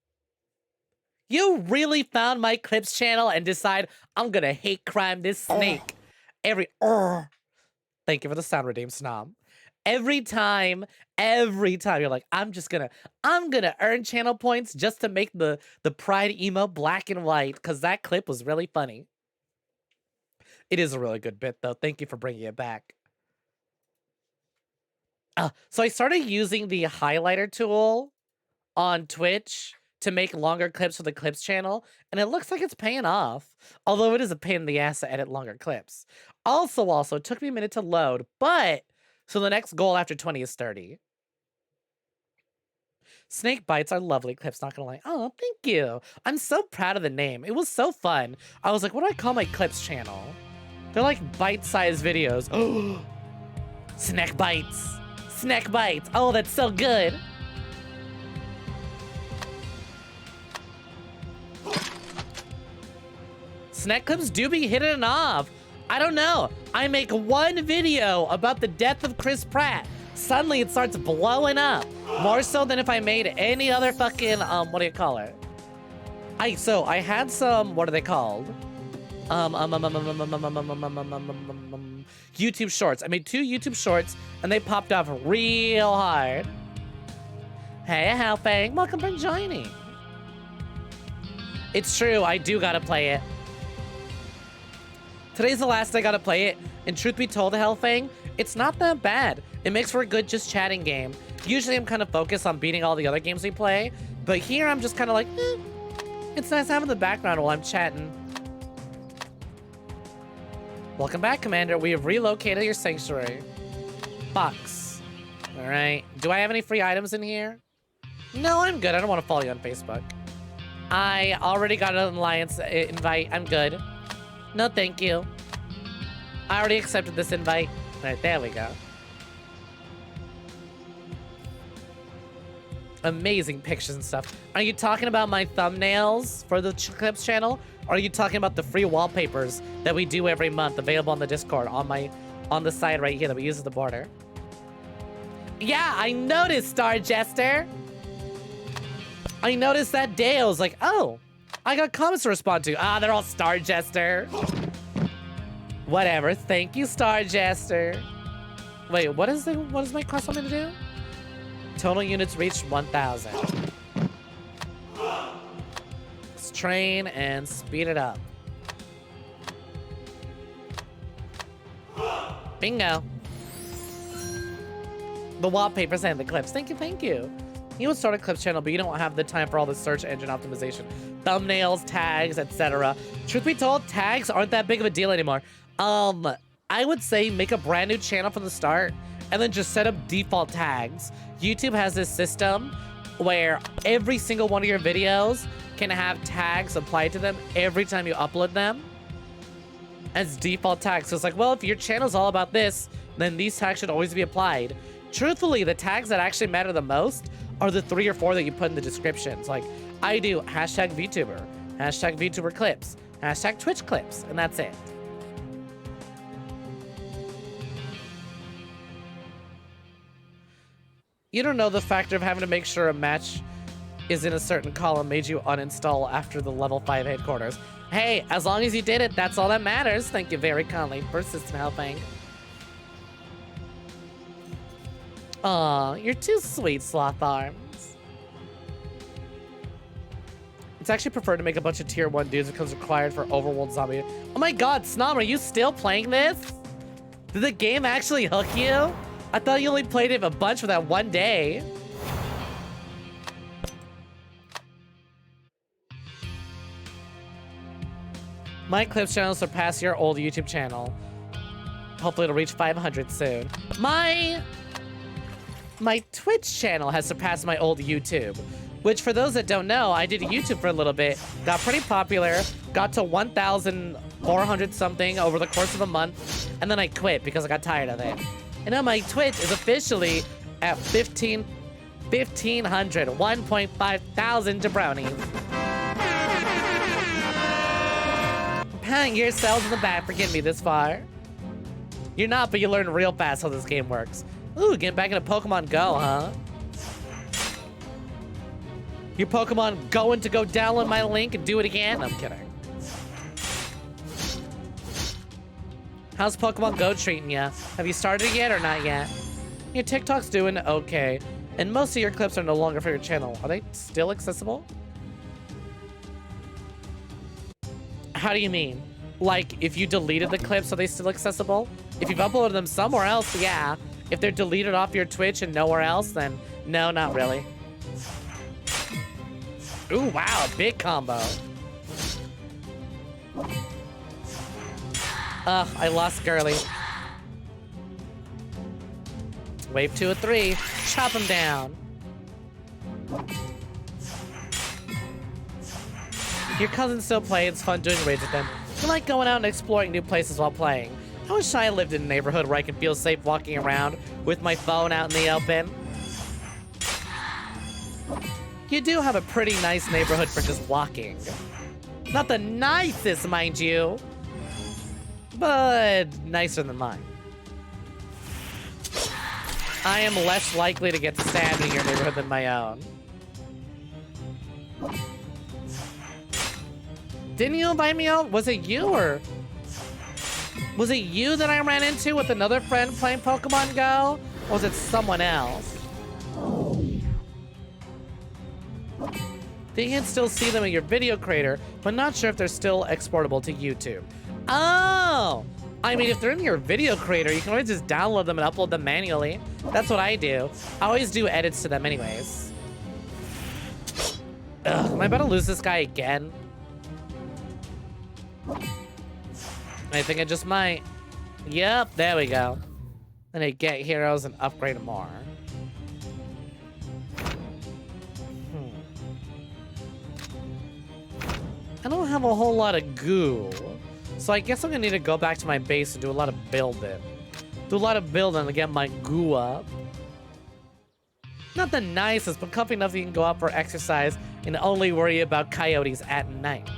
A: you really found my Clips channel and decide I'm gonna hate crime this snake. Thank you for the sound redeem, Snom. Every time you're like, I'm gonna earn channel points just to make the Pride emo black and white, because that clip was really funny. It is a really good bit, though. Thank you for bringing it back. So I started using the highlighter tool on Twitch to make longer clips for the clips channel, and it looks like it's paying off. Although it is a pain in the ass to edit longer clips. Also, it took me a minute to load, but so the next goal after 20 is 30. Snake bites are lovely clips, not gonna lie. Oh, thank you. I'm so proud of the name. It was so fun. I was like, what do I call my clips channel? They're like bite-sized videos. Oh, Snek bites. Snek bites. Oh, that's so good. Snek clips do be hitting it off. I don't know. I make one video about the death of Chris Pratt. Suddenly it starts blowing up. More so than if I made any other fucking, what do you call it? I had some, what are they called? YouTube shorts. I made 2 YouTube shorts and they popped off real hard. Hey, Halfang, welcome for joining. It's true, I do gotta play it. Today's the last day I gotta play it, and truth be told, Hellfang, it's not that bad. It makes for a good just chatting game. Usually I'm kind of focused on beating all the other games we play, but here I'm just kind of like, it's nice having the background while I'm chatting. Welcome back, Commander. We have relocated your sanctuary. Box. All right. Do I have any free items in here? No, I'm good. I don't want to follow you on Facebook. I already got an alliance invite. I'm good. No, thank you. I already accepted this invite. All right, there we go. Amazing pictures and stuff. Are you talking about my thumbnails for the Clips channel? Or are you talking about the free wallpapers that we do every month, available on the Discord on the side right here that we use as the border? Yeah, I noticed, Star Jester. I noticed that day. I was like, oh, I got comments to respond to. Ah, they're all Star Jester. Whatever. Thank you, Star Jester. Wait, what is my quest want me to do? Total units reached 1,000. Let's train and speed it up. Bingo. The wallpapers and the clips. Thank you, thank you. You would start a clips channel, but you don't have the time for all the search engine optimization. Thumbnails, tags, etc. Truth be told, tags aren't that big of a deal anymore. I would say make a brand new channel from the start and then just set up default tags. YouTube has this system where every single one of your videos can have tags applied to them every time you upload them as default tags. So it's like, well, if your channel's all about this, then these tags should always be applied. Truthfully, the tags that actually matter the most are the 3 or 4 that you put in the descriptions. Like, I do hashtag VTuber, hashtag VTuber clips, hashtag Twitch clips, and that's it. You don't know the factor of having to make sure a match is in a certain column made you uninstall after the level 5 headquarters. Hey, as long as you did it, that's all that matters. Thank you very kindly. Persistent helping. Aw, you're too sweet, Sloth Arms. It's actually preferred to make a bunch of tier 1 dudes because required for overworld zombie. Oh my god, Snom, are you still playing this? Did the game actually hook you? I thought you only played it a bunch for that one day. My Clips channel surpassed your old YouTube channel. Hopefully it'll reach 500 soon. My Twitch channel has surpassed my old YouTube, which for those that don't know, I did YouTube for a little bit, got pretty popular, got to 1,400 something over the course of a month, and then I quit because I got tired of it. And now my Twitch is officially at 1,500, 1.5 thousand jabronis. Patting yourselves in the back for getting me this far. You're not, but you learn real fast how this game works. Ooh, getting back into Pokemon Go, huh? Your Pokemon going to go download my link and do it again? I'm kidding. How's Pokemon Go treating ya? Have you started it yet or not yet? Your TikTok's doing okay. And most of your clips are no longer for your channel. Are they still accessible? How do you mean? Like, if you deleted the clips, are they still accessible? If you've uploaded them somewhere else, yeah. If they're deleted off your Twitch and nowhere else, then no, not really. Ooh, wow, big combo. Ugh, I lost Girly. Wave 2 of 3. Chop him down. Your cousins still play. It's fun doing raids with them. You like going out and exploring new places while playing. I wish I lived in a neighborhood where I could feel safe walking around with my phone out in the open. You do have a pretty nice neighborhood for just walking. Not the nicest, mind you, but nicer than mine. I am less likely to get stabbed in your neighborhood than my own. Didn't you invite me out? Was it you or... Was it you that I ran into with another friend playing Pokemon Go? Or was it someone else? You can still see them in your video creator, but not sure if they're still exportable to YouTube. Oh! I mean, if they're in your video creator, you can always just download them and upload them manually. That's what I do. I always do edits to them anyways. Ugh, am I about to lose this guy again? I think I just might. Yep, there we go. And I get heroes and upgrade them more. I don't have a whole lot of goo. So I guess I'm gonna need to go back to my base and do a lot of building. Do a lot of building to get my goo up. Not the nicest, but comfy enough you can go out for exercise and only worry about coyotes at night.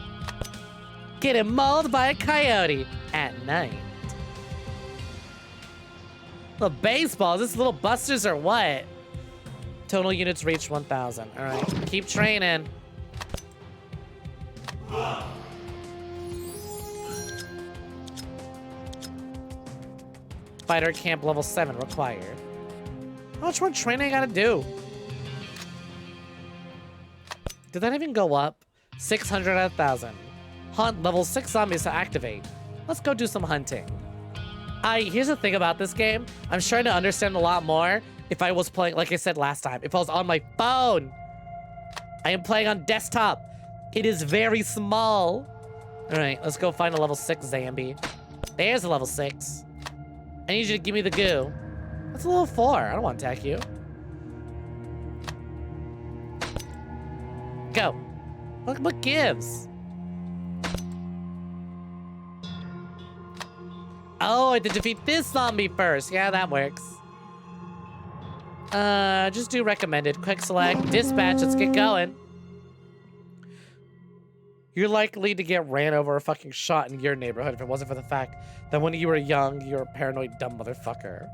A: Getting mauled by a coyote at night. The baseball, is this little busters or what? Total units reached 1,000. All right, keep training. Fighter camp level 7 required. How much more training I gotta do? Did that even go up? 600 out of 1,000. Hunt level 6 zombies to activate. Let's go do some hunting. Here's the thing about this game. I'm trying to understand a lot more if I was playing, like I said last time, if I was on my phone. I am playing on desktop. It is very small. All right, let's go find a level 6 zombie. There's a level 6. I need you to give me the goo. That's a level 4. I don't want to attack you. Go. Look what gives. Oh, I have to defeat this zombie first. Yeah, that works. Just do recommended. Quick select, dispatch, let's get going. You're likely to get ran over or fucking shot in your neighborhood if it wasn't for the fact that when you were young, you were a paranoid dumb motherfucker.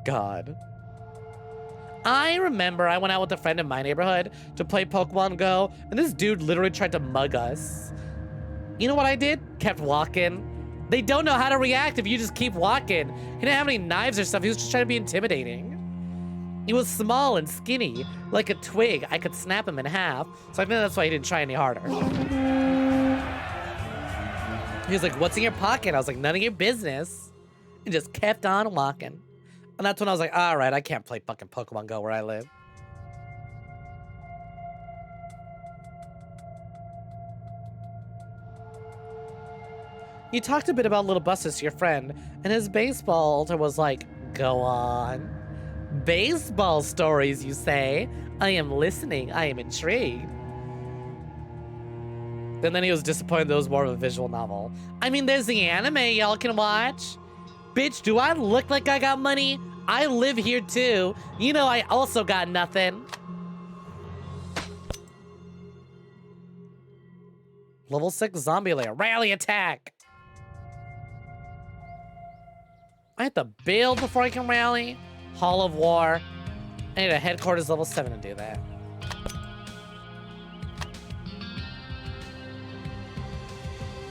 A: God. I remember I went out with a friend in my neighborhood to play Pokemon Go, and this dude literally tried to mug us. You know what I did? Kept walking. They don't know how to react if you just keep walking. He didn't have any knives or stuff. He was just trying to be intimidating. He was small and skinny, like a twig. I could snap him in half. So I think that's why he didn't try any harder. He was like, what's in your pocket? I was like, none of your business. And just kept on walking. And that's when I was like, all right, I can't play fucking Pokemon Go where I live. You talked a bit about Little Bustus to your friend, and his baseball altar was like, go on. Baseball stories, you say? I am listening. I am intrigued. And then he was disappointed that it was more of a visual novel. I mean, there's the anime y'all can watch. Bitch, do I look like I got money? I live here too. You know I also got nothing. Level 6 zombie lair. Rally attack. I have to build before I can rally. Hall of War. I need a headquarters level 7 to do that.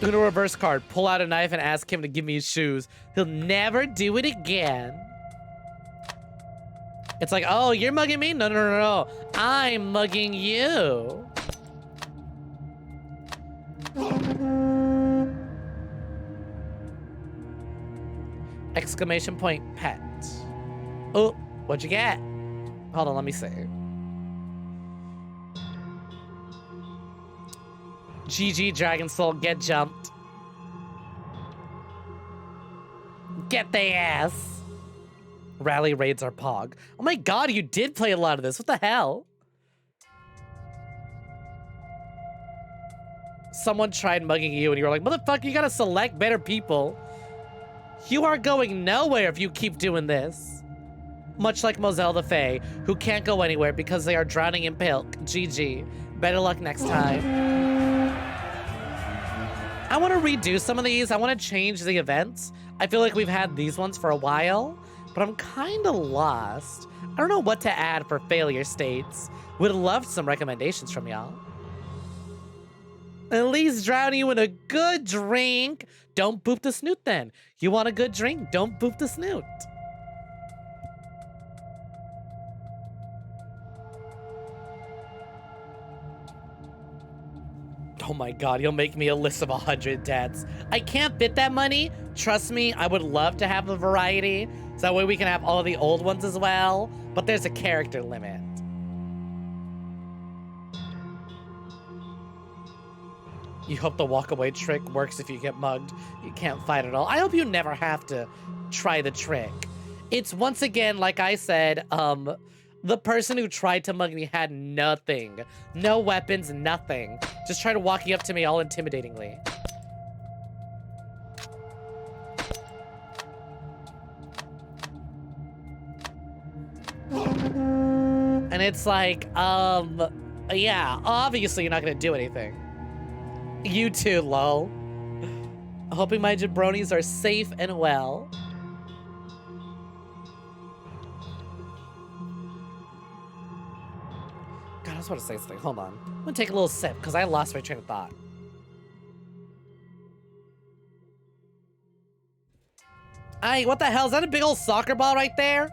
A: Uno reverse card. Pull out a knife and ask him to give me his shoes. He'll never do it again. It's like, oh, you're mugging me? No, no, no, no. I'm mugging you. Exclamation point pet. Oh, what'd you get? Hold on, let me see. GG, Dragon Soul, get jumped. Get the ass. Rally raids are pog. Oh my god, you did play a lot of this. What the hell? Someone tried mugging you and you were like, motherfucker, you gotta select better people. You are going nowhere if you keep doing this. Much like Moselle the Fae, who can't go anywhere because they are drowning in pilk. GG. Better luck next time. I want to redo some of these. I want to change the events. I feel like we've had these ones for a while, but I'm kind of lost. I don't know what to add for failure states. Would love some recommendations from y'all. At least drown you in a good drink. Don't boop the snoot then. You want a good drink? Don't boop the snoot. Oh my god, you'll make me a list of 100 debts. I can't fit that money. Trust me, I would love to have a variety. So that way we can have all the old ones as well. But there's a character limit. You hope the walk-away trick works if you get mugged. You can't fight at all. I hope you never have to try the trick. It's once again, like I said, the person who tried to mug me had nothing. No weapons, nothing. Just tried walking up to me all intimidatingly. And it's like, yeah, obviously you're not gonna do anything. You too, lol. Hoping my jabronis are safe and well. God, I was about to say something. Hold on. I'm gonna take a little sip because I lost my train of thought. Aye, what the hell? Is that a big old soccer ball right there?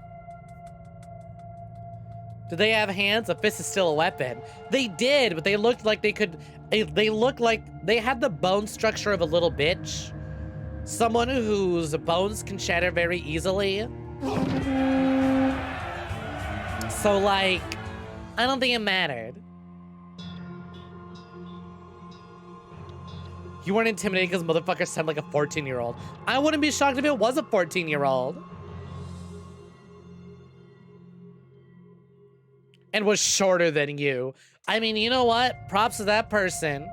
A: Do they have hands? A fist is still a weapon. They did, but they looked like they could... They looked like they had the bone structure of a little bitch. Someone whose bones can shatter very easily. So, like, I don't think it mattered. You weren't intimidated because motherfucker sounded like a 14-year-old. I wouldn't be shocked if it was a 14-year-old. And was shorter than you. I mean, you know what? Props to that person.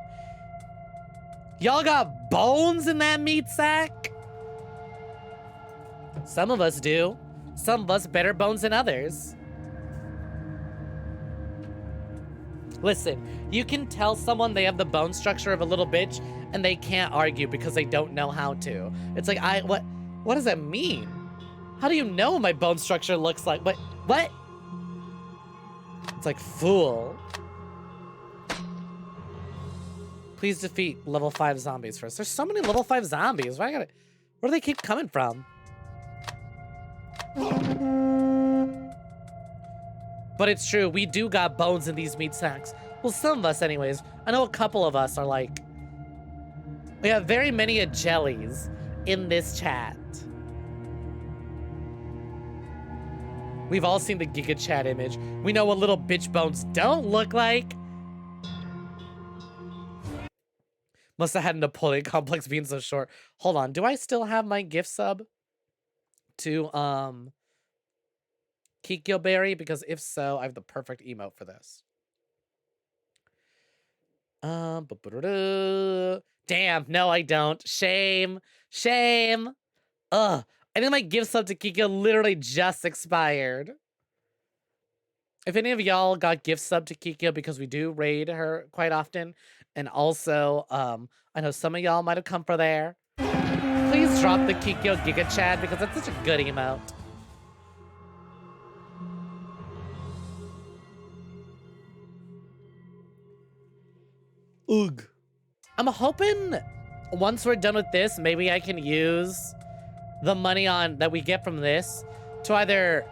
A: Y'all got bones in that meat sack? Some of us do. Some of us better bones than others. Listen, you can tell someone they have the bone structure of a little bitch and they can't argue because they don't know how to. It's like, what does that mean? How do you know what my bone structure looks like? What? It's like, fool. Please defeat level 5 zombies first. There's so many level 5 zombies. Where do they keep coming from? But it's true, we do got bones in these meat sacks. Well, some of us anyways. I know a couple of us are like... We have very many jellies in this chat. We've all seen the Giga Chat image. We know what little bitch bones don't look like. Must have had a Napoleon complex being so short. Hold on, do I still have my gift sub to Kikyo Berry? Because if so, I have the perfect emote for this. Damn, no I don't. Shame. Shame. Ugh. I think my gift sub to Kikyo literally just expired. If any of y'all got gift sub to Kikyo, because we do raid her quite often, and also, I know some of y'all might have come for there. Please drop the Kikyo Giga Chat because that's such a good emote. Ugh. I'm hoping once we're done with this, maybe I can use the money that we get from this to either...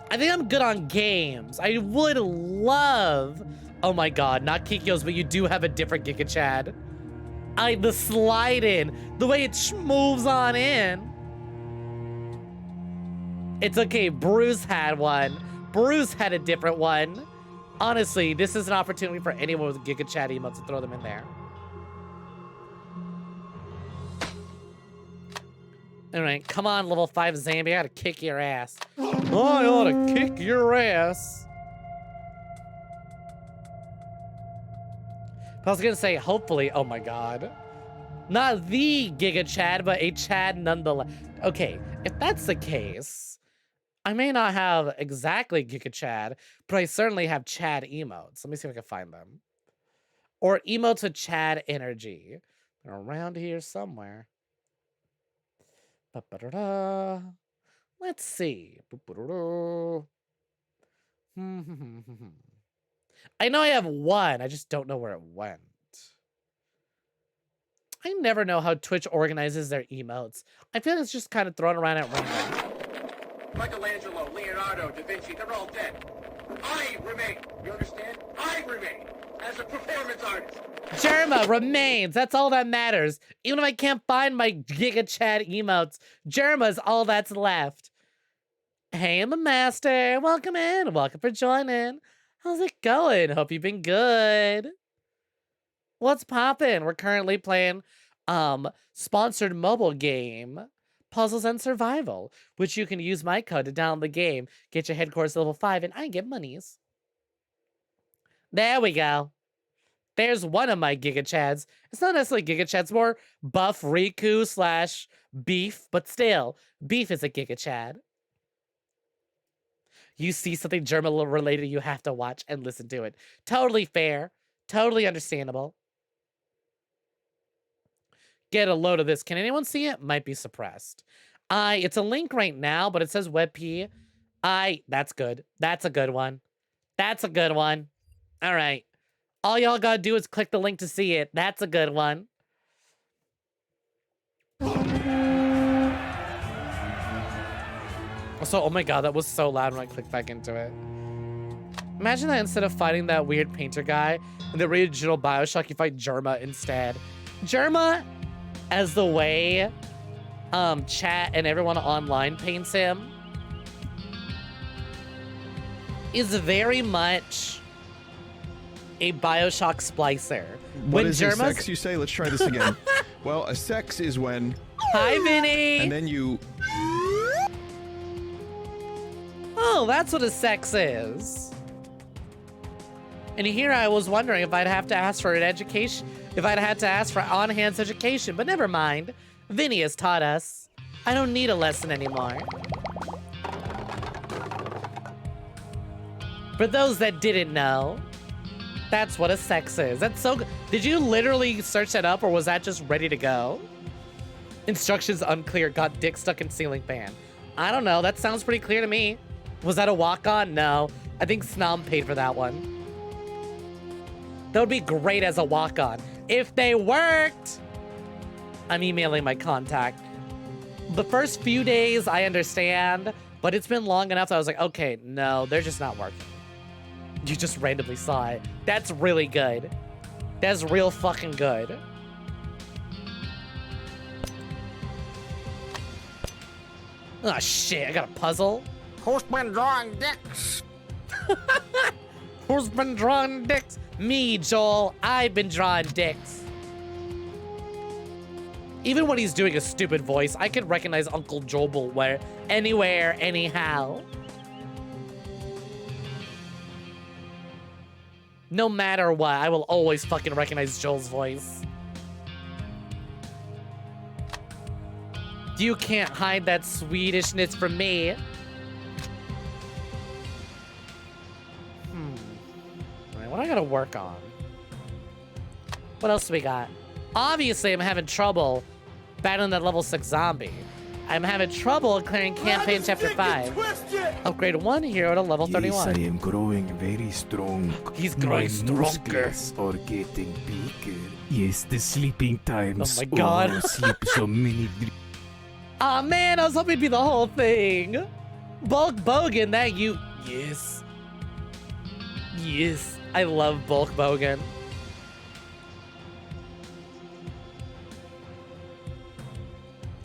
A: I think I'm good on games. I would love... Oh my god, not Kikyo's, but you do have a different Giga Chad. The slide in, the way it moves on in. It's okay, Bruce had one. Bruce had a different one. Honestly, this is an opportunity for anyone with Giga Chad emotes to throw them in there. All right, come on, level 5 Zambi. I gotta kick your ass. I ought to kick your ass. I was gonna say, hopefully, oh my god. Not the Giga Chad, but a Chad nonetheless. Okay, if that's the case, I may not have exactly Giga Chad, but I certainly have Chad emotes. Let me see if I can find them. Or emotes with Chad energy. They're around here somewhere. Ba-ba-da-da. Let's see. I know I have one. I just don't know where it went. I never know how Twitch organizes their emotes. I feel like it's just kind of thrown around at random.
B: Michelangelo, Leonardo, Da Vinci, they're all dead. I remain. You understand? I remain as a performance artist.
A: Jerma remains. That's all that matters. Even if I can't find my Giga Chad emotes, Jerma's all that's left. Hey, I'm a master. Welcome in. Welcome for joining. How's it going? Hope you've been good. What's poppin'? We're currently playing sponsored mobile game, Puzzles and Survival, which you can use my code to download the game, get your headquarters level 5, and I get monies. There we go. There's one of my Giga Chads. It's not necessarily Giga Chads, more Buff Riku slash Beef, but still, Beef is a Giga Chad. You see something German related, you have to watch and listen to it. Totally fair. Totally understandable. Get a load of this. Can anyone see it? Might be suppressed. It's a link right now, but it says WebP. That's good. That's a good one. That's a good one. All right. All y'all gotta do is click the link to see it. That's a good one. Also, oh my god, that was so loud when I clicked back into it. Imagine that instead of fighting that weird painter guy in the original Bioshock, you fight Jerma instead. Jerma, as the way chat and everyone online paints him, is very much a Bioshock splicer.
N: What is a sex, you say? Let's try this again. Well, a sex is when...
A: Hi, Vinny!
N: And then you...
A: Oh, that's what a sex is. And here I was wondering if I'd have to ask for an education, if I'd had to ask for on-hands education, but never mind. Vinny has taught us. I don't need a lesson anymore. For those that didn't know, that's what a sex is. That's so good. Did you literally search that up, or was that just ready to go? Instructions unclear. Got dick stuck in ceiling fan. I don't know. That sounds pretty clear to me. Was that a walk-on? No. I think Snom paid for that one. That would be great as a walk-on. If they worked! I'm emailing my contact. The first few days, I understand, but it's been long enough that I was like, okay, no, they're just not working. You just randomly saw it. That's really good. That's real fucking good. Oh shit, I got a puzzle.
H: Who's been drawing dicks?
A: Who's been drawing dicks? Me, Joel. I've been drawing dicks. Even when he's doing a stupid voice, I can recognize Uncle Joel anywhere, anyhow. No matter what, I will always fucking recognize Joel's voice. You can't hide that Swedishness from me. Alright, what I gotta work on? What else do we got? Obviously, I'm having trouble battling that level 6 zombie. I'm having trouble clearing campaign chapter 5. Upgrade 1 hero to level 31.
O: Yes, I am growing very strong.
A: He's growing stronger.
O: Are getting bigger. Yes, the sleeping times.
A: Oh my god.
O: Oh, sleep so many.
A: Aw, man, I was hoping it'd be the whole thing. Bulk Bogan, that you... Yes. Yes. I love Bulk Bogan.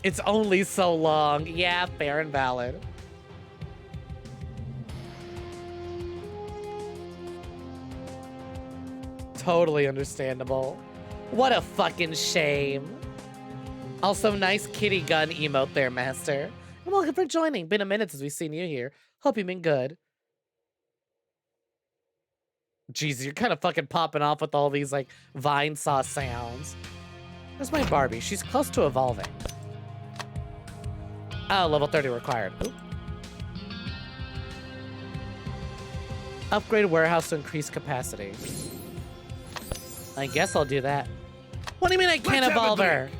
A: It's only so long. Yeah, fair and valid. Totally understandable. What a fucking shame. Also, nice kitty gun emote there, Master. And welcome for joining. Been a minute since we've seen you here. Hope you've been good. Jeez, you're kind of fucking popping off with all these, like, vine saw sounds. Where's my Barbie? She's close to evolving. Oh, level 30 required. Ooh. Upgrade warehouse to increase capacity. I guess I'll do that. What do you mean I can't evolve her?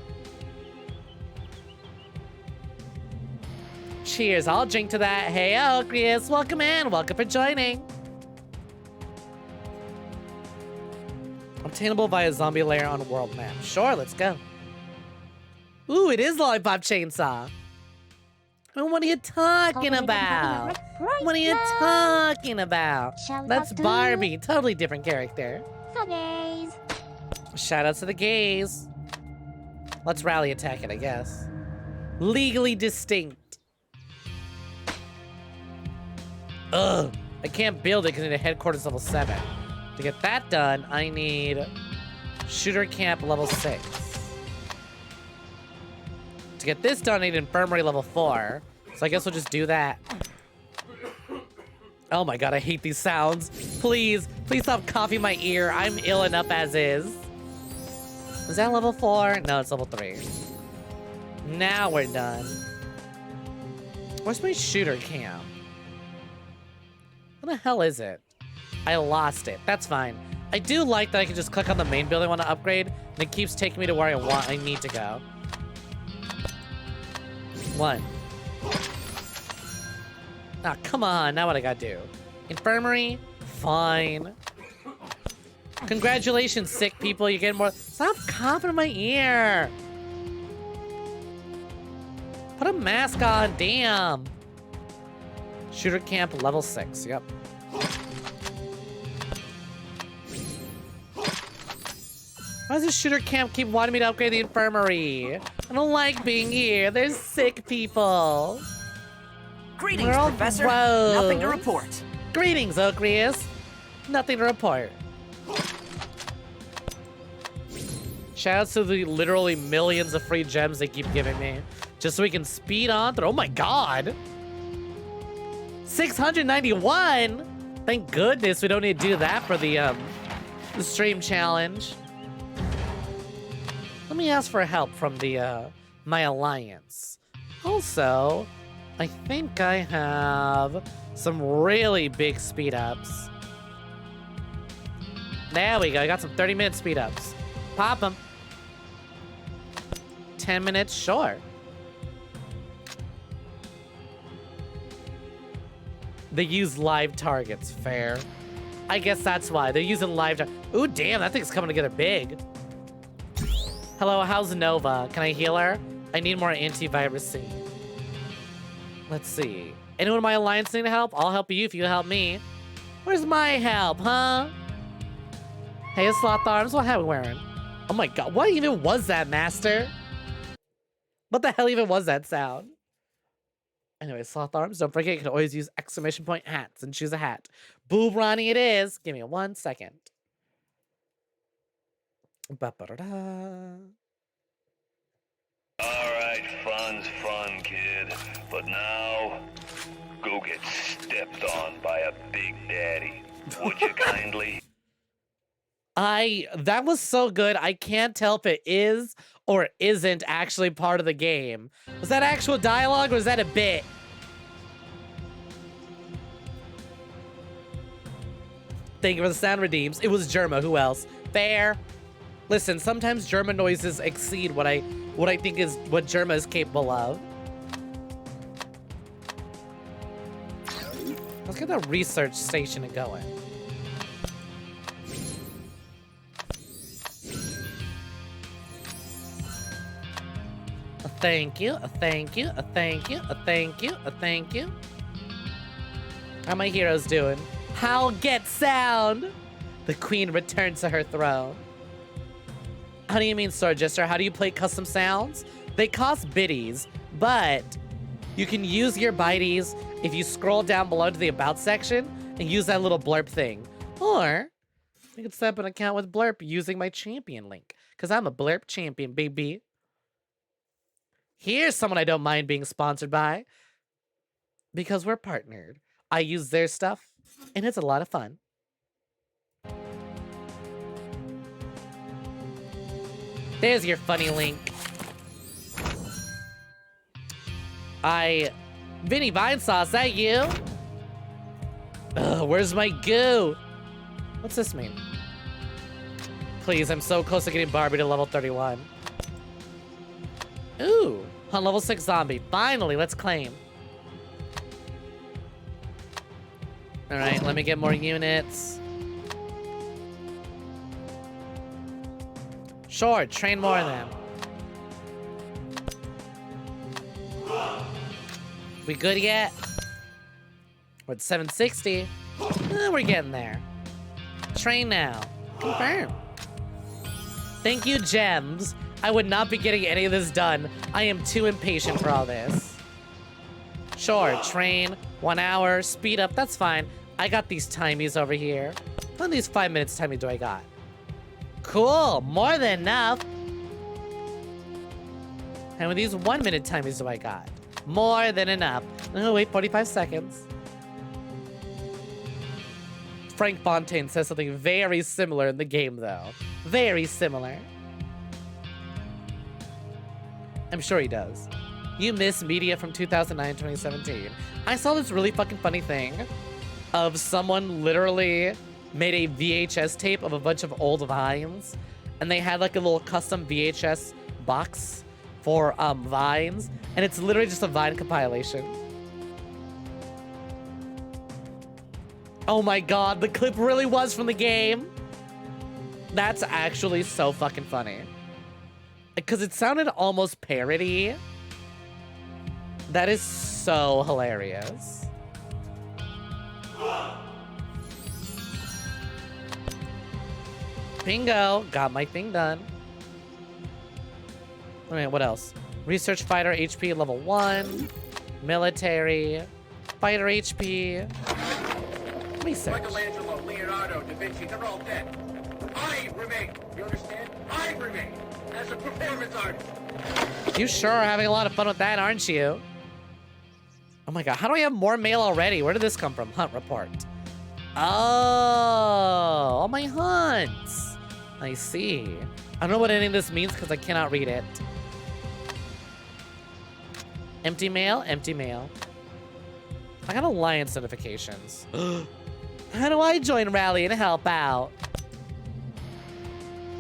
A: Cheers, I'll drink to that. Hey, Chris, welcome in. Welcome for joining. Obtainable via zombie lair on world map. Sure, let's go. Ooh, it is Lollipop Chainsaw. And what are you talking about? What are you talking about? That's Barbie. Totally different character.
P: For gays.
A: Shout out to the gays. Let's rally attack it, I guess. Legally distinct. Ugh. I can't build it because I need a headquarters level 7. To get that done, I need shooter camp level 6. To get this done, I need infirmary level 4. So I guess we'll just do that. Oh my god, I hate these sounds. Please, please stop coughing my ear. I'm ill enough as is. Is that level 4? No, it's level 3. Now we're done. Where's my shooter camp? What the hell is it? I lost it. That's fine. I do like that I can just click on the main building I want to upgrade, and it keeps taking me to where I need to go. 1. Ah, come on. Now what I gotta do? Infirmary? Fine. Congratulations, sick people. You're getting more. Stop coughing in my ear. Put a mask on. Damn. Shooter camp level 6. Yep. Why does the shooter camp keep wanting me to upgrade the infirmary? I don't like being here. There's sick people.
C: Greetings, Professor. Nothing to report.
A: Greetings, Ocrius. Nothing to report. Shoutouts to the literally millions of free gems they keep giving me. Just so we can speed on through. Oh my god. 691? Thank goodness we don't need to do that for the stream challenge. Let me ask for help from the my alliance. Also, I think I have some really big speed ups. There we go. I got some 30-minute speed ups. Pop them. 10 minutes, sure. They use live targets. Fair. I guess that's why. They're using live Ooh, damn. That thing's coming together big. Hello, how's Nova? Can I heal her? I need more antivirus C. Let's see. Anyone in my alliance need help? I'll help you if you help me. Where's my help, huh? Hey, Sloth Arms, what are we wearing? Oh my god, what even was that, Master? What the hell even was that sound? Anyway, Sloth Arms, don't forget you can always use exclamation point hats and choose a hat. Boob Ronnie it is. Give me 1 second. Ba-ba-da-da.
Q: Alright, fun's fun, kid. But now, go get stepped on by a big daddy. Would you kindly?
A: That was so good. I can't tell if it is or isn't actually part of the game. Was that actual dialogue or was that a bit? Thank you for the sound redeems. It was Germa. Who else? Fair. Listen, sometimes Germa noises exceed what I think is what Germa is capable of. Let's get the research station going. Thank you, thank you, thank you, thank you, thank you. How my heroes doing? How get sound? The queen returns to her throne. How do you mean, Sword Jester? How do you play custom sounds? They cost biddies, but you can use your biddies if you scroll down below to the About section and use that little blurb thing. Or you can set up an account with Blurp using my champion link, because I'm a Blurp champion, baby. Here's someone I don't mind being sponsored by. Because we're partnered. I use their stuff, and it's a lot of fun. There's your funny link. Vinny Vinesauce, that you? Ugh, where's my goo? What's this mean? Please, I'm so close to getting Barbie to level 31. Ooh, on level 6 zombie. Finally, let's claim. All right, let me get more units. Sure, train more of them. We good yet? We're at 760. We're getting there. Train now. Confirm. Thank you, gems. I would not be getting any of this done. I am too impatient for all this. Sure, train, 1 hour, speed up, that's fine. I got these timies over here. How many of these 5 minutes timing do I got? Cool, more than enough. How many of these 1 minute timies do I got? More than enough. Oh, wait, 45 seconds. Frank Fontaine says something very similar in the game, though. Very similar. I'm sure he does. You miss media from 2009, 2017. I saw this really fucking funny thing of someone literally made a VHS tape of a bunch of old Vines, and they had like a little custom VHS box for Vines, and it's literally just a Vine compilation. Oh my god, the clip really was from the game. That's actually so fucking funny. Because it sounded almost parody. That is so hilarious. Bingo, got my thing done. All right, what else? Research fighter HP level 1. Military. Fighter HP. Research.
B: Michelangelo, Leonardo, Da Vinci, they're all dead. I remain. You understand? I remain as a performance artist.
A: You sure are having a lot of fun with that, aren't you? Oh my god, how do I have more mail already? Where did this come from? Hunt report. Oh, all my hunts. I see. I don't know what any of this means because I cannot read it. Empty mail, empty mail. I got alliance notifications. How do I join rally and help out?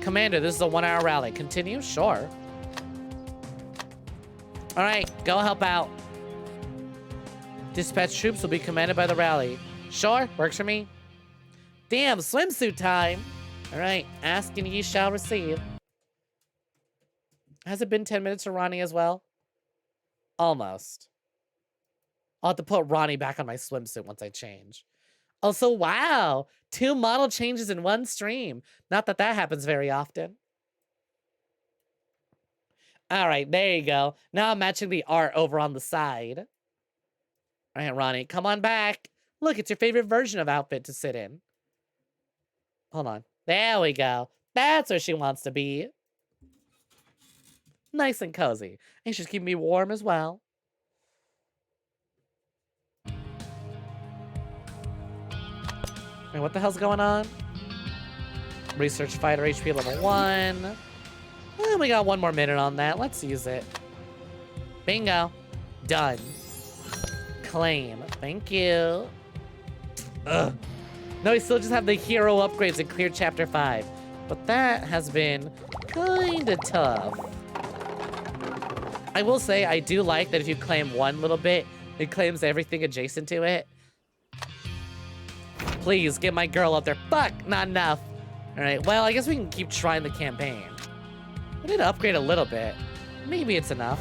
A: Commander, this is a 1 hour rally. Continue? Sure. All right, go help out. Dispatch troops will be commanded by the rally. Sure, works for me. Damn, swimsuit time. All right, ask and ye shall receive. Has it been 10 minutes for Ronnie as well? Almost. I'll have to put Ronnie back on my swimsuit once I change. Also, wow, 2 model changes in 1 stream. Not that that happens very often. All right, there you go. Now I'm matching the art over on the side. All right, Ronnie, come on back. Look, it's your favorite version of outfit to sit in. Hold on. There we go. That's where she wants to be. Nice and cozy. And she's keeping me warm as well. Wait, what the hell's going on? Research fighter HP level 1. We got 1 more minute on that. Let's use it. Bingo. Done. Claim. Thank you. Ugh. No, we still just have the hero upgrades in Clear Chapter 5. But that has been kinda tough. I will say, I do like that if you claim 1 little bit, it claims everything adjacent to it. Please, get my girl up there. Fuck, not enough. All right, well, I guess we can keep trying the campaign. We need to upgrade a little bit. Maybe it's enough.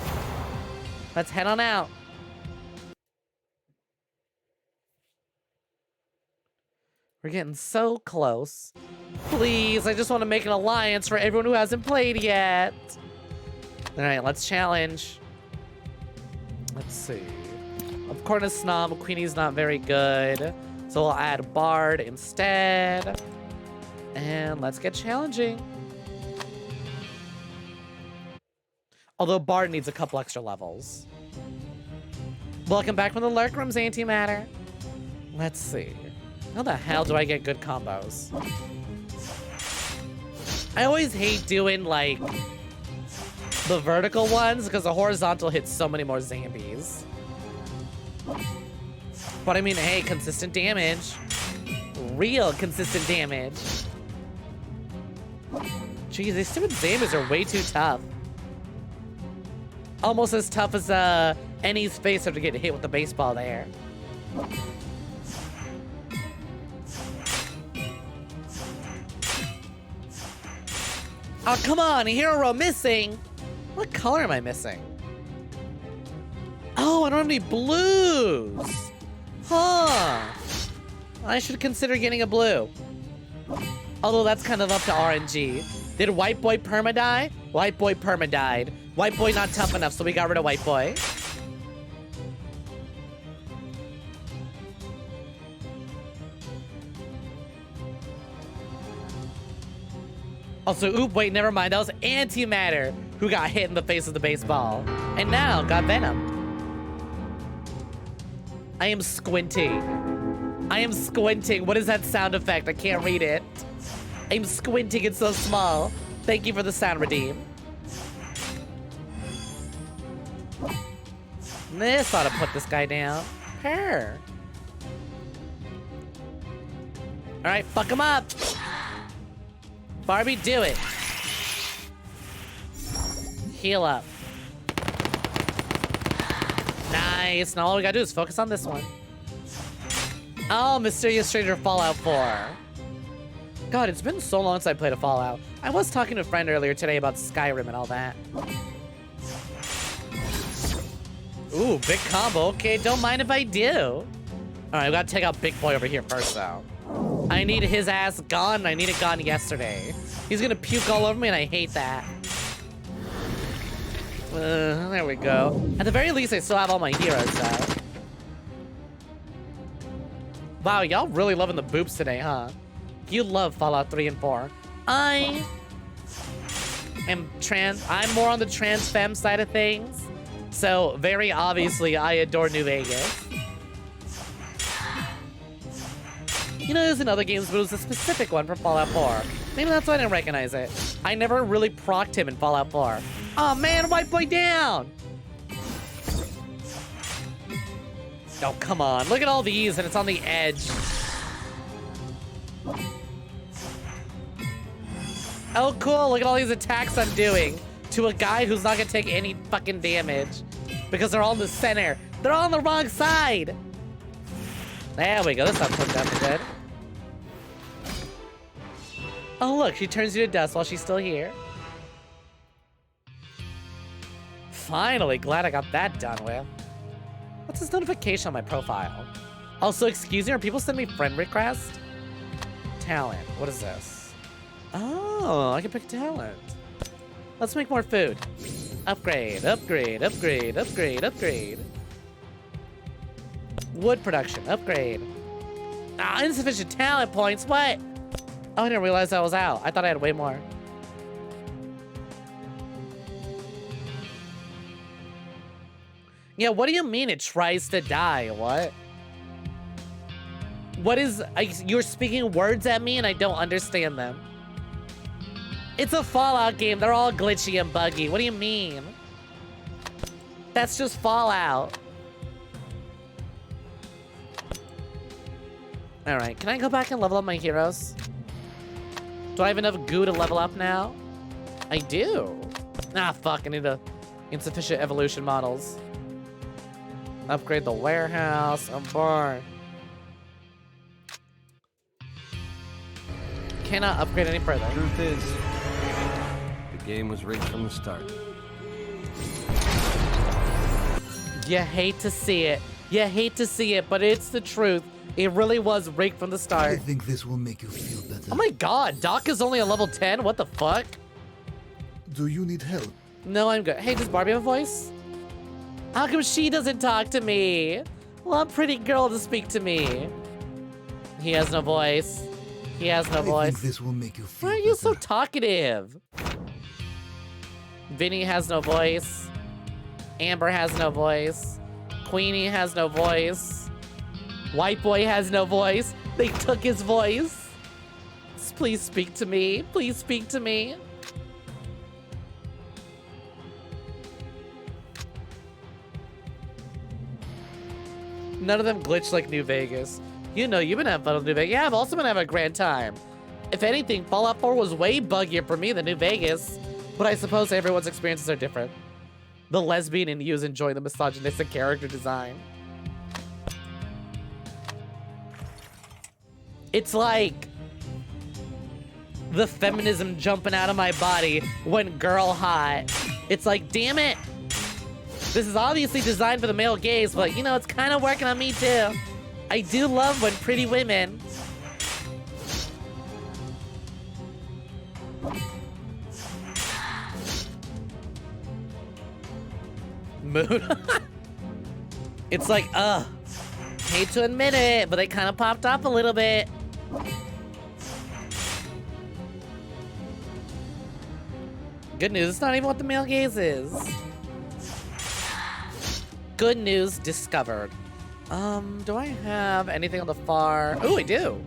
A: Let's head on out. We're getting so close. Please, I just want to make an alliance for everyone who hasn't played yet. All right, let's challenge. Let's see. According to Snob, Queenie's not very good. So we'll add Bard instead. And let's get challenging. Although Bard needs a couple extra levels. Welcome back from the Lurk Rooms, Antimatter. Let's see. How the hell do I get good combos? I always hate doing, like, the vertical ones because the horizontal hits so many more zombies. But I mean, hey, consistent damage. Real consistent damage. Jeez, these stupid zombies are way too tough. Almost as tough as Annie's face after getting hit with the baseball there. Oh, come on, a hero row missing. What color am I missing? Oh, I don't have any blues. Huh. I should consider getting a blue. Although that's kind of up to RNG. Did White Boy perma die? White Boy perma died. White Boy not tough enough, so we got rid of White Boy. Also, oop, wait, never mind. That was Antimatter who got hit in the face with the baseball. And now got Venom. I am squinting. I am squinting. What is that sound effect? I can't read it. I'm squinting. It's so small. Thank you for the sound, Redeem. This ought to put this guy down. Her. All right, fuck him up. Barbie, do it. Heal up. Nice. Now all we gotta do is focus on this one. Oh, Mysterious Stranger Fallout 4. God, it's been so long since I played a Fallout. I was talking to a friend earlier today about Skyrim and all that. Ooh, big combo. Okay, don't mind if I do. All right, we gotta take out Big Boy over here first, though. I need his ass gone. I need it gone yesterday. He's gonna puke all over me, and I hate that. There we go. At the very least, I still have all my heroes, though. Wow, y'all really loving the boobs today, huh? You love Fallout 3 and 4. I am trans. I'm more on the trans femme side of things. So, very obviously, I adore New Vegas. You know, there's in other games, but it was a specific one from Fallout 4. Maybe that's why I didn't recognize it. I never really procced him in Fallout 4. Oh man, White Boy down! Oh, come on. Look at all these, and it's on the edge. Oh, cool. Look at all these attacks I'm doing to a guy who's not gonna take any fucking damage because they're all in the center. They're all on the wrong side. There we go. This not put down good. Oh, look. She turns you to dust while she's still here. Finally. Glad I got that done with. What's this notification on my profile? Also, excuse me, are people sending me friend requests? Talent. What is this? Oh, I can pick talent. Let's make more food. Upgrade, upgrade, upgrade, upgrade, upgrade. Wood production, upgrade. Ah, insufficient talent points, what? Oh, I didn't realize I was out. I thought I had way more. Yeah, what do you mean it tries to die? What? What is... you're speaking words at me and I don't understand them. It's a Fallout game. They're all glitchy and buggy. What do you mean? That's just Fallout. Alright, can I go back and level up my heroes? Do I have enough goo to level up now? I do. Ah, fuck. I need the insufficient evolution models. Upgrade the warehouse, a barn. Cannot upgrade any further.
P: Truth is, the game was rigged from the start.
A: You hate to see it. You hate to see it, but it's the truth. It really was rigged from the start.
R: I think this will make you feel better.
A: Oh my god, Doc is only a level 10? What the fuck?
R: Do you need help?
A: No, I'm good. Hey, does Barbie have a voice? How come she doesn't talk to me? Well, a pretty girl to speak to me. He has no voice. He has no voice.
R: I think this will make you feel
A: Why are you so talkative? Vinny has no voice. Amber has no voice. Queenie has no voice. White boy has no voice. They took his voice. Please speak to me. Please speak to me. None of them glitch like New Vegas. You know, you've been having fun with New Vegas. Yeah, I've also been having a grand time. If anything, Fallout 4 was way buggier for me than New Vegas. But I suppose everyone's experiences are different. The lesbian in you is enjoying the misogynistic character design. It's like the feminism jumping out of my body when girl hot. It's like, damn it. This is obviously designed for the male gaze, but you know, it's kind of working on me too. I do love when pretty women. Mood. It's like, hate to admit it, but they kind of popped up a little bit. Good news, it's not even what the male gaze is. Good news discovered. Do I have anything on the far? Oh, I do.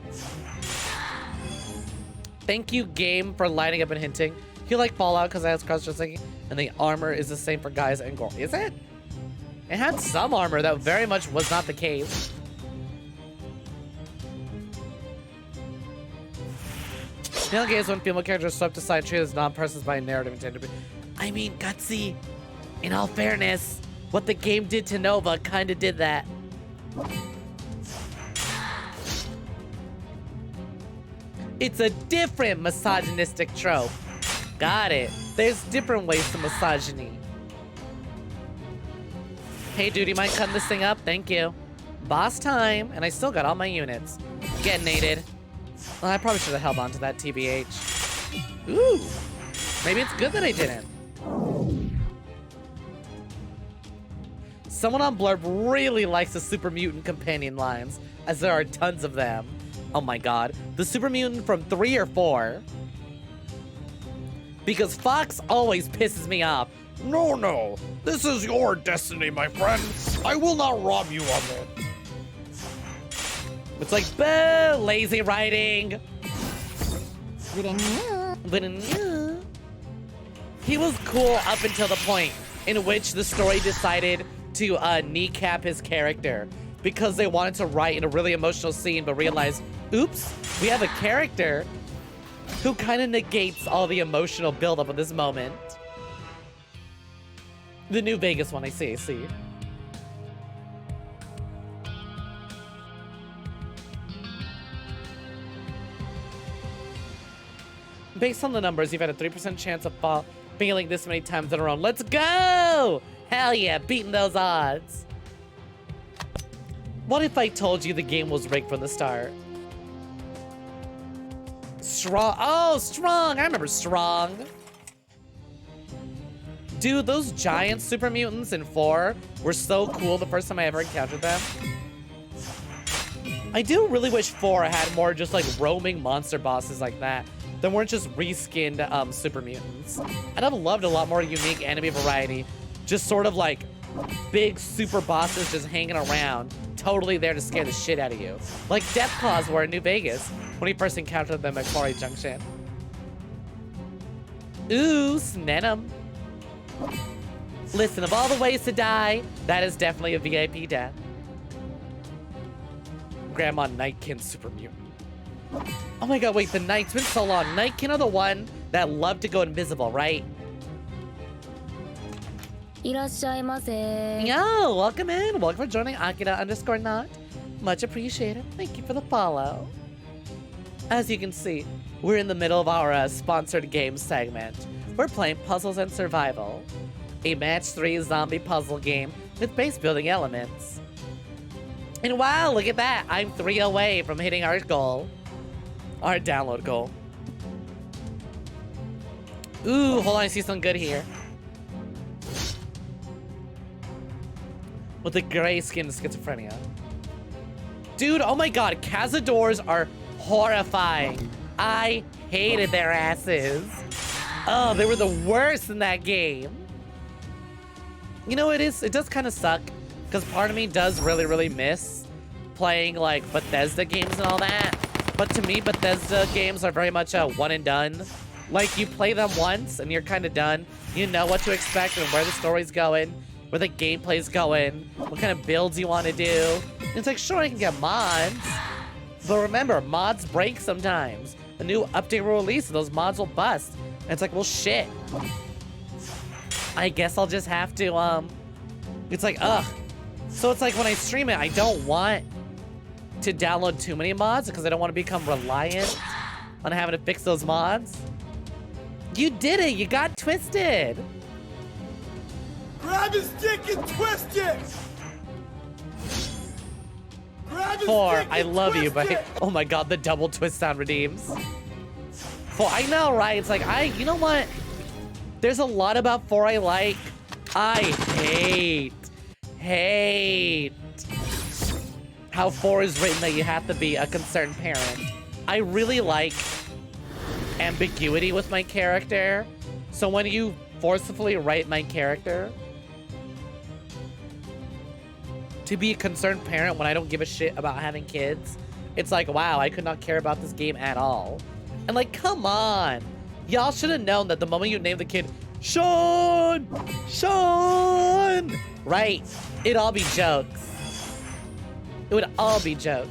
A: Thank you, game, for lighting up and hinting. You like Fallout because it has cross-dressing, and the armor is the same for guys and girls. Is it? It had some armor that very much was not the case. Male gaze when female characters swept aside treated as non-persons by a narrative intended to be. I mean, Gutsy, in all fairness, what the game did to Nova kind of did that. It's a different misogynistic trope. Got it. There's different ways to misogyny. Hey, dude, you mind cutting this thing up? Thank you. Boss time, and I still got all my units. Detonated. Well, I probably should have held on to that, TBH. Ooh. Maybe it's good that I didn't. Someone on Blurb really likes the Super Mutant companion lines, as there are tons of them. Oh my god. The Super Mutant from 3 or 4. Because Fox always pisses me off.
H: No, no. This is your destiny, my friend. I will not rob you of it.
A: It's like, boo, lazy writing. He was cool up until the point in which the story decided to kneecap his character because they wanted to write in a really emotional scene but realized, oops, we have a character who kind of negates all the emotional buildup of this moment. The New Vegas one, I see. Based on the numbers, you've had a 3% chance of failing this many times in a row. Let's go! Hell yeah, beating those odds. What if I told you the game was rigged from the start? Strong. Oh, Strong. I remember Strong. Dude, those giant super mutants in 4 were so cool the first time I ever encountered them. I do really wish 4 had more just like roaming monster bosses like that. That weren't just reskinned super mutants. And I've loved a lot more unique enemy variety. Just sort of like big super bosses just hanging around, totally there to scare the shit out of you. Like Deathclaws were in New Vegas when we first encountered them at Quarry Junction. Ooh, Snenum. Listen, of all the ways to die, that is definitely a VIP death. Grandma Nightkin super mutant. Oh my god, wait, the Knights, been so long. Nightkin are the one that love to go invisible, right? Yo, welcome in. Welcome for joining Akira_not. Much appreciated. Thank you for the follow. As you can see, we're in the middle of our sponsored game segment. We're playing Puzzles and Survival, a match 3 zombie puzzle game with base building elements. And wow, look at that. I'm 3 away from hitting our goal. Our download goal. Ooh, hold on, I see something good here. With the gray skin and schizophrenia. Dude, oh my god, Cazadors are horrifying. I hated their asses. Oh, they were the worst in that game. You know, it does kind of suck, because part of me does really, really miss playing, like, Bethesda games and all that. But to me, Bethesda games are very much a one and done. Like, you play them once, and you're kind of done. You know what to expect and where the story's going, where the gameplay's going, what kind of builds you want to do. It's like, sure, I can get mods. But remember, mods break sometimes. A new update will release, and those mods will bust. And it's like, well, shit. I guess I'll just have to, it's like, ugh. So it's like when I stream it, I don't want to download too many mods because I don't want to become reliant on having to fix those mods. You did it! You got twisted!
S: Grab his dick and twist it! Grab his
A: 4,
S: dick
A: I
S: and
A: love you,
S: twist
A: but
S: it!
A: oh my god, the double twist sound redeems. 4, I know, right? It's like, you know what? There's a lot about 4 I like. I hate how 4 is written that you have to be a concerned parent. I really like ambiguity with my character. So when you forcefully write my character to be a concerned parent when I don't give a shit about having kids, it's like, wow, I could not care about this game at all. And like, come on. Y'all should have known that the moment you name the kid Sean! Sean! Right. It'd all be jokes. It would all be jokes.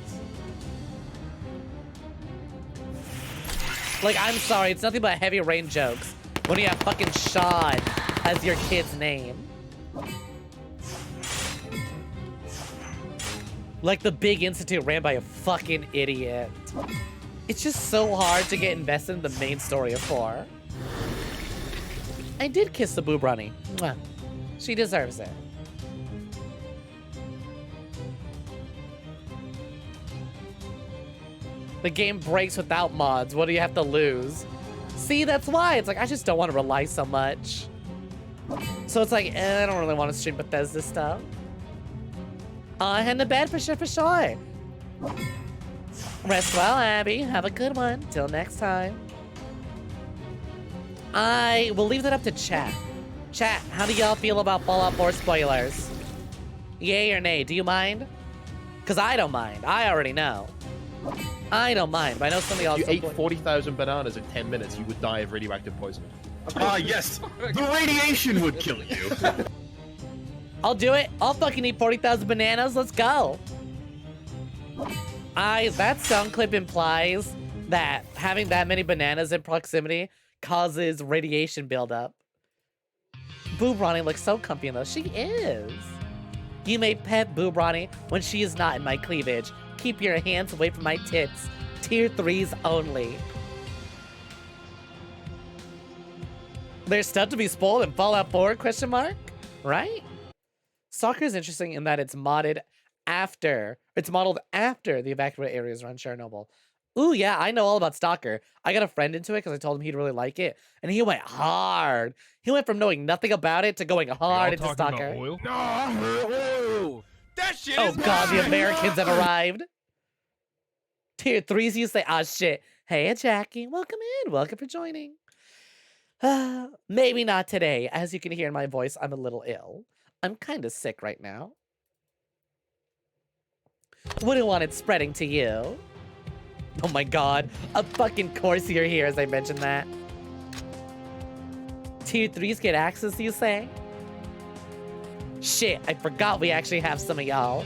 A: Like, I'm sorry, it's nothing but heavy rain jokes when you have fucking Sean as your kid's name. Like the big institute ran by a fucking idiot. It's just so hard to get invested in the main story of 4. I did kiss the boob runny. Mwah. She deserves it. The game breaks without mods. What do you have to lose? See, that's why. It's like, I just don't want to rely so much. So it's like, I don't really want to stream Bethesda stuff. Head to bed for sure, for sure. Rest well, Abby. Have a good one. Till next time. I will leave that up to chat. Chat, how do y'all feel about Fallout 4 spoilers? Yay or nay? Do you mind? Because I don't mind. I already know. I don't mind, but I know some of y'all...
T: If you ate 40,000 bananas in 10 minutes, you would die of radioactive poisoning.
J: Ah, yes! The radiation would kill you!
A: I'll do it. I'll fucking eat 40,000 bananas. Let's go. That sound clip implies that having that many bananas in proximity causes radiation buildup. Boob Ronnie looks so comfy in those. She is. You may pet Boob Ronnie when she is not in my cleavage. Keep your hands away from my tits. Tier 3s only. There's stuff to be spoiled in Fallout 4, question mark? Right? Stalker is interesting in that it's modeled after the evacuated areas around Chernobyl. Ooh, yeah, I know all about Stalker. I got a friend into it because I told him he'd really like it, and he went hard. He went from knowing nothing about it to going hard into Stalker.
J: Oil? No! That shit
A: Oh
J: is
A: god,
J: mine!
A: the Americans have arrived. Tier 3s, you say, ah, shit. Hey, Jackie, welcome in. Welcome for joining. Maybe not today. As you can hear in my voice, I'm a little ill. I'm kind of sick right now. Wouldn't want it spreading to you. Oh my god. Of fucking course you're here as I mentioned that. Tier 3s get access, you say? Shit, I forgot we actually have some of y'all.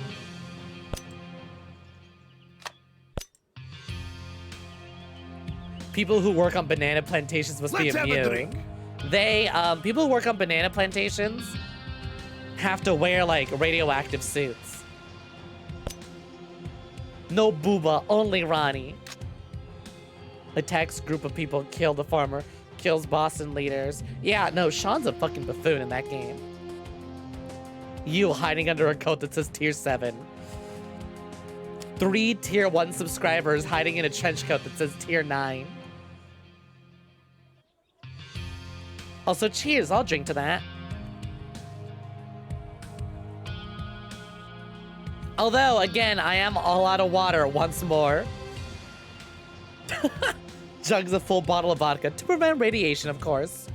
A: People who work on banana plantations must be immune. They, people who work on banana plantations have to wear, like, radioactive suits. No booba, only Ronnie. Attacks group of people, kill the farmer, kills Boston leaders. Yeah, no, Sean's a fucking buffoon in that game. You hiding under a coat that says tier 7. 3 tier 1 subscribers hiding in a trench coat that says tier 9. Also, cheers, I'll drink to that. Although, again, I am all out of water once more. chugs a full bottle of vodka to prevent radiation, of course.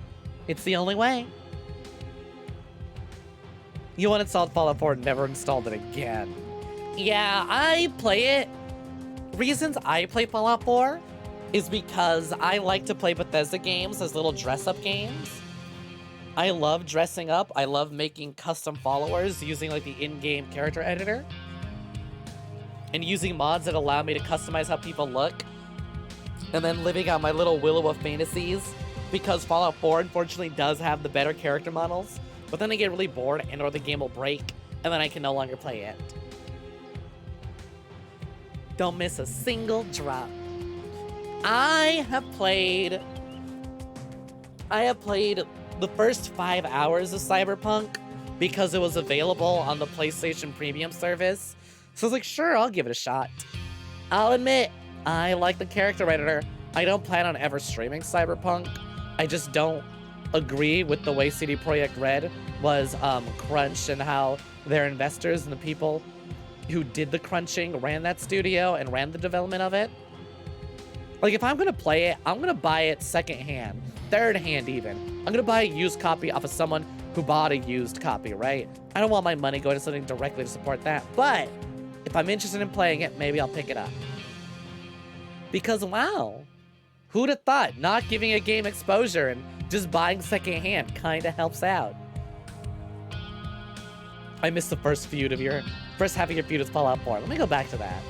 A: It's the only way. You uninstalled Fallout 4 and never installed it again. Yeah, I play it. Reasons I play Fallout 4 is because I like to play Bethesda games as little dress-up games. I love dressing up. I love making custom followers using like the in-game character editor. And using mods that allow me to customize how people look. And then living out my little willow of fantasies. Because Fallout 4 unfortunately does have the better character models. But then I get really bored and or the game will break. And then I can no longer play it. Don't miss a single drop. I have played the first 5 hours of Cyberpunk because it was available on the PlayStation Premium service. So I was like, sure, I'll give it a shot. I'll admit, I like the character editor. I don't plan on ever streaming Cyberpunk. I just don't agree with the way CD Projekt Red was crunched and how their investors and the people who did the crunching ran that studio and ran the development of it. Like, if I'm gonna play it, I'm gonna buy it secondhand, third hand even. I'm gonna buy a used copy off of someone who bought a used copy, right? I don't want my money going to something directly to support that, but if I'm interested in playing it, maybe I'll pick it up. Because, wow, who'd have thought not giving a game exposure and just buying secondhand kind of helps out? I missed the first half of your feud with Fallout 4. Let me go back to that.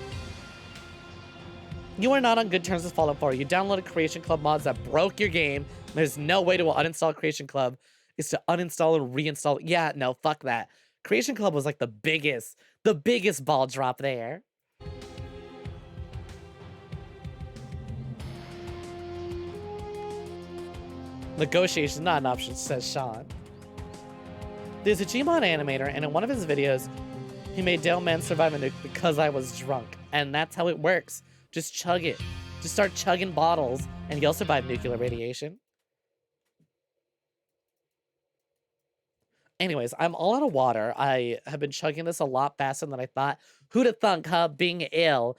A: You are not on good terms with Fallout 4. You downloaded Creation Club mods that broke your game. There's no way to uninstall Creation Club is to uninstall and reinstall. Yeah, no, fuck that. Creation Club was like the biggest ball drop there. Negotiation is not an option, says Sean. There's a Gmod animator, and in one of his videos, he made Dale Man survive a nuke because I was drunk. And that's how it works. Just chug it. Just start chugging bottles, and you'll survive nuclear radiation. Anyways, I'm all out of water. I have been chugging this a lot faster than I thought. Who'd have thunk, huh? Being ill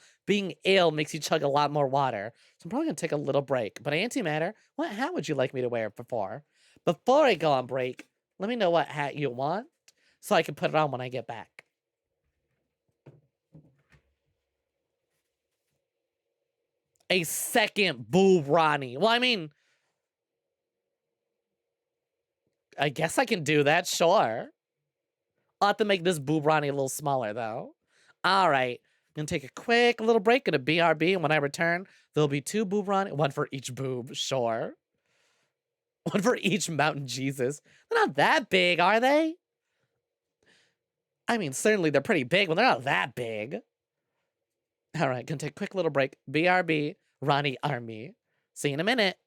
A: makes you chug a lot more water. So I'm probably gonna take a little break. But antimatter, what hat would you like me to wear before? Before I go on break, let me know what hat you want so I can put it on when I get back. A second Boo Ronnie. Well, I mean, I guess I can do that, sure. I'll have to make this boob Ronnie a little smaller, though. All right. I'm going to take a quick little break at a BRB, and when I return, there'll be 2 boob Ronnie, 1 for each boob, sure. 1 for each mountain Jesus. They're not that big, are they? I mean, certainly they're pretty big, but they're not that big. All right, going to take a quick little break. BRB, Ronnie Army. See you in a minute.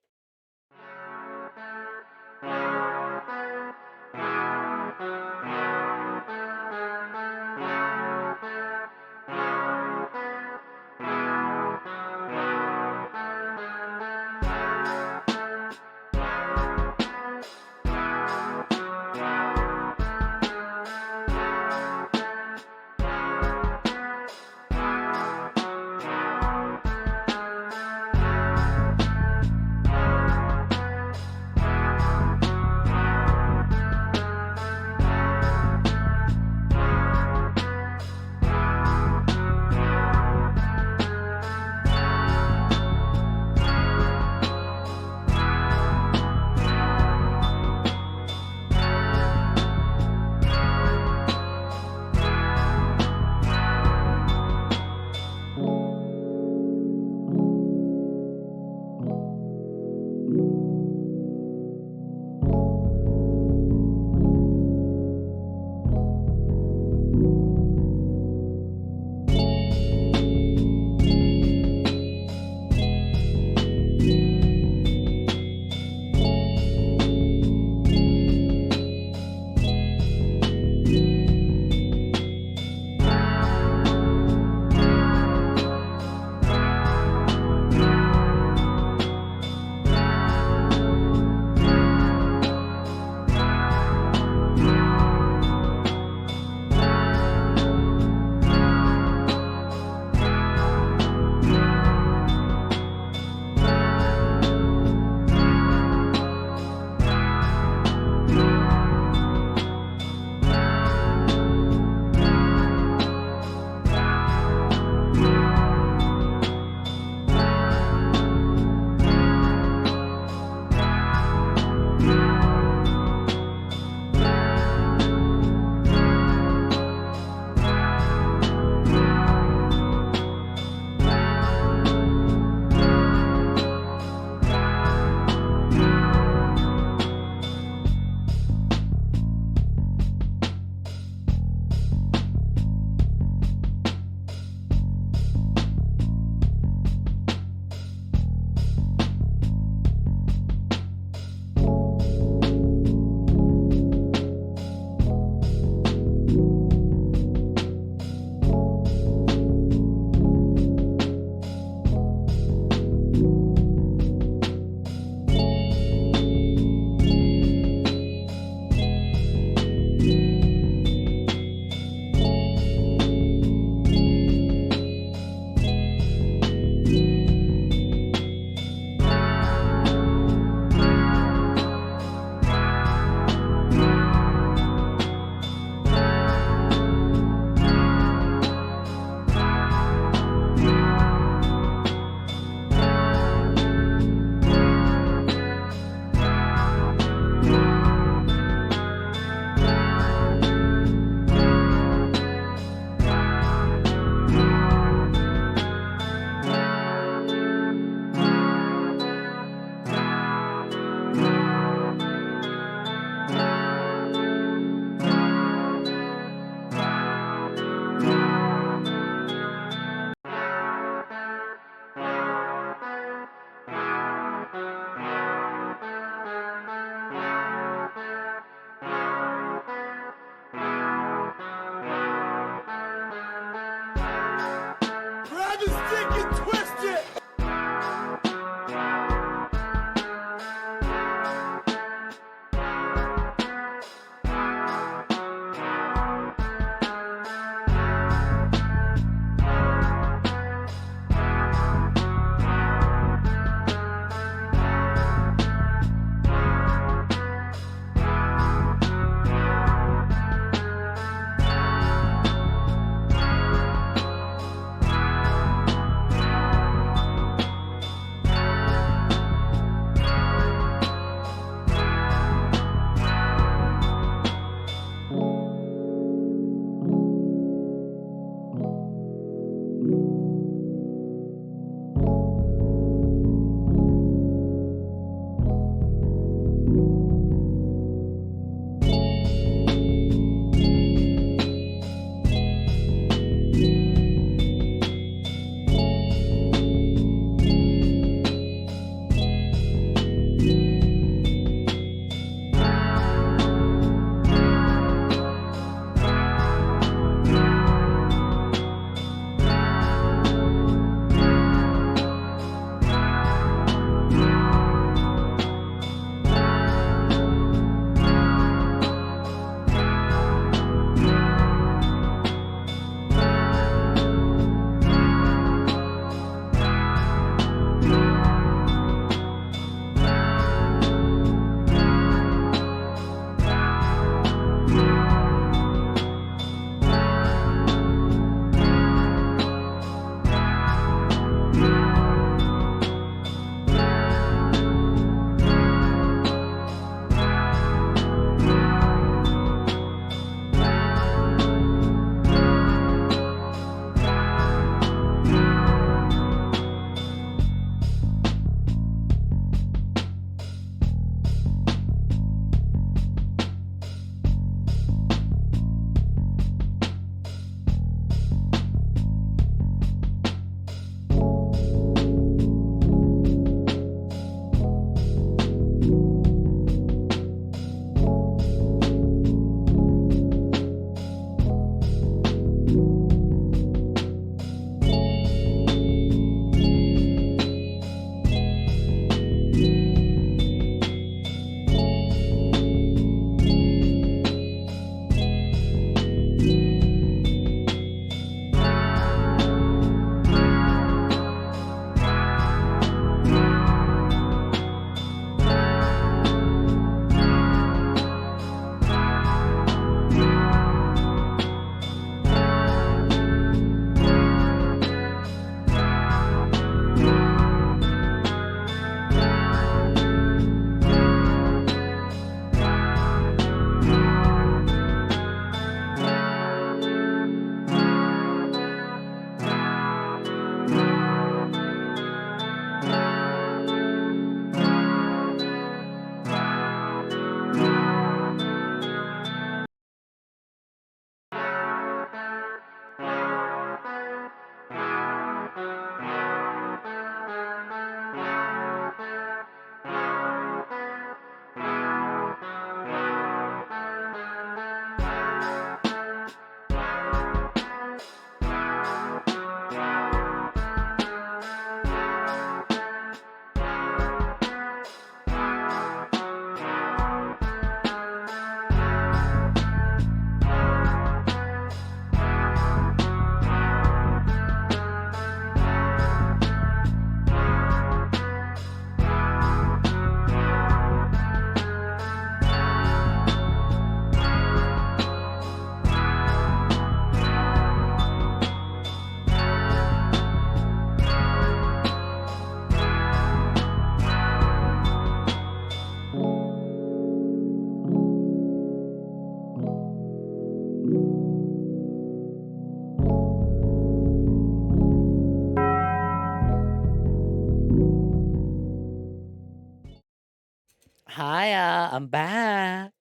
A: Hiya, I'm back.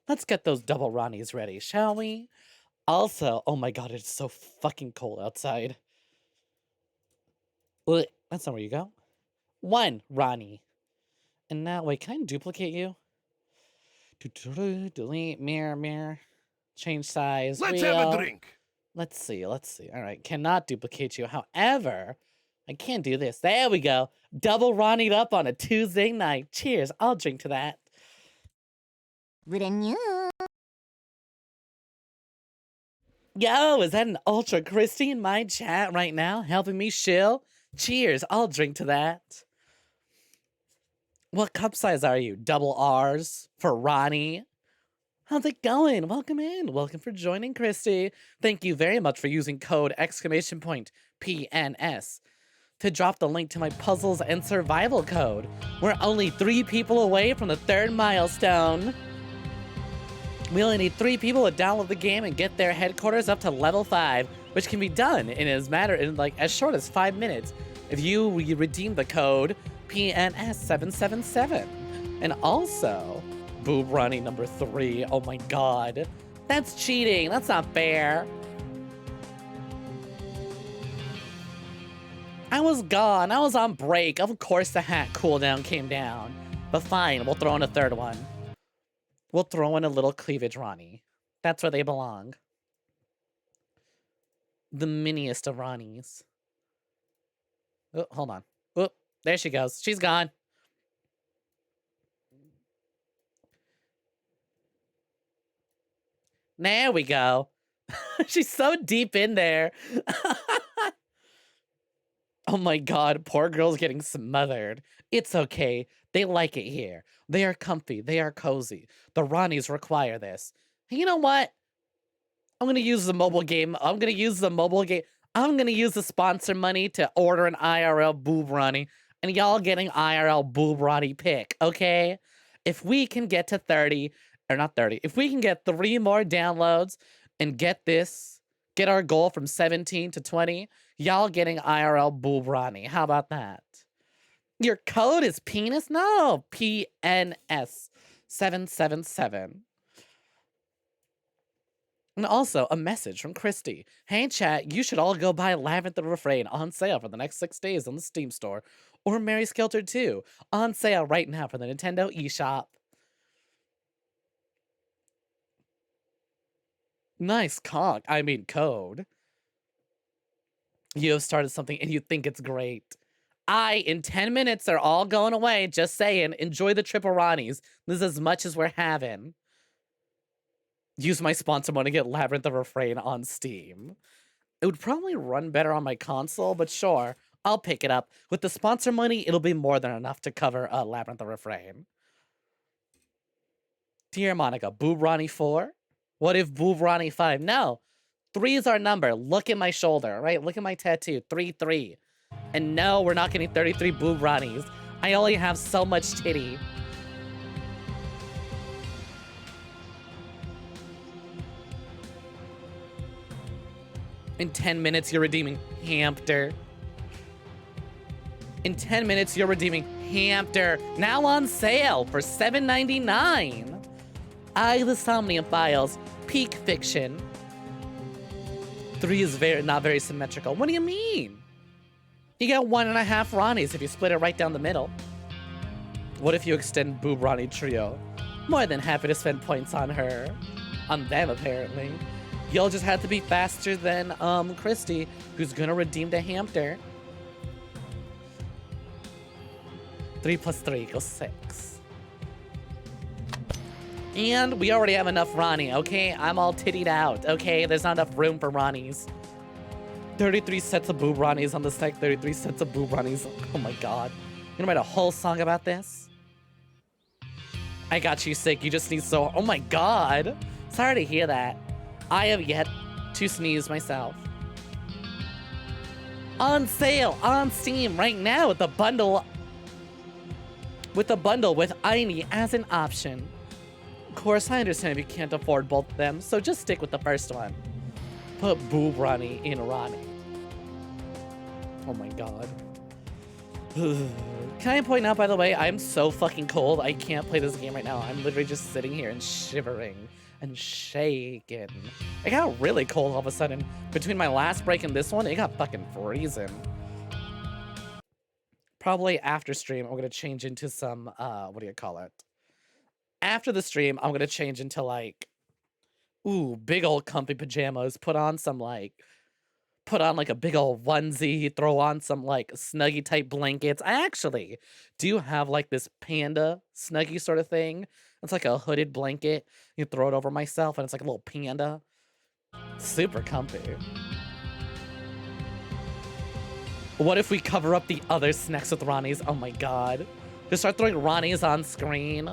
A: Let's get those double Ronnies ready, shall we? Also, oh my god, it's so fucking cold outside. Ugh, that's not where you go. 1 Ronnie. And now, wait, can I duplicate you? Delete, mirror. Change size.
D: Let's
A: wheel.
D: have a drink.
A: Let's see. All right, cannot duplicate you. However, I can do this. There we go. Double Ronnied up on a Tuesday night. Cheers. I'll drink to that. Yo, is that an Ultra Christy in my chat right now, helping me shill? Cheers. I'll drink to that. What cup size are you? Double R's for Ronnie. How's it going? Welcome in. Welcome for joining, Christy. Thank you very much for using code !PNS to drop the link to my puzzles and survival code. We're only 3 people away from the 3rd milestone. We only need 3 people to download the game and get their headquarters up to level 5, which can be done in as short as 5 minutes if you redeem the code PNS777. And also, Boob Ronnie number 3. Oh my god. That's cheating. That's not fair. I was gone. I was on break. Of course the hat cooldown came down. But fine, we'll throw in a 3rd one. We'll throw in a little cleavage Ronnie. That's where they belong. The miniest of Ronnies. Oh, hold on. Oh, there she goes. She's gone. There we go. She's so deep in there. Oh my god, poor girl's getting smothered. It's okay. They like it here. They are comfy. They are cozy. The Ronnies require this. You know what? I'm going to use the mobile game. I'm going to use the sponsor money to order an IRL Boob Ronnie. And y'all getting IRL Boob Ronnie pick, okay? If we can get to 30, or not 30, if we can get 3 more downloads and get our goal from 17 to 20, y'all getting IRL Boob Ronnie. How about that? Your code is penis? No, PNS777. And also, a message from Christy. Hey, chat, you should all go buy Labyrinth the Refrain on sale for the next 6 days on the Steam store. Or Mary Skelter 2 on sale right now for the Nintendo eShop. Nice code. You have started something and you think it's great. In 10 minutes, they're all going away. Just saying. Enjoy the triple Ronnies. This is as much as we're having. Use my sponsor money to get Labyrinth the Refrain on Steam. It would probably run better on my console, but sure. I'll pick it up. With the sponsor money, it'll be more than enough to cover Labyrinth the Refrain. Dear Monica, Boob Ronnie 4? What if Boob Ronnie 5? No. 3 is our number. Look at my shoulder, right? Look at my tattoo. 3-3. And no, we're not getting 33 Boob Ronnies. I only have so much titty. In 10 minutes, you're redeeming Hamster. In 10 minutes, you're redeeming Hamster. Now on sale for $7.99. The Somnium Files. Peak Fiction. 3 is not very symmetrical. What do you mean? You get 1.5 Ronnies if you split it right down the middle. What if you extend Boob Ronnie Trio? More than happy to spend points on her. On them, apparently. You'll just have to be faster than Christy, who's gonna redeem the Hamster. 3 + 3 = 6. And we already have enough Ronnie, okay? I'm all tittied out, okay? There's not enough room for Ronnies. 33 sets of Boob Ronnies on the site, 33 sets of Boob Ronnies. Oh my god. You gonna write a whole song about this? I got you, Sick. You just need so... Oh my god. Sorry to hear that. I have yet to sneeze myself. On sale on Steam right now with the bundle. With Aini as an option. Of course, I understand if you can't afford both of them, so just stick with the first one. Put Boob Ronnie in Ronnie. Oh my god. Can I point out, by the way, I'm so fucking cold. I can't play this game right now. I'm literally just sitting here and shivering and shaking. It got really cold all of a sudden. Between my last break and this one, it got fucking freezing. Probably after stream, I'm gonna change into some, what do you call it? After the stream, I'm gonna change into like, ooh, big old comfy pajamas. Put on like a big old onesie, throw on some like Snuggie type blankets. I actually do have like this panda Snuggie sort of thing. It's like a hooded blanket. You throw it over myself and it's like a little panda. Super comfy. What if we cover up the other snacks with Ronnie's? Oh my god. Just start throwing Ronnie's on screen.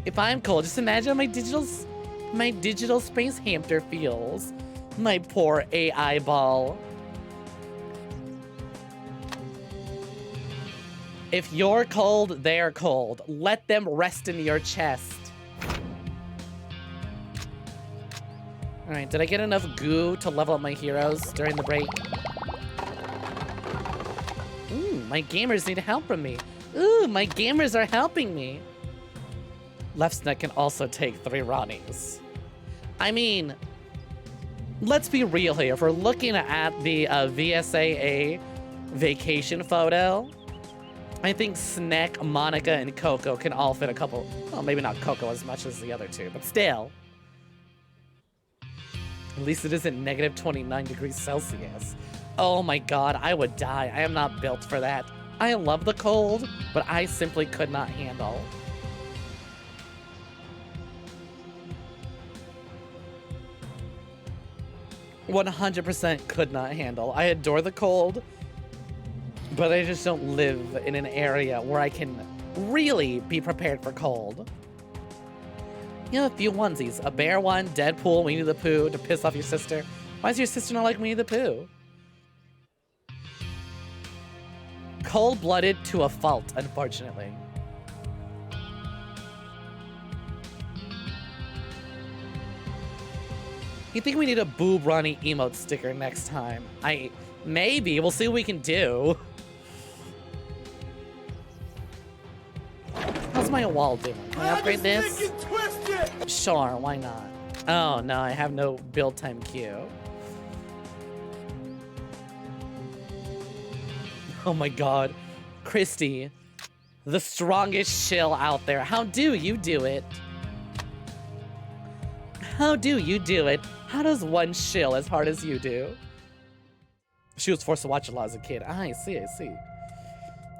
A: If I'm cold, just imagine my digital space hamster feels. My poor AI ball. If you're cold, they're cold. Let them rest in your chest. Alright, did I get enough goo to level up my heroes during the break? Ooh, my gamers need help from me. Ooh, my gamers are helping me. Left Snek can also take 3 Ronnies. I mean, let's be real here. If we're looking at the VSAA vacation photo, I think Snek, Monica, and Coco can all fit a couple. Well, maybe not Coco as much as the other two, but still. At least it isn't negative 29 degrees Celsius. Oh my god, I would die. I am not built for that. I love the cold, but I simply could not handle. "100% could not handle. I adore the cold, but I just don't live in an area where I can really be prepared for cold." You know, a few onesies. A bear one, Deadpool, Winnie the Pooh, to piss off your sister. Why does your sister not like Winnie the Pooh? Cold-blooded to a fault, unfortunately. You think we need a Boob Ronnie emote sticker next time? Maybe. We'll see what we can do. How's my wall doing? Can I upgrade this? Sure, why not? Oh no, I have no build time queue. Oh my god. Christy, the strongest shill out there. How do you do it? How do you do it? How does one shill as hard as you do? She was forced to watch a lot as a kid. I see, I see.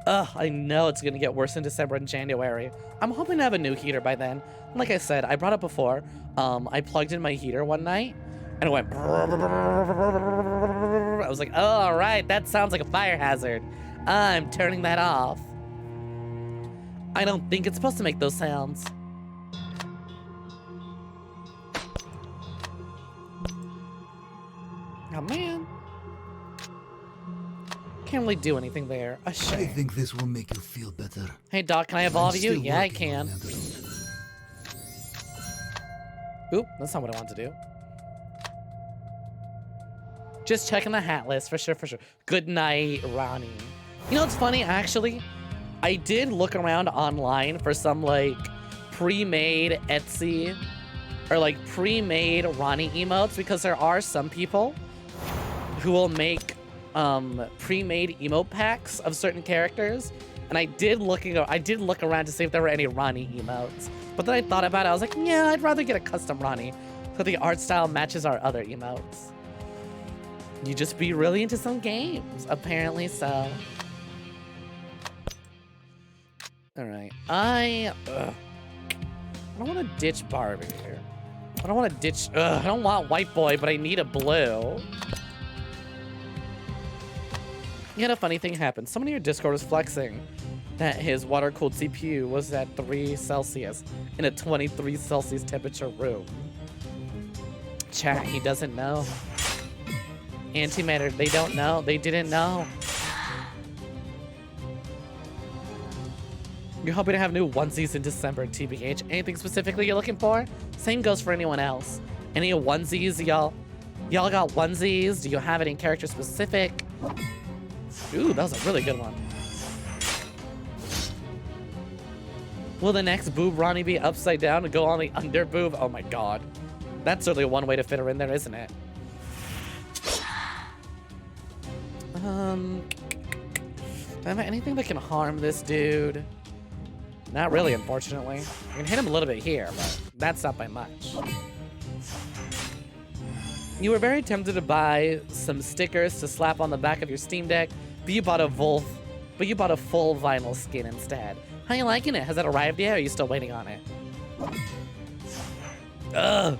A: Ugh, I know it's gonna get worse in December and January. I'm hoping to have a new heater by then. Like I said, I brought up before, I plugged in my heater one night, and it went I was like, oh, all right, that sounds like a fire hazard. I'm turning that off. I don't think it's supposed to make those sounds. Oh, man. Can't really do anything there. A shame.
R: I think this will make you feel better.
A: Hey, Doc, can I evolve you? Yeah, I can. Oop, that's not what I want to do. Just checking the hat list, for sure, for sure. Good night, Ronnie. You know what's funny, actually? I did look around online for some, like, pre-made Etsy or, like, pre-made Ronnie emotes, because there are some people who will make pre-made emote packs of certain characters, and I did look around to see if there were any Ronnie emotes. But then I thought about it, I was like, yeah, I'd rather get a custom Ronnie so the art style matches our other emotes. You just be really into some games, apparently so. Alright, I don't want to ditch Barbie here. I don't want to ditch, I don't want white boy, but I need a blue. You had a funny thing happen. Someone in your Discord was flexing that his water-cooled CPU was at 3 Celsius in a 23 Celsius temperature room. Chat, he doesn't know. Antimatter, they don't know. They didn't know. You're hoping to have new onesies in December, TBH. Anything specifically you're looking for? Same goes for anyone else. Any onesies, y'all got onesies? Do you have any character specific? Ooh, that was a really good one. Will the next boob Ronnie be upside down and go on the under boob? Oh my god. That's certainly one way to fit her in there, isn't it? Do I have anything that can harm this dude? Not really, unfortunately. I can hit him a little bit here, but that's not by much. You were very tempted to buy some stickers to slap on the back of your Steam Deck, but you bought a full vinyl skin instead. How you liking it? Has it arrived yet, or are you still waiting on it? Ugh.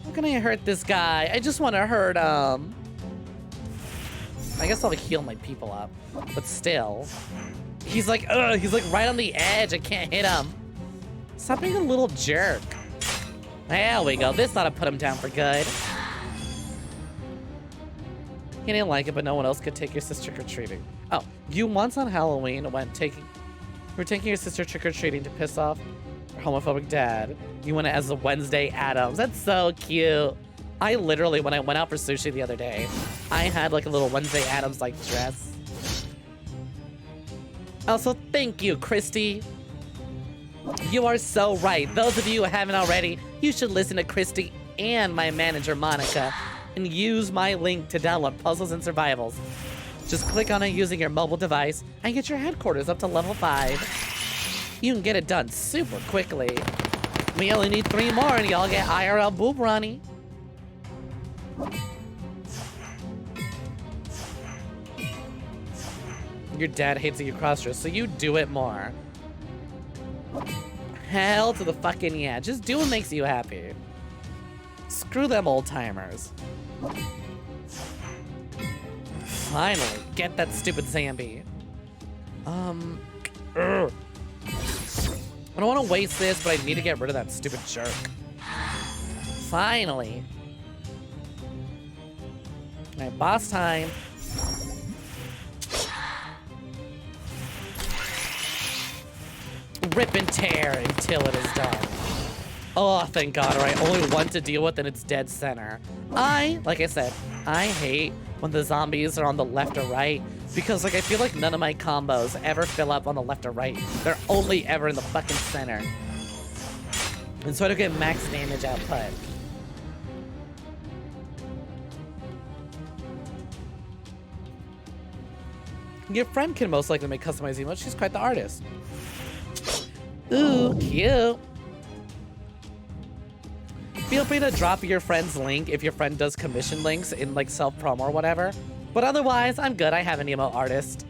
A: How can I hurt this guy? I just want to hurt him. I guess I'll heal my people up, but still. He's like, ugh, he's like right on the edge. I can't hit him. Stop being a little jerk. There we go. This ought to put him down for good. He didn't like it, but no one else could take your sister trick-or-treating. Oh, you once on Halloween were taking your sister trick-or-treating to piss off her homophobic dad. You went as the Wednesday Addams. That's so cute. I literally, when I went out for sushi the other day, I had like a little Wednesday Addams like dress. Also, thank you, Christy. You are so right. Those of you who haven't already, you should listen to Christy and my manager, Monica, and use my link to download Puzzles and Survivals. Just click on it using your mobile device and get your headquarters up to level 5. You can get it done super quickly. We only need 3 more and y'all get IRL Boob Ronnie. Your dad hates that you cross-dress, so you do it more. Hell to the fucking yeah. Just do what makes you happy. Screw them old-timers. Finally, get that stupid Zambi. I don't want to waste this, but I need to get rid of that stupid jerk. Finally. Alright, boss time. Rip and tear until it is done. Oh, thank God. Alright, only one to deal with and it's dead center. Like I said, I hate when the zombies are on the left or right because like I feel like none of my combos ever fill up on the left or right. They're only ever in the fucking center. And so I don't get max damage output. Your friend can most likely make customized emotes. She's quite the artist. Ooh, cute. Feel free to drop your friend's link if your friend does commission links in like self-promo or whatever. But otherwise, I'm good. I have an emote artist.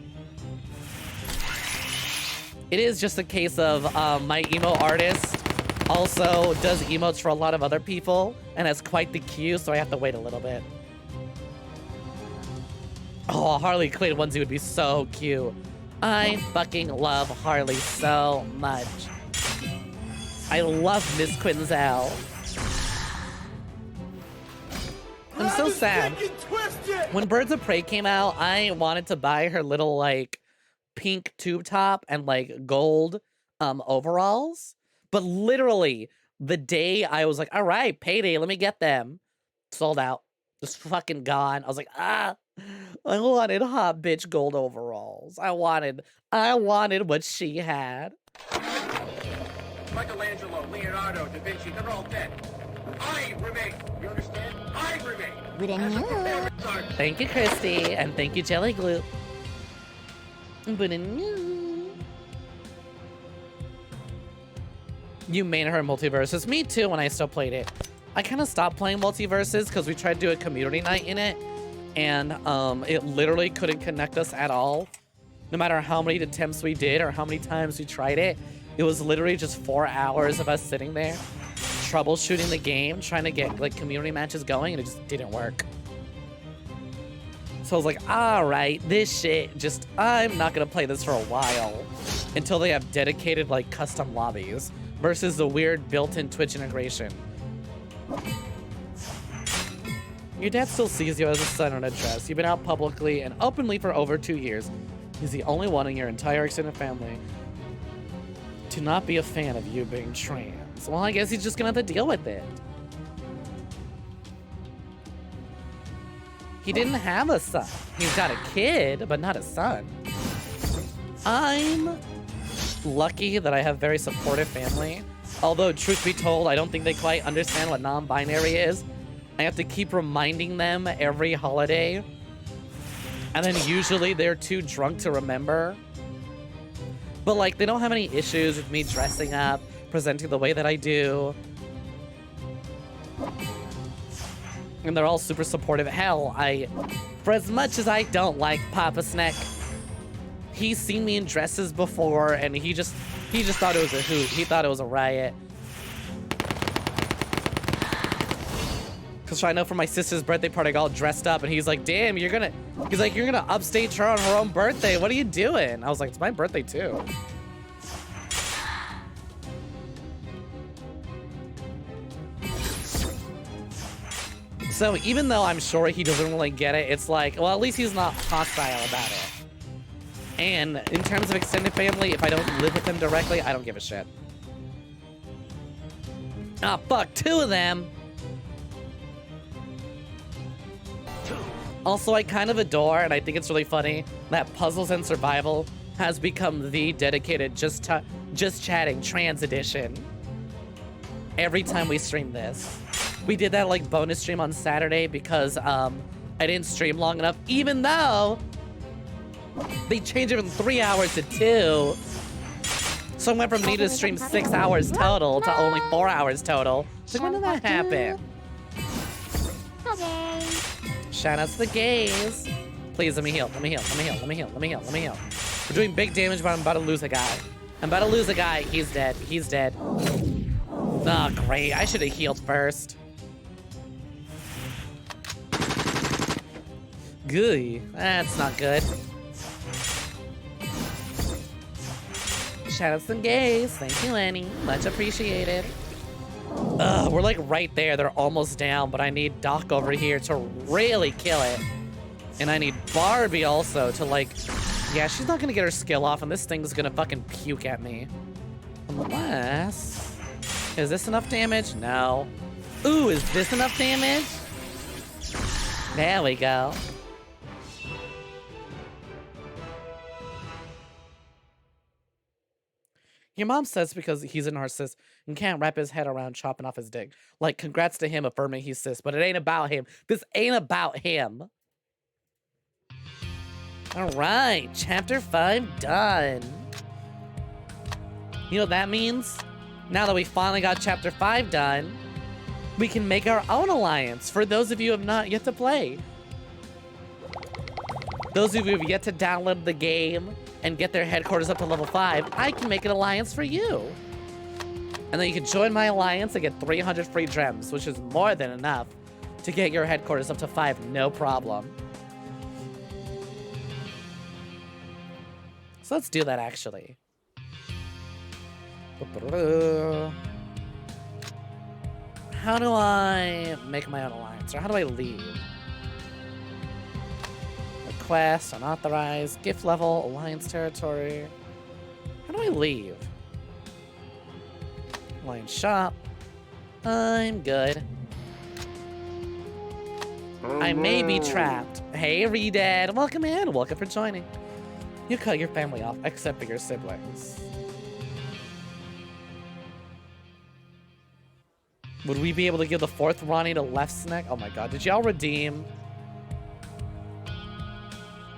A: It is just a case of my emo artist also does emotes for a lot of other people and has quite the queue, so I have to wait a little bit. Oh, Harley Quinn onesie would be so cute. I fucking love Harley so much. I love Miss Quinzel. I'm so sad. When Birds of Prey came out, I wanted to buy her little like pink tube top and like gold overalls. But literally the day I was like, all right, payday, let me get them. Sold out. Just fucking gone. I was like, I wanted hot bitch gold overalls. I wanted what she had.
B: Michelangelo, Leonardo, Da Vinci, they're all dead. I remain. You understand? I remain. As a performance artist.
A: Thank you, Christy, and thank you, Jelly Glue. You made her Multiverses. Me too, when I still played it. I kind of stopped playing Multiverses because we tried to do a community night in it, and it literally couldn't connect us at all. No matter how many attempts we did or how many times we tried it, it was literally just 4 hours of us sitting there, troubleshooting the game, trying to get like community matches going, and it just didn't work. So I was like, all right, this shit, just, I'm not gonna play this for a while until they have dedicated like custom lobbies versus the weird built-in Twitch integration. Your dad still sees you as a son in a dress. You've been out publicly and openly for over 2 years. He's the only one in your entire extended family to not be a fan of you being trans. Well, I guess he's just gonna have to deal with it. He didn't have a son. He's got a kid, but not a son. I'm lucky that I have very supportive family. Although, truth be told, I don't think they quite understand what non-binary is. I have to keep reminding them every holiday. And then usually they're too drunk to remember. But like, they don't have any issues with me dressing up, presenting the way that I do. And they're all super supportive. Hell, for as much as I don't like Papa Snek, he's seen me in dresses before, and he just thought it was a hoot. He thought it was a riot. Cause I know for my sister's birthday party, I got all dressed up, and he's like, "Damn, you're gonna upstage her on her own birthday. What are you doing?" I was like, "It's my birthday too." So even though I'm sure he doesn't really get it, it's like, well, at least he's not hostile about it. And in terms of extended family, if I don't live with them directly, I don't give a shit. Ah, fuck, 2 of them. Also, I kind of adore, and I think it's really funny, that Puzzles and Survival has become the dedicated Just Chatting Trans Edition. Every time we stream this. We did that like bonus stream on Saturday because I didn't stream long enough, even though they changed it from 3 hours to 2. So I went from needing to stream 6 hours total to only 4 hours total. So when did that happen? Shout out to the gays. Please let me heal. Let me heal. Let me heal. Let me heal. Let me heal. Let me heal. We're doing big damage, but I'm about to lose a guy. I'm about to lose a guy. He's dead. He's dead. Oh, great. I should have healed first. Gooey. That's not good. Shout out to the gays. Thank you, Annie. Much appreciated. Ugh, we're like right there. They're almost down, but I need Doc over here to really kill it. And I need Barbie also to like... Yeah, she's not gonna get her skill off, and this thing's gonna fucking puke at me. Unless... Is this enough damage? No. Ooh, is this enough damage? There we go. Your mom says because he's a narcissist and can't wrap his head around chopping off his dick. Like, congrats to him affirming he's cis, but it ain't about him. This ain't about him. All right, chapter 5 done. You know what that means? Now that we finally got chapter 5 done, we can make our own alliance for those of you who have not yet to play. Those of you who have yet to download the game and get their headquarters up to level 5, I can make an alliance for you. And then you can join my alliance and get 300 free gems, which is more than enough to get your headquarters up to 5, no problem. So let's do that, actually. How do I make my own alliance? Or how do I leave? Request, unauthorized, gift level, alliance territory. How do I leave? Alliance shop. I'm good. I may be trapped. Hey, Redad, welcome in. Welcome for joining. You cut your family off, except for your siblings. Would we be able to give the 4th Ronnie to left Snek? Oh my god, did y'all redeem?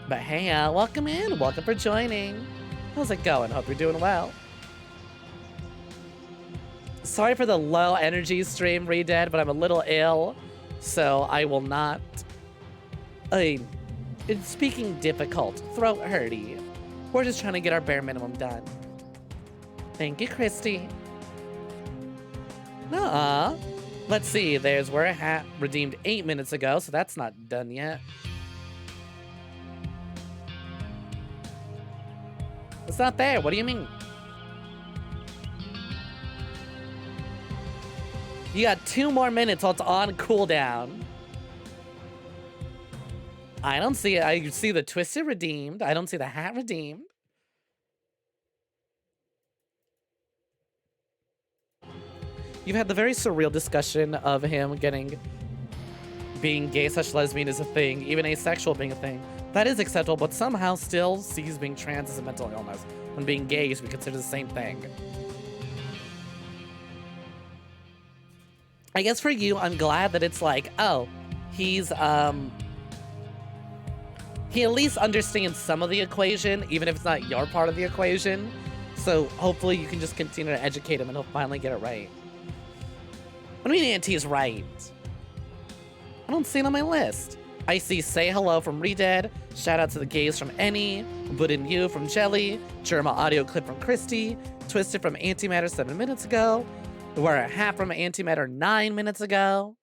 A: But hey, welcome in. Welcome for joining. How's it going? Hope you're doing well. Sorry for the low energy stream, Redad, but I'm a little ill, so I will not... It's speaking difficult. Throat hurty. We're just trying to get our bare minimum done. Thank you, Christy. Nuh-uh. Let's see. There's where a hat redeemed 8 minutes ago, so that's not done yet. It's not there. What do you mean? You got 2 more minutes till it's on cooldown. I don't see it. I see the Twisted redeemed. I don't see the hat redeemed. You've had the very surreal discussion of him getting being gay / lesbian is a thing, even asexual being a thing. That is acceptable, but somehow still sees being trans as a mental illness, when being gay is considered the same thing. I guess for you, I'm glad that it's like, oh, he's, he at least understands some of the equation, even if it's not your part of the equation. So hopefully you can just continue to educate him and he'll finally get it right. What do you mean Auntie's right? I don't see it on my list. I see Say Hello from Redead, shout out to the gays from Any, But in You from Jelly, Germa audio clip from Christy, Twisted from Antimatter 7 minutes ago, Wear a Hat from Antimatter 9 minutes ago.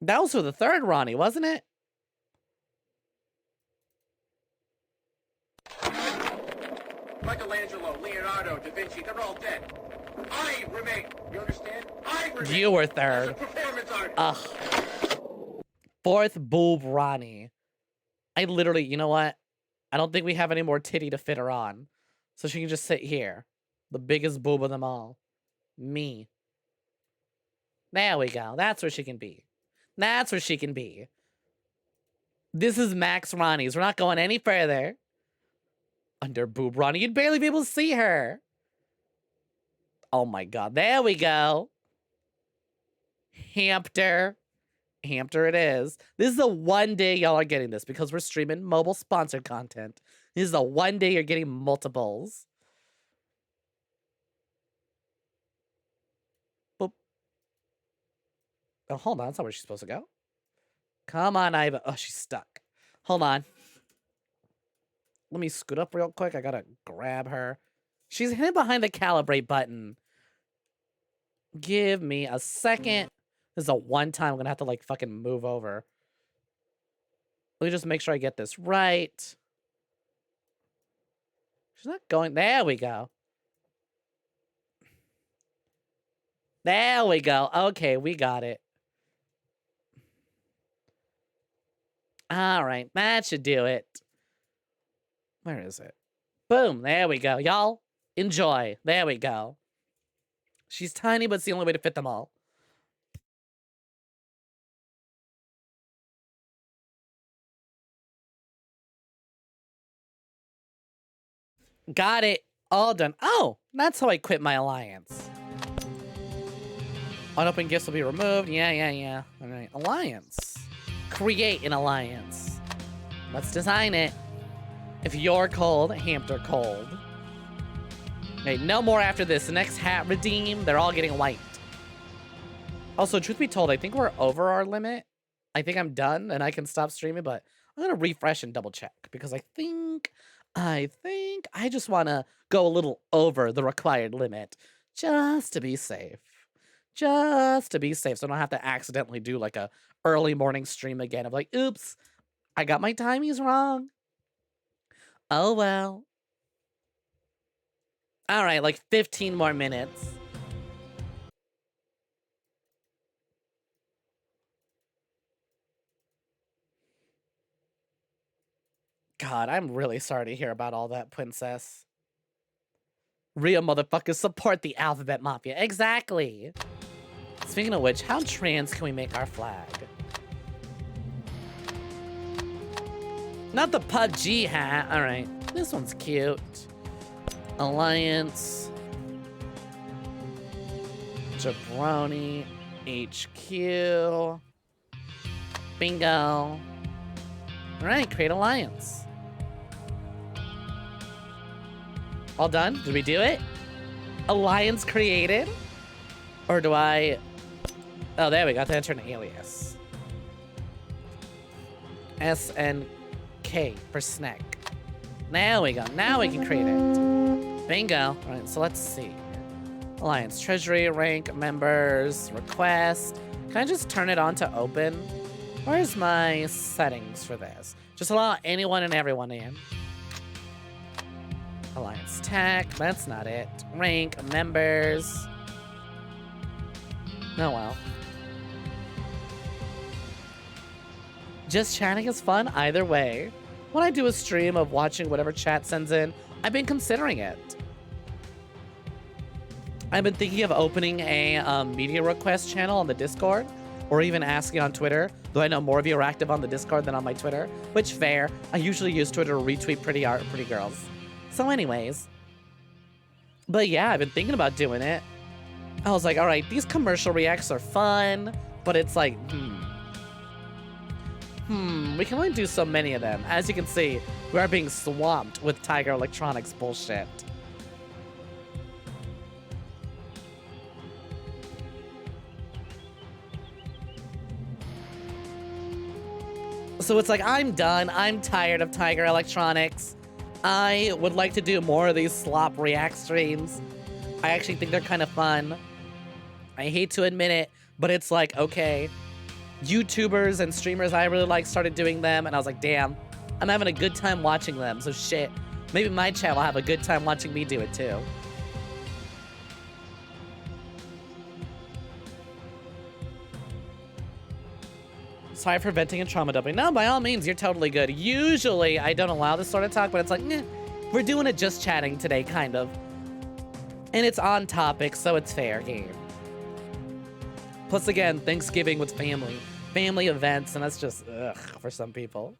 A: That was for the third Ronnie, wasn't it?
B: Michelangelo, Leonardo, Da Vinci, they're all dead. I remain. You understand? I remain.
A: You were third.
B: As a performance artist.
A: Ugh. Fourth boob Ronnie. I literally, you know what? I don't think we have any more titty to fit her on. So she can just sit here. The biggest boob of them all. Me. There we go. That's where she can be. That's where she can be. This is Max Ronnie's. We're not going any further. Under boob Ronnie, you'd barely be able to see her. Oh my god. There we go. Hamster. Hamster it is. This is the one day y'all are getting this because we're streaming mobile sponsored content. This is the one day you're getting multiples. Boop. Oh, hold on. That's not where she's supposed to go. Come on, Iva. Oh, she's stuck. Hold on. Let me scoot up real quick. I gotta grab her. She's hidden behind the calibrate button. Give me a second. This is a one time I'm gonna have to like fucking move over. Let me just make sure I get this right. She's not going. There we go. There we go. Okay, we got it. All right, that should do it. Where is it? Boom, there we go. Y'all, enjoy. There we go. She's tiny, but it's the only way to fit them all. Got it. All done. Oh, that's how I quit my alliance. Unopened gifts will be removed. Yeah. All right, alliance. Create an alliance. Let's design it. If you're cold, hamster cold. Okay, no more after this. The next hat redeem, they're all getting white. Also, truth be told, I think we're over our limit. I think I'm done and I can stop streaming, but I'm gonna refresh and double check because I think I just wanna go a little over the required limit just to be safe. Just to be safe, so I don't have to accidentally do like a early morning stream again of like, oops, I got my timies wrong. Oh well. All right, like 15 more minutes. God, I'm really sorry to hear about all that, princess. Real motherfuckers support the alphabet mafia. Exactly. Speaking of which, how trans can we make our flag? Not the PUBG hat. All right, this one's cute. Alliance. Jabroni. HQ. Bingo. All right, create alliance. All done? Did we do it? Alliance created? Or do I... Oh, there we go. I have to enter an alias. SNK for Snek. There we go. Now we can create it. Bingo. All right, so let's see. Alliance treasury, rank, members, request. Can I just turn it on to open? Where's my settings for this? Just allow anyone and everyone in. Alliance tech, that's not it. Rank, members. Oh well. Just chatting is fun either way. When I do a stream of watching whatever chat sends in, I've been considering it. I've been thinking of opening a media request channel on the Discord, or even asking on Twitter, though I know more of you are active on the Discord than on my Twitter, which fair. I usually use Twitter to retweet pretty girls. So anyways. But yeah, I've been thinking about doing it. I was like, all right, these commercial reacts are fun, but it's like, we can only do so many of them. As you can see, we are being swamped with Tiger Electronics bullshit. So it's like, I'm done. I'm tired of Tiger Electronics. I would like to do more of these slop react streams. I actually think they're kind of fun. I hate to admit it, but it's like, okay, YouTubers and streamers I really like started doing them, and I was like, damn, I'm having a good time watching them, so shit. Maybe my chat will have a good time watching me do it too. Sorry for venting and trauma dumping. No, by all means, you're totally good. Usually, I don't allow this sort of talk, but it's like, we're doing it just chatting today, kind of. And it's on topic, so it's fair game. Plus, again, Thanksgiving with family. Family events, and that's just, ugh, for some people.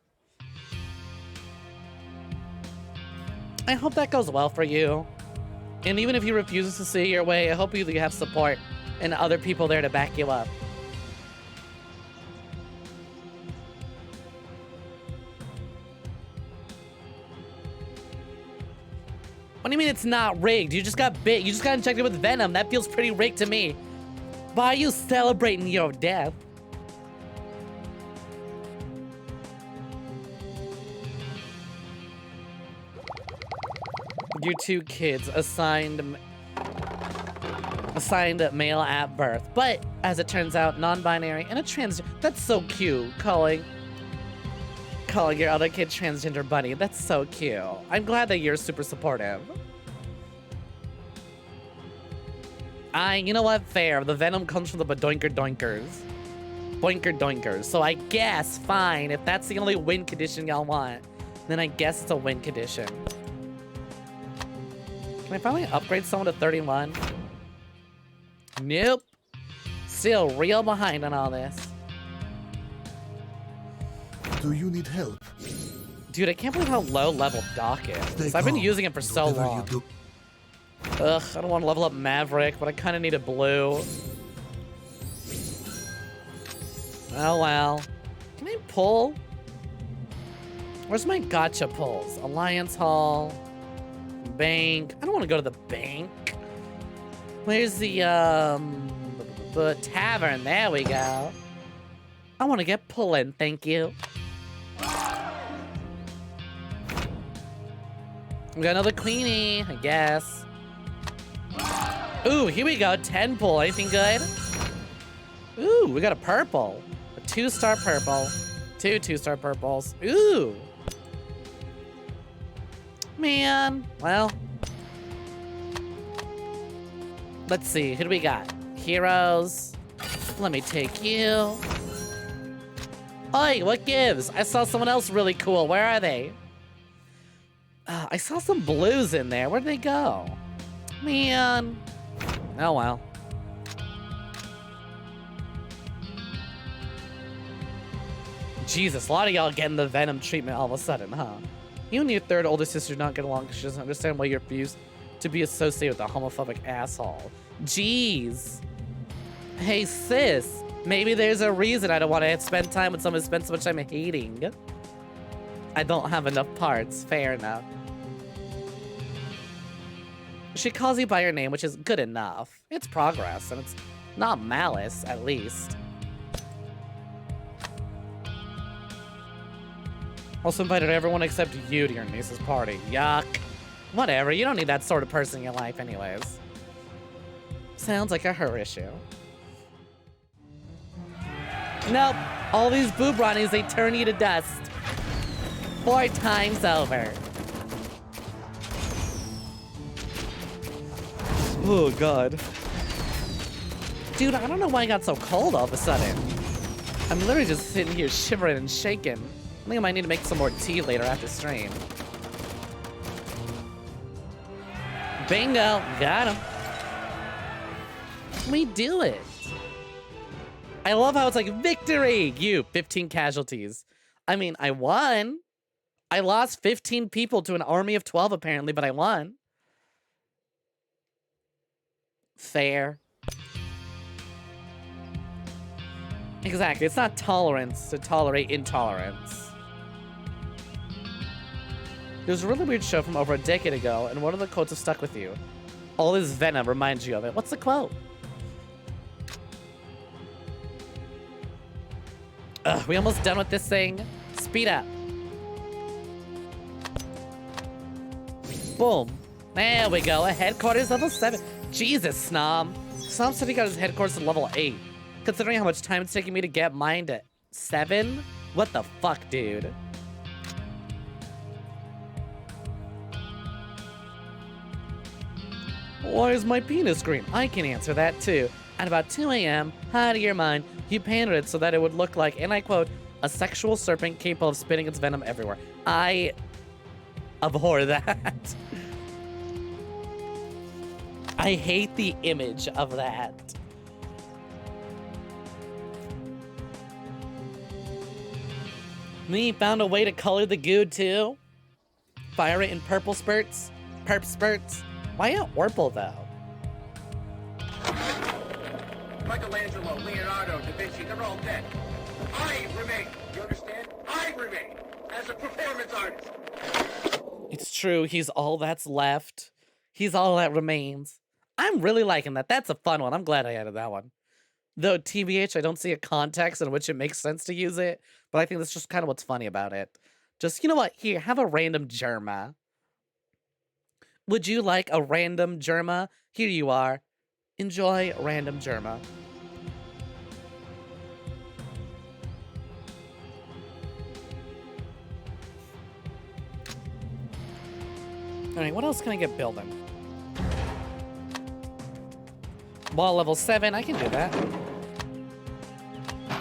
A: I hope that goes well for you. And even if you refuse to see your way, I hope you have support and other people there to back you up. What do you mean it's not rigged? You just got bit. You just got injected with venom. That feels pretty rigged to me. Why are you celebrating your death? Your two kids assigned male at birth, but as it turns out, non-binary and a trans. That's so cute. Calling your other kid transgender bunny. That's so cute. I'm glad that you're super supportive. You know what? Fair. The venom comes from the badoinker doinkers. Boinker doinkers. So I guess, fine. If that's the only win condition y'all want, then I guess it's a win condition. Can I finally upgrade someone to 31? Nope. Still real behind on all this.
R: Do you need help?
A: Dude, I can't believe how low level Doc is. I've been using it for so long. Ugh, I don't want to level up Maverick, but I kind of need a blue. Oh well. Can I pull? Where's my gotcha pulls? Alliance Hall. Bank. I don't want to go to the bank. Where's the tavern? There we go. I want to get pulling, thank you. We got another Queenie, I guess. Ooh, here we go. 10 pull. Anything good? Ooh, we got a purple. A 2-star purple. 2 2-star purples. Ooh. Man. Well. Let's see. Who do we got? Heroes. Let me take you. Oi, what gives? I saw someone else really cool. Where are they? I saw some blues in there. Where'd they go? Man. Oh, well. Jesus, a lot of y'all getting the venom treatment all of a sudden, huh? You and your third older sister do not get along because she doesn't understand why you're refused to be associated with a homophobic asshole. Jeez. Hey, sis. Maybe there's a reason I don't want to spend time with someone who spends so much time hating. I don't have enough parts. Fair enough. She calls you by your name, which is good enough. It's progress, and it's not malice, at least. Also invited everyone except you to your niece's party. Yuck. Whatever, you don't need that sort of person in your life anyways. Sounds like a her issue. Nope. All these boob Ronnies, they turn you to dust. 4 times over. Oh, God. Dude, I don't know why I got so cold all of a sudden. I'm literally just sitting here shivering and shaking. I think I might need to make some more tea later after stream. Bingo. Got him. me do it. I love how it's like, victory! You, 15 casualties. I mean, I won. I lost 15 people to an army of 12 apparently, but I won. Fair. Exactly, it's not tolerance to tolerate intolerance. There's a really weird show from over a decade ago, and one of the quotes have stuck with you. All this venom reminds you of it. What's the quote? Ugh, we almost done with this thing. Speed up. Boom. There we go. A headquarters level 7. Jesus, Snom. Snom said he got his headquarters to level 8. Considering how much time it's taking me to get mine to 7? What the fuck, dude? Why is my penis green? I can answer that too. At about 2 a.m., out of your mind, you painted it so that it would look like, and I quote, a sexual serpent capable of spitting its venom everywhere. I abhor that. I hate the image of that. Me found a way to color the goo too. Fire it in purple spurts. Perp spurts. Why not Orpal though?
B: Michelangelo, Leonardo, Da Vinci, they're all dead. I remain. You understand? I remain as a performance artist.
A: It's true. He's all that's left. He's all that remains. I'm really liking that. That's a fun one. I'm glad I added that one. Though, TBH, I don't see a context in which it makes sense to use it, but I think that's just kind of what's funny about it. Just, you know what? Here, have a random Germa. Would you like a random Germa? Here you are. Enjoy random Germa. Alright, what else can I get building? Wall level 7, I can do that.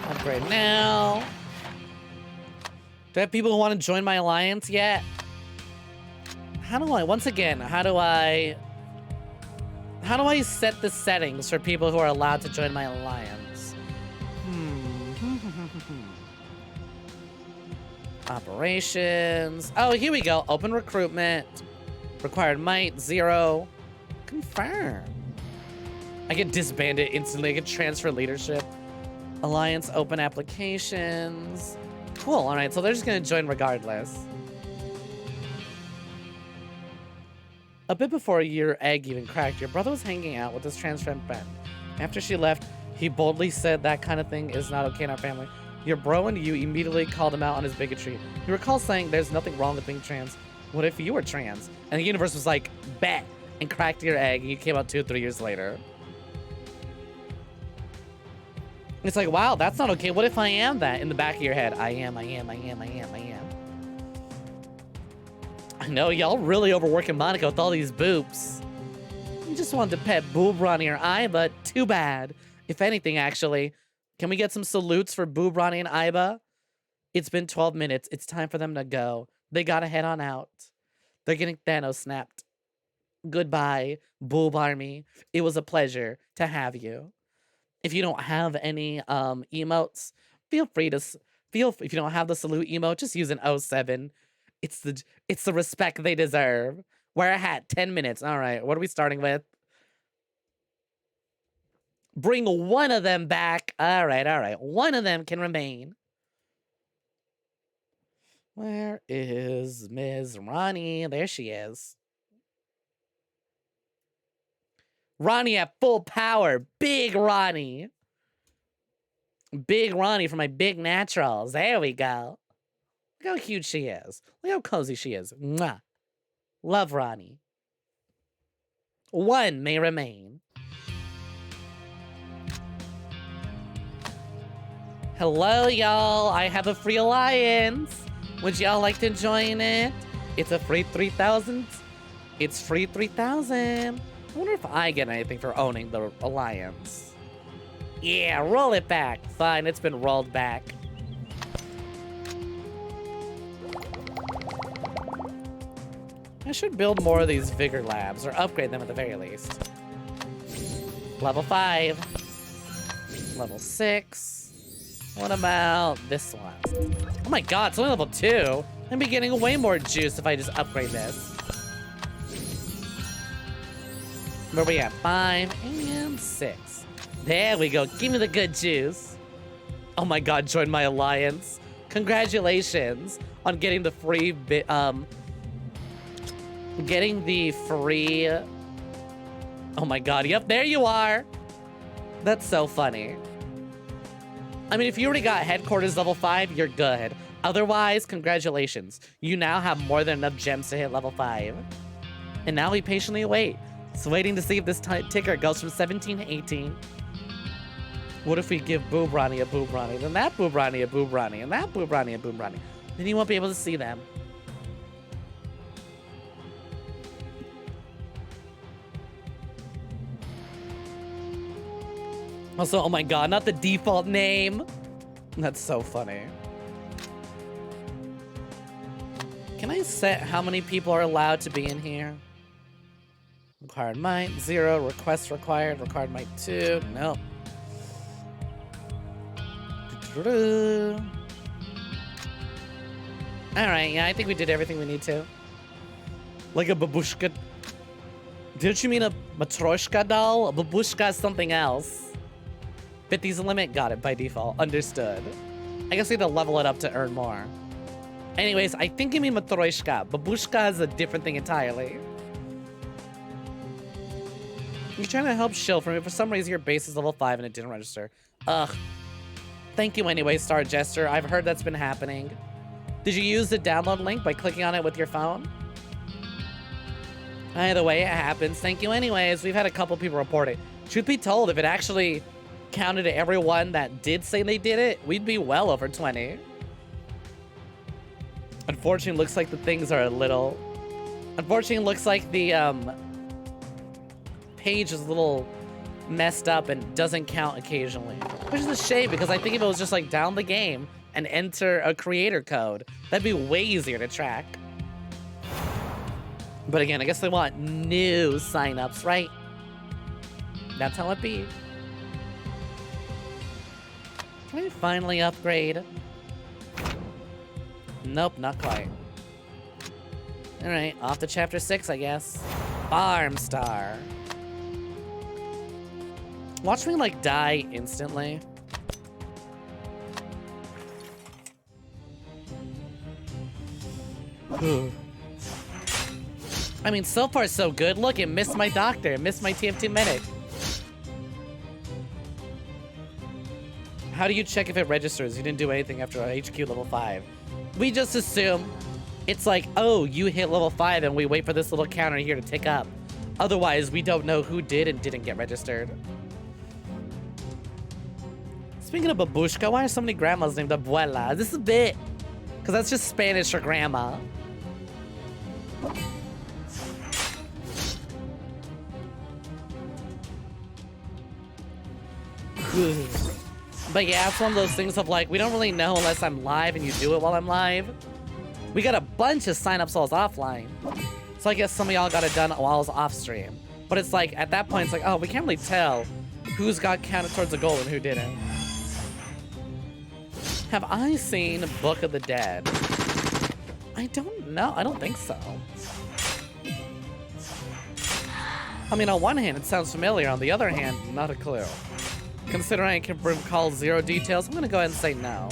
A: Upgrade now. Do I have people who want to join my alliance yet? How do I set the settings for people who are allowed to join my alliance? Operations. Oh, here we go. Open recruitment. Required might, 0. Confirm. I get disbanded instantly. I get transfer leadership. Alliance open applications. Cool. All right. So they're just going to join regardless. A bit before your egg even cracked, your brother was hanging out with his trans friend Ben. After she left, he boldly said that kind of thing is not okay in our family. Your bro and you immediately called him out on his bigotry. You recall saying there's nothing wrong with being trans. What if you were trans? And the universe was like, bet, and cracked your egg, and you came out 2 or 3 years later. It's like, wow, that's not okay. What if I am that? In the back of your head, I am. I know, y'all really overworking Monica with all these boobs. You just wanted to pet Boob Ronnie or Iba, too bad. If anything, actually. Can we get some salutes for Boob Ronnie and Iba? It's been 12 minutes. It's time for them to go. They gotta head on out. They're getting Thanos snapped. Goodbye, Boob Army. It was a pleasure to have you. If you don't have any emotes, feel free to if you don't have the salute emote, just use an 07. It's the respect they deserve. Wear a hat, 10 minutes. All right, what are we starting with? Bring one of them back. All right. One of them can remain. Where is Ms. Ronnie? There she is. Ronnie at full power. Big Ronnie. Big Ronnie for my big naturals. There we go. Look how cute she is. Look how cozy she is. Mwah. Love Ronnie. One may remain. Hello, y'all. I have a free alliance. Would y'all like to join it? It's a free 3,000. It's free 3,000. I wonder if I get anything for owning the alliance. Yeah, roll it back. Fine, it's been rolled back. I should build more of these Vigor Labs, or upgrade them at the very least. Level 5. Level 6. What about this one? Oh my god, it's only level 2. I'm be getting way more juice if I just upgrade this. Where we at? 5 and 6. There we go. Give me the good juice. Oh my god, join my alliance. Congratulations on getting the free getting the free. Oh my god, yep, there you are. That's so funny. I mean, if you already got headquarters level 5, you're good. Otherwise, congratulations. You now have more than enough gems to hit level 5. And now we patiently wait. It's waiting to see if this ticker goes from 17 to 18. What if we give Boob Ronnie a Boob Ronnie, then that Boob Ronnie a Boob Ronnie, and that Boob Ronnie a Boob Ronnie? Then you won't be able to see them. Also, oh my god, not the default name. That's so funny. Can I set how many people are allowed to be in here? Required might, 0. Request required. Required might, 2. Nope. Alright, yeah, I think we did everything we need to. Like a babushka. Didn't you mean a matryoshka doll? A babushka is something else. 50's the limit? Got it by default. Understood. I guess we have to level it up to earn more. Anyways, I think you mean matryoshka. Babushka is a different thing entirely. You're trying to help shield from me. For some reason, your base is level 5 and it didn't register. Ugh. Thank you anyway, Star Jester. I've heard that's been happening. Did you use the download link by clicking on it with your phone? Either way, it happens. Thank you anyways. We've had a couple people report it. Truth be told, if it actually counted to everyone that did say they did it, we'd be well over 20. Unfortunately, looks like the things are a little... Unfortunately, looks like the page is a little messed up and doesn't count occasionally. Which is a shame, because I think if it was just like down the game and enter a creator code, that'd be way easier to track. But again, I guess they want new signups, right? That's how it be. Can I finally upgrade? Nope, not quite. Alright, off to chapter 6, I guess. Farm Star. Watch me, like, die instantly. I mean, so far so good. Look, it missed my doctor. It missed my TF2 medic. How do you check if it registers? You didn't do anything after HQ level 5. We just assume it's like, oh, you hit level 5 and we wait for this little counter here to tick up. Otherwise, we don't know who did and didn't get registered. Speaking of babushka, why are so many grandmas named abuela? This is a bit. Because that's just Spanish for grandma. But yeah, it's one of those things of like, we don't really know unless I'm live and you do it while I'm live. We got a bunch of signups while I was offline. So I guess some of y'all got it done while I was off stream. But it's like, at that point, it's like, oh, we can't really tell who's got counted towards the goal and who didn't. Have I seen Book of the Dead? I don't know. I don't think so. I mean, on one hand, it sounds familiar. On the other hand, not a clue. Considering I can recall 0 details, I'm gonna go ahead and say no.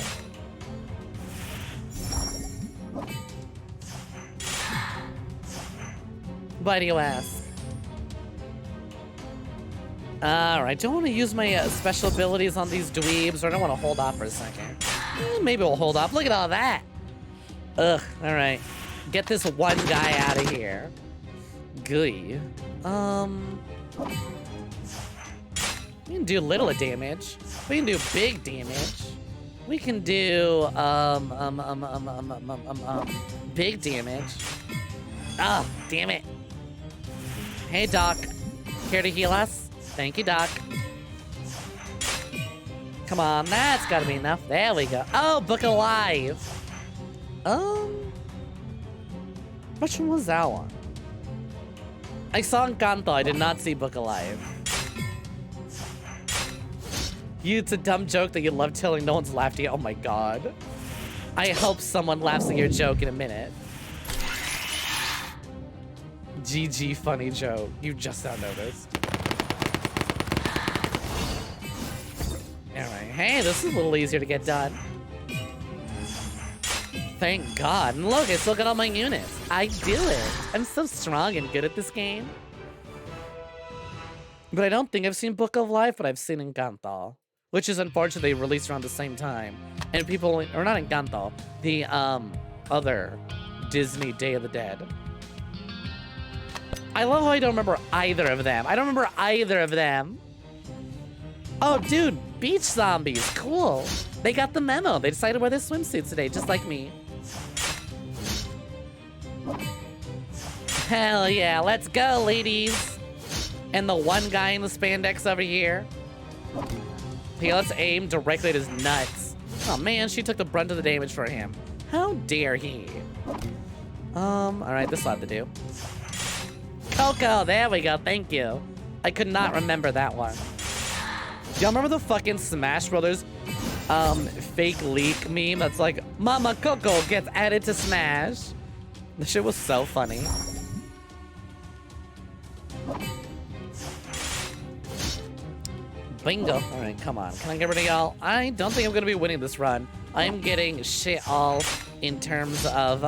A: Why do you ask? Alright, don't want to use my special abilities on these dweebs, or I don't want to hold off for a second. Maybe we'll hold off. Look at all that. Ugh, alright. Get this one guy out of here. Gooey. We can do little damage. We can do big damage. We can do, big damage. Ah, oh, damn it. Hey, Doc. Care to heal us? Thank you, Doc. Come on, that's gotta be enough. There we go. Oh, Book Alive. Which one was that one? I saw Encanto, I did not see Book Alive. It's a dumb joke that you love telling. No one's laughed yet. Oh my god. I hope someone laughs at your joke in a minute. GG funny joke. You just now noticed. Alright. Hey, this is a little easier to get done. Thank God. And look, I still got all my units. I do it. I'm so strong and good at this game. But I don't think I've seen Book of Life, but I've seen Encanto. Which is unfortunately released around the same time. And people, or not Encanto, the other Disney Day of the Dead. I love how I don't remember either of them. I don't remember either of them. Oh, dude, beach zombies, cool. They got the memo. They decided to wear their swimsuits today, just like me. Hell yeah, let's go, ladies. And the one guy in the spandex over here. Okay, let's aim directly at his nuts. Oh man, she took the brunt of the damage for him. How dare he? Alright, this will have to do. Coco, there we go, thank you. I could not remember that one. Y'all remember the fucking Smash Brothers fake leak meme that's like, Mama Coco gets added to Smash? This shit was so funny. Bingo. All right, come on. Can I get rid of y'all? I don't think I'm gonna be winning this run. I'm getting shit all in terms of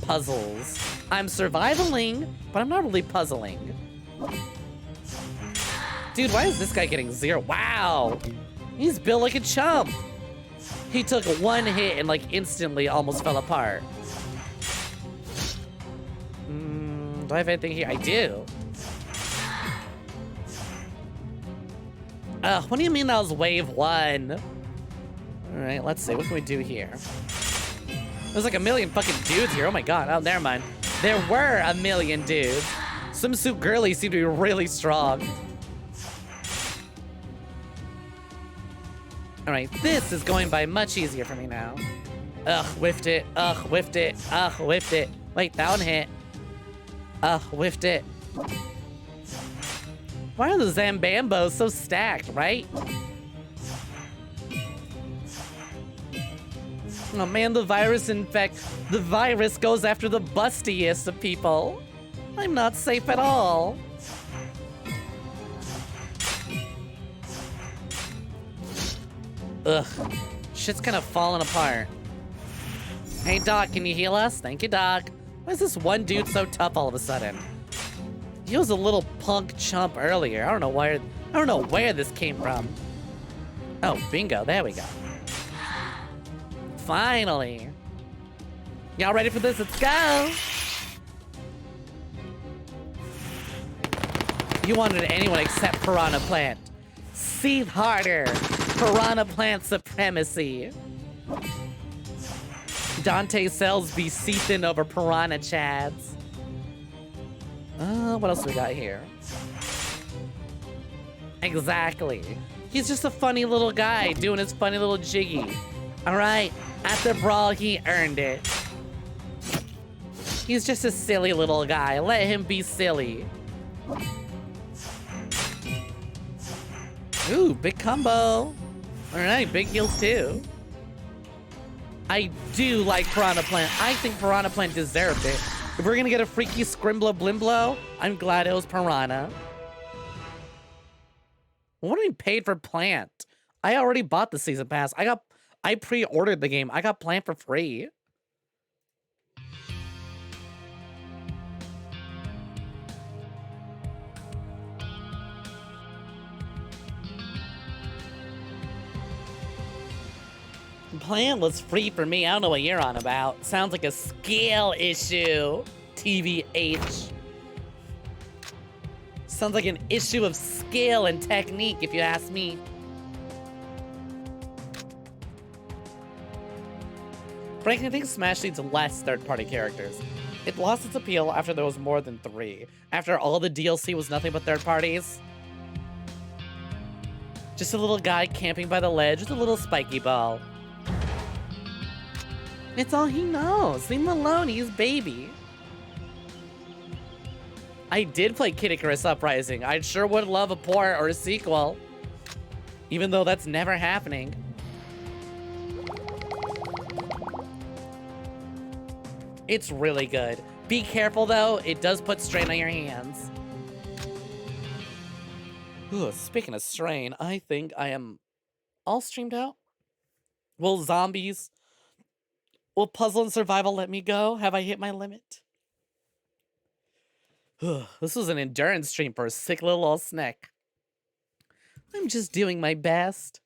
A: puzzles. I'm surviving, but I'm not really puzzling. Dude, why is this guy getting 0? Wow. He's built like a chump. He took one hit and like instantly almost fell apart. Do I have anything here? I do. What do you mean that was wave 1? All right, let's see. What can we do here? There's like a million fucking dudes here. Oh my god. Oh, never mind. There were a million dudes. Swimsuit girlies seem to be really strong. All right, this is going by much easier for me now. Ugh, whiffed it. Ugh, whiffed it. Ugh, whiffed it. Wait, that one hit. Ugh, whiffed it. Why are the Zambambos so stacked, right? Oh man, the virus goes after the bustiest of people. I'm not safe at all. Ugh, shit's kind of falling apart. Hey Doc, can you heal us? Thank you, Doc. Why is this one dude so tough all of a sudden? He was a little punk chump earlier. I don't know where this came from. Oh, bingo, there we go. Finally. Y'all ready for this? Let's go. You wanted anyone except Piranha Plant. Seethe harder. Piranha Plant supremacy. Dante Cells be seething over Piranha Chads. What else we got here? Exactly. He's just a funny little guy doing his funny little jiggy. All right, after brawl, he earned it. He's just a silly little guy. Let him be silly. Ooh, big combo. All right, big heals too. I do like Piranha Plant. I think Piranha Plant deserved it. If we're gonna get a freaky Scrimblow Blimblow, I'm glad it was Piranha. What do we paid for Plant? I already bought the season pass. I pre-ordered the game. I got Plant for free. Plant was free for me. I don't know what you're on about. Sounds like a skill issue. TVH. Sounds like an issue of skill and technique, if you ask me. Frankly, I think Smash needs less third-party characters. It lost its appeal after there was more than 3. After all the DLC was nothing but third parties. Just a little guy camping by the ledge with a little spiky ball. It's all he knows. Leave him alone, he's baby. I did play Kid Icarus Uprising. I sure would love a port or a sequel. Even though that's never happening. It's really good. Be careful though, it does put strain on your hands. Ooh, speaking of strain, I think I am all streamed out. Will zombies, will puzzle and survival let me go? Have I hit my limit? This was an endurance stream for a sick little old Snek. I'm just doing my best.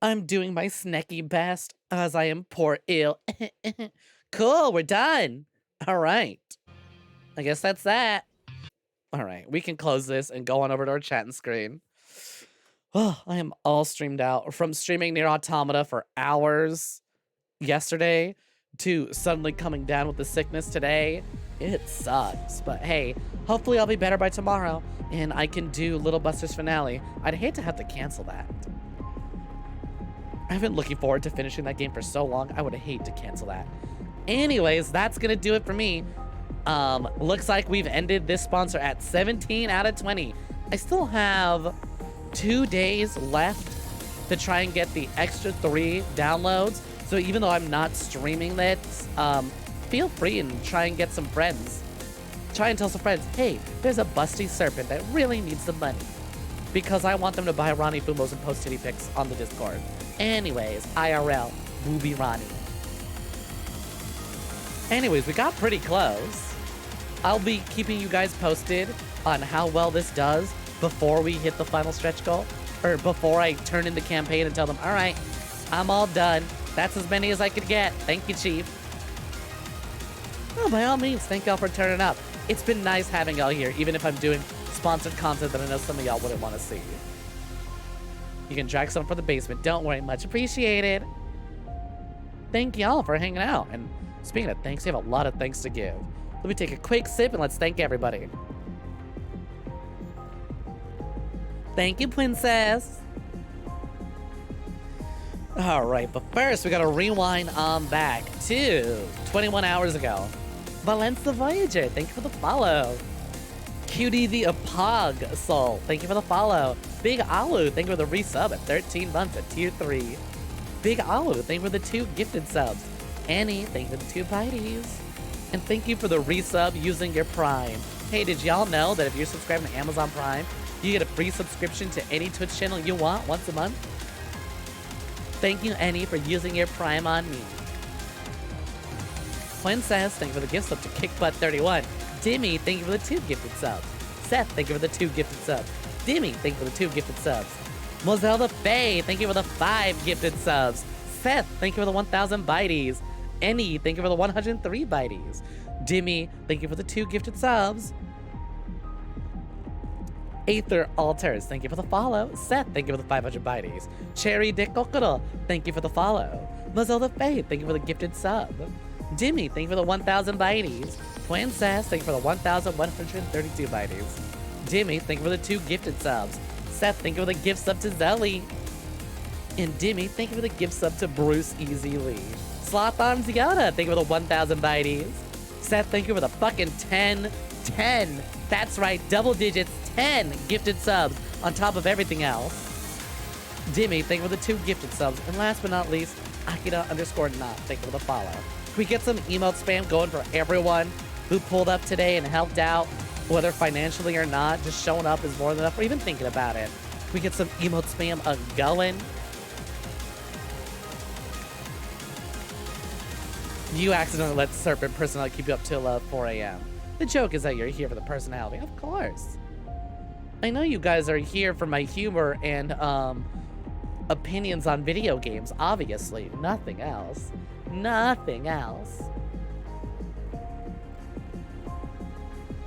A: I'm doing my Snecky best as I am poor ill. Cool, we're done. All right. I guess that's that. All right, we can close this and go on over to our chatting screen. Oh, I am all streamed out. From streaming Nier Automata for hours yesterday to suddenly coming down with the sickness today. It sucks, but hey, hopefully I'll be better by tomorrow and I can do Little Buster's finale. I'd hate to have to cancel that. I've been looking forward to finishing that game for so long. I would hate to cancel that. Anyways, that's gonna do it for me. Looks like we've ended this sponsor at 17 out of 20. I still have 2 days left to try and get the extra 3 downloads. So even though I'm not streaming this, feel free and try and get some friends. Try and tell some friends, hey, there's a busty serpent that really needs some money. Because I want them to buy Ronnie Fumos and post titty pics on the Discord. Anyways, IRL, Booby Ronnie. Anyways, we got pretty close. I'll be keeping you guys posted on how well this does before we hit the final stretch goal. Or before I turn in the campaign and tell them, all right, I'm all done. That's as many as I could get. Thank you, Chief. Oh, by all means, thank y'all for turning up. It's been nice having y'all here, even if I'm doing sponsored content that I know some of y'all wouldn't want to see. You can drag some from the basement. Don't worry, much appreciated. Thank y'all for hanging out. And speaking of thanks, we have a lot of thanks to give. Let me take a quick sip and let's thank everybody. Thank you, Princess. All right, but first we gotta rewind on back to 21 hours ago. Valence the Voyager, thank you for the follow. Cutie the Apog Soul, thank you for the follow. Big Alu, thank you for the resub at 13 months at tier 3. Big Alu, thank you for the 2 gifted subs. Annie, thank you for the 2 biteys. And thank you for the resub using your Prime. Hey, did y'all know that if you're subscribing to Amazon Prime, you get a free subscription to any Twitch channel you want once a month? Thank you, Annie, for using your Prime on me. Princess, thank you for the gift sub to Kickbutt31. Dimmy, thank you for the 2 gifted subs. Seth, thank you for the 2 gifted subs. Dimmy, thank you for the 2 gifted subs. Moselle the Faye, thank you for the 5 gifted subs. Seth, thank you for the 1,000 biteys. Annie, thank you for the 103 biteys. Dimmy, thank you for the 2 gifted subs. Aether Alters, thank you for the follow. Seth, thank you for the 500 biteys. Cherry de Kokoro, thank you for the follow. Moselle the Faye, thank you for the gifted sub. Dimmy, thank you for the 1,000 biteys. Princess, thank you for the 1,132 biteys. Dimmy, thank you for the 2 gifted subs. Seth, thank you for the gift sub to Zelly. And Dimmy, thank you for the gift sub to Bruce Easy Lee. Sloth Arms Yoda, thank you for the 1,000 biteys. Seth, thank you for the fucking 10. That's right, double digits, 10 gifted subs on top of everything else. Dimmy, thank you for the 2 gifted subs. And last but not least, Akira_not, thank you for the follow. Can we get some emote spam going for everyone who pulled up today and helped out, whether financially or not? Just showing up is more than enough, or even thinking about it. Can we get some emote spam going? You accidentally let Serpent personality keep you up till 4 a.m. The joke is that you're here for the personality. Of course. I know you guys are here for my humor and opinions on video games, obviously. Nothing else. Nothing else.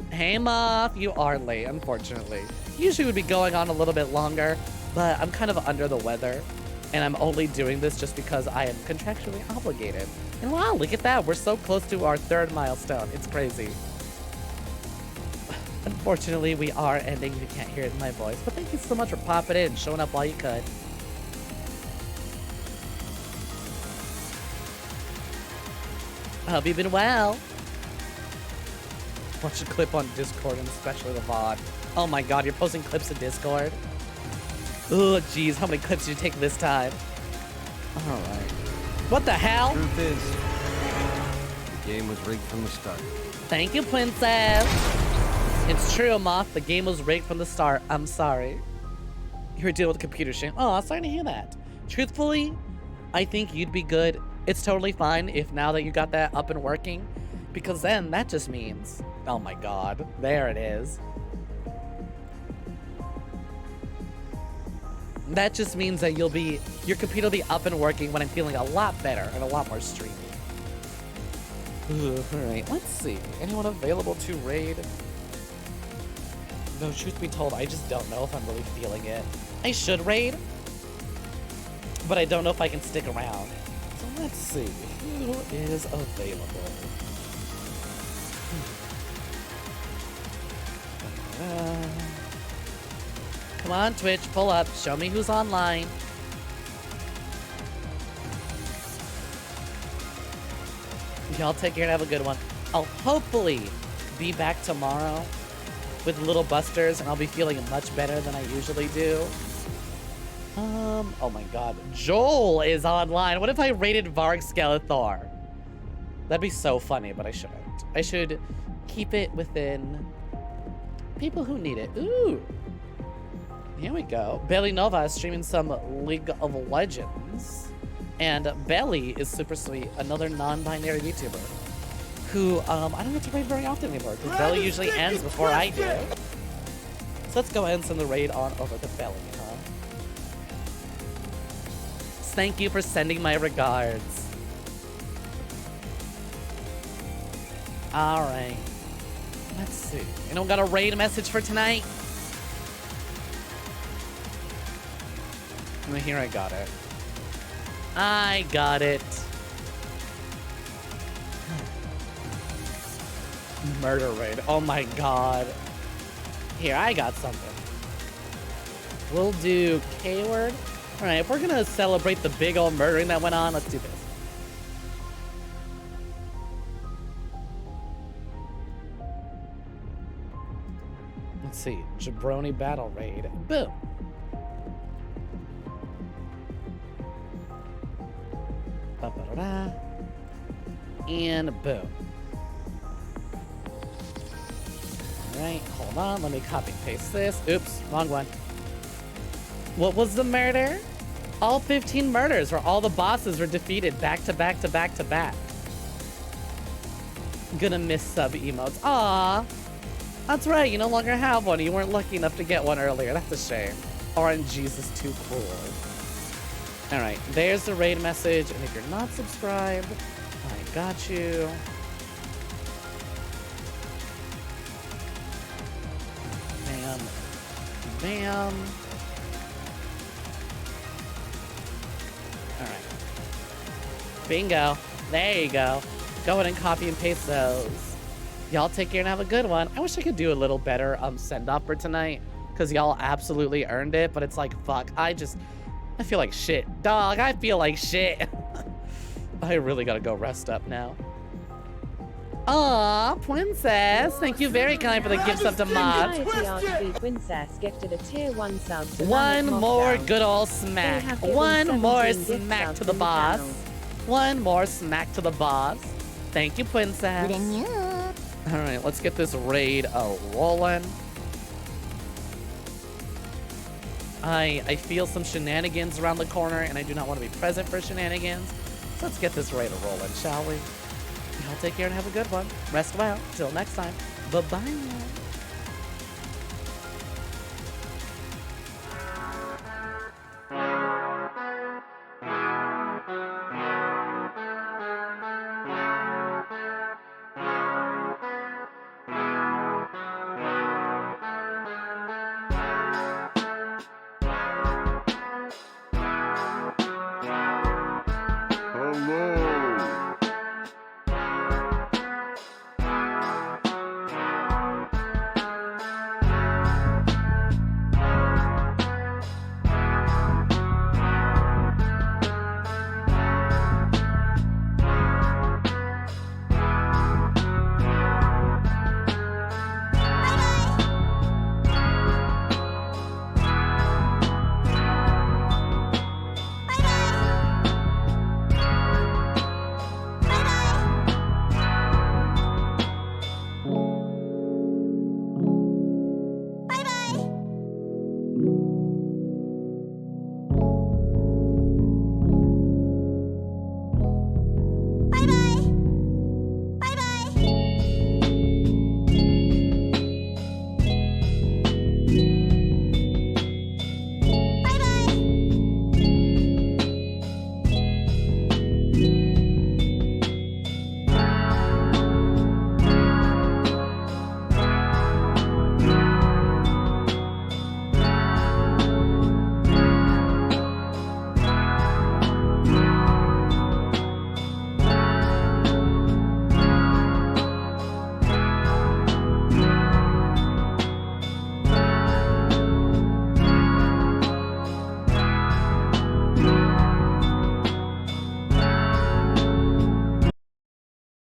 A: Hey, Moth, you are late, unfortunately. Usually would be going on a little bit longer, but I'm kind of under the weather, and I'm only doing this just because I am contractually obligated. And wow, look at that. We're so close to our 3rd milestone. It's crazy. Unfortunately, we are ending. You can't hear it in my voice, but thank you so much for popping in and showing up while you could. I hope you've been well. Watch a clip on Discord and especially the VOD. Oh my god, you're posting clips in Discord? Oh, jeez, how many clips did you take this time? All right. What the hell?
P: Truth is, the game was rigged from the start.
A: Thank you, Princess. It's true, Moth. The game was rigged from the start. I'm sorry. You were dealing with a computer shame. Oh, I'm sorry to hear that. Truthfully, I think you'd be good. It's totally fine if now that you got that up and working, because then that just means, oh my God, there it is. That just means that your computer will be up and working when I'm feeling a lot better and a lot more streamy. All right, let's see. Anyone available to raid? No, truth be told, I just don't know if I'm really feeling it. I should raid, but I don't know if I can stick around. So let's see. Who is available? Come on, Twitch, pull up. Show me who's online. Y'all take care and have a good one. I'll hopefully be back tomorrow with Little Busters, and I'll be feeling much better than I usually do. Oh my God. Joel is online. What if I raided Varg Skeletor? That'd be so funny, but I shouldn't. I should keep it within people who need it. Ooh. Here we go. Belly Nova is streaming some League of Legends. And Belly is super sweet, another non-binary YouTuber who I don't get to raid very often anymore because Belly usually ends before I do. So let's go ahead and send the raid on over to Belly, huh? Thank you for sending my regards. All right. Let's see. Anyone got a raid message for tonight? Well, here I got it. I got it. Murder raid. Oh my God. Here, I got something. We'll do K-word. All right, if we're gonna celebrate the big old murdering that went on, let's do this. Let's see. Jabroni battle raid. Boom. And boom. Alright, hold on. Let me copy and paste this. Oops, wrong one. What was the murder? All 15 murders where all the bosses were defeated back to back to back to back. Gonna miss sub emotes. Aww. That's right, you no longer have one. You weren't lucky enough to get one earlier. That's a shame. RNG's is too cool. Alright, there's the raid message, and if you're not subscribed, I got you. Bam. Bam. Alright. Bingo. There you go. Go ahead and copy and paste those. Y'all take care and have a good one. I wish I could do a little better send-off for tonight, because y'all absolutely earned it, but it's like, fuck, I feel like shit. Dog, I feel like shit. I really gotta go rest up now. Aw, Princess. Thank you very kind for the gift sub to Mod.
K: Princess gifted a tier 1 sub to
A: one more good old smack. One more smack to the boss. One more smack to the boss. Thank you, Princess. Alright, let's get this raid rolling. I feel some shenanigans around the corner, and I do not want to be present for shenanigans. So let's get this raid rolling, shall we? Y'all take care and have a good one. Rest well. Till next time. Bye-bye now.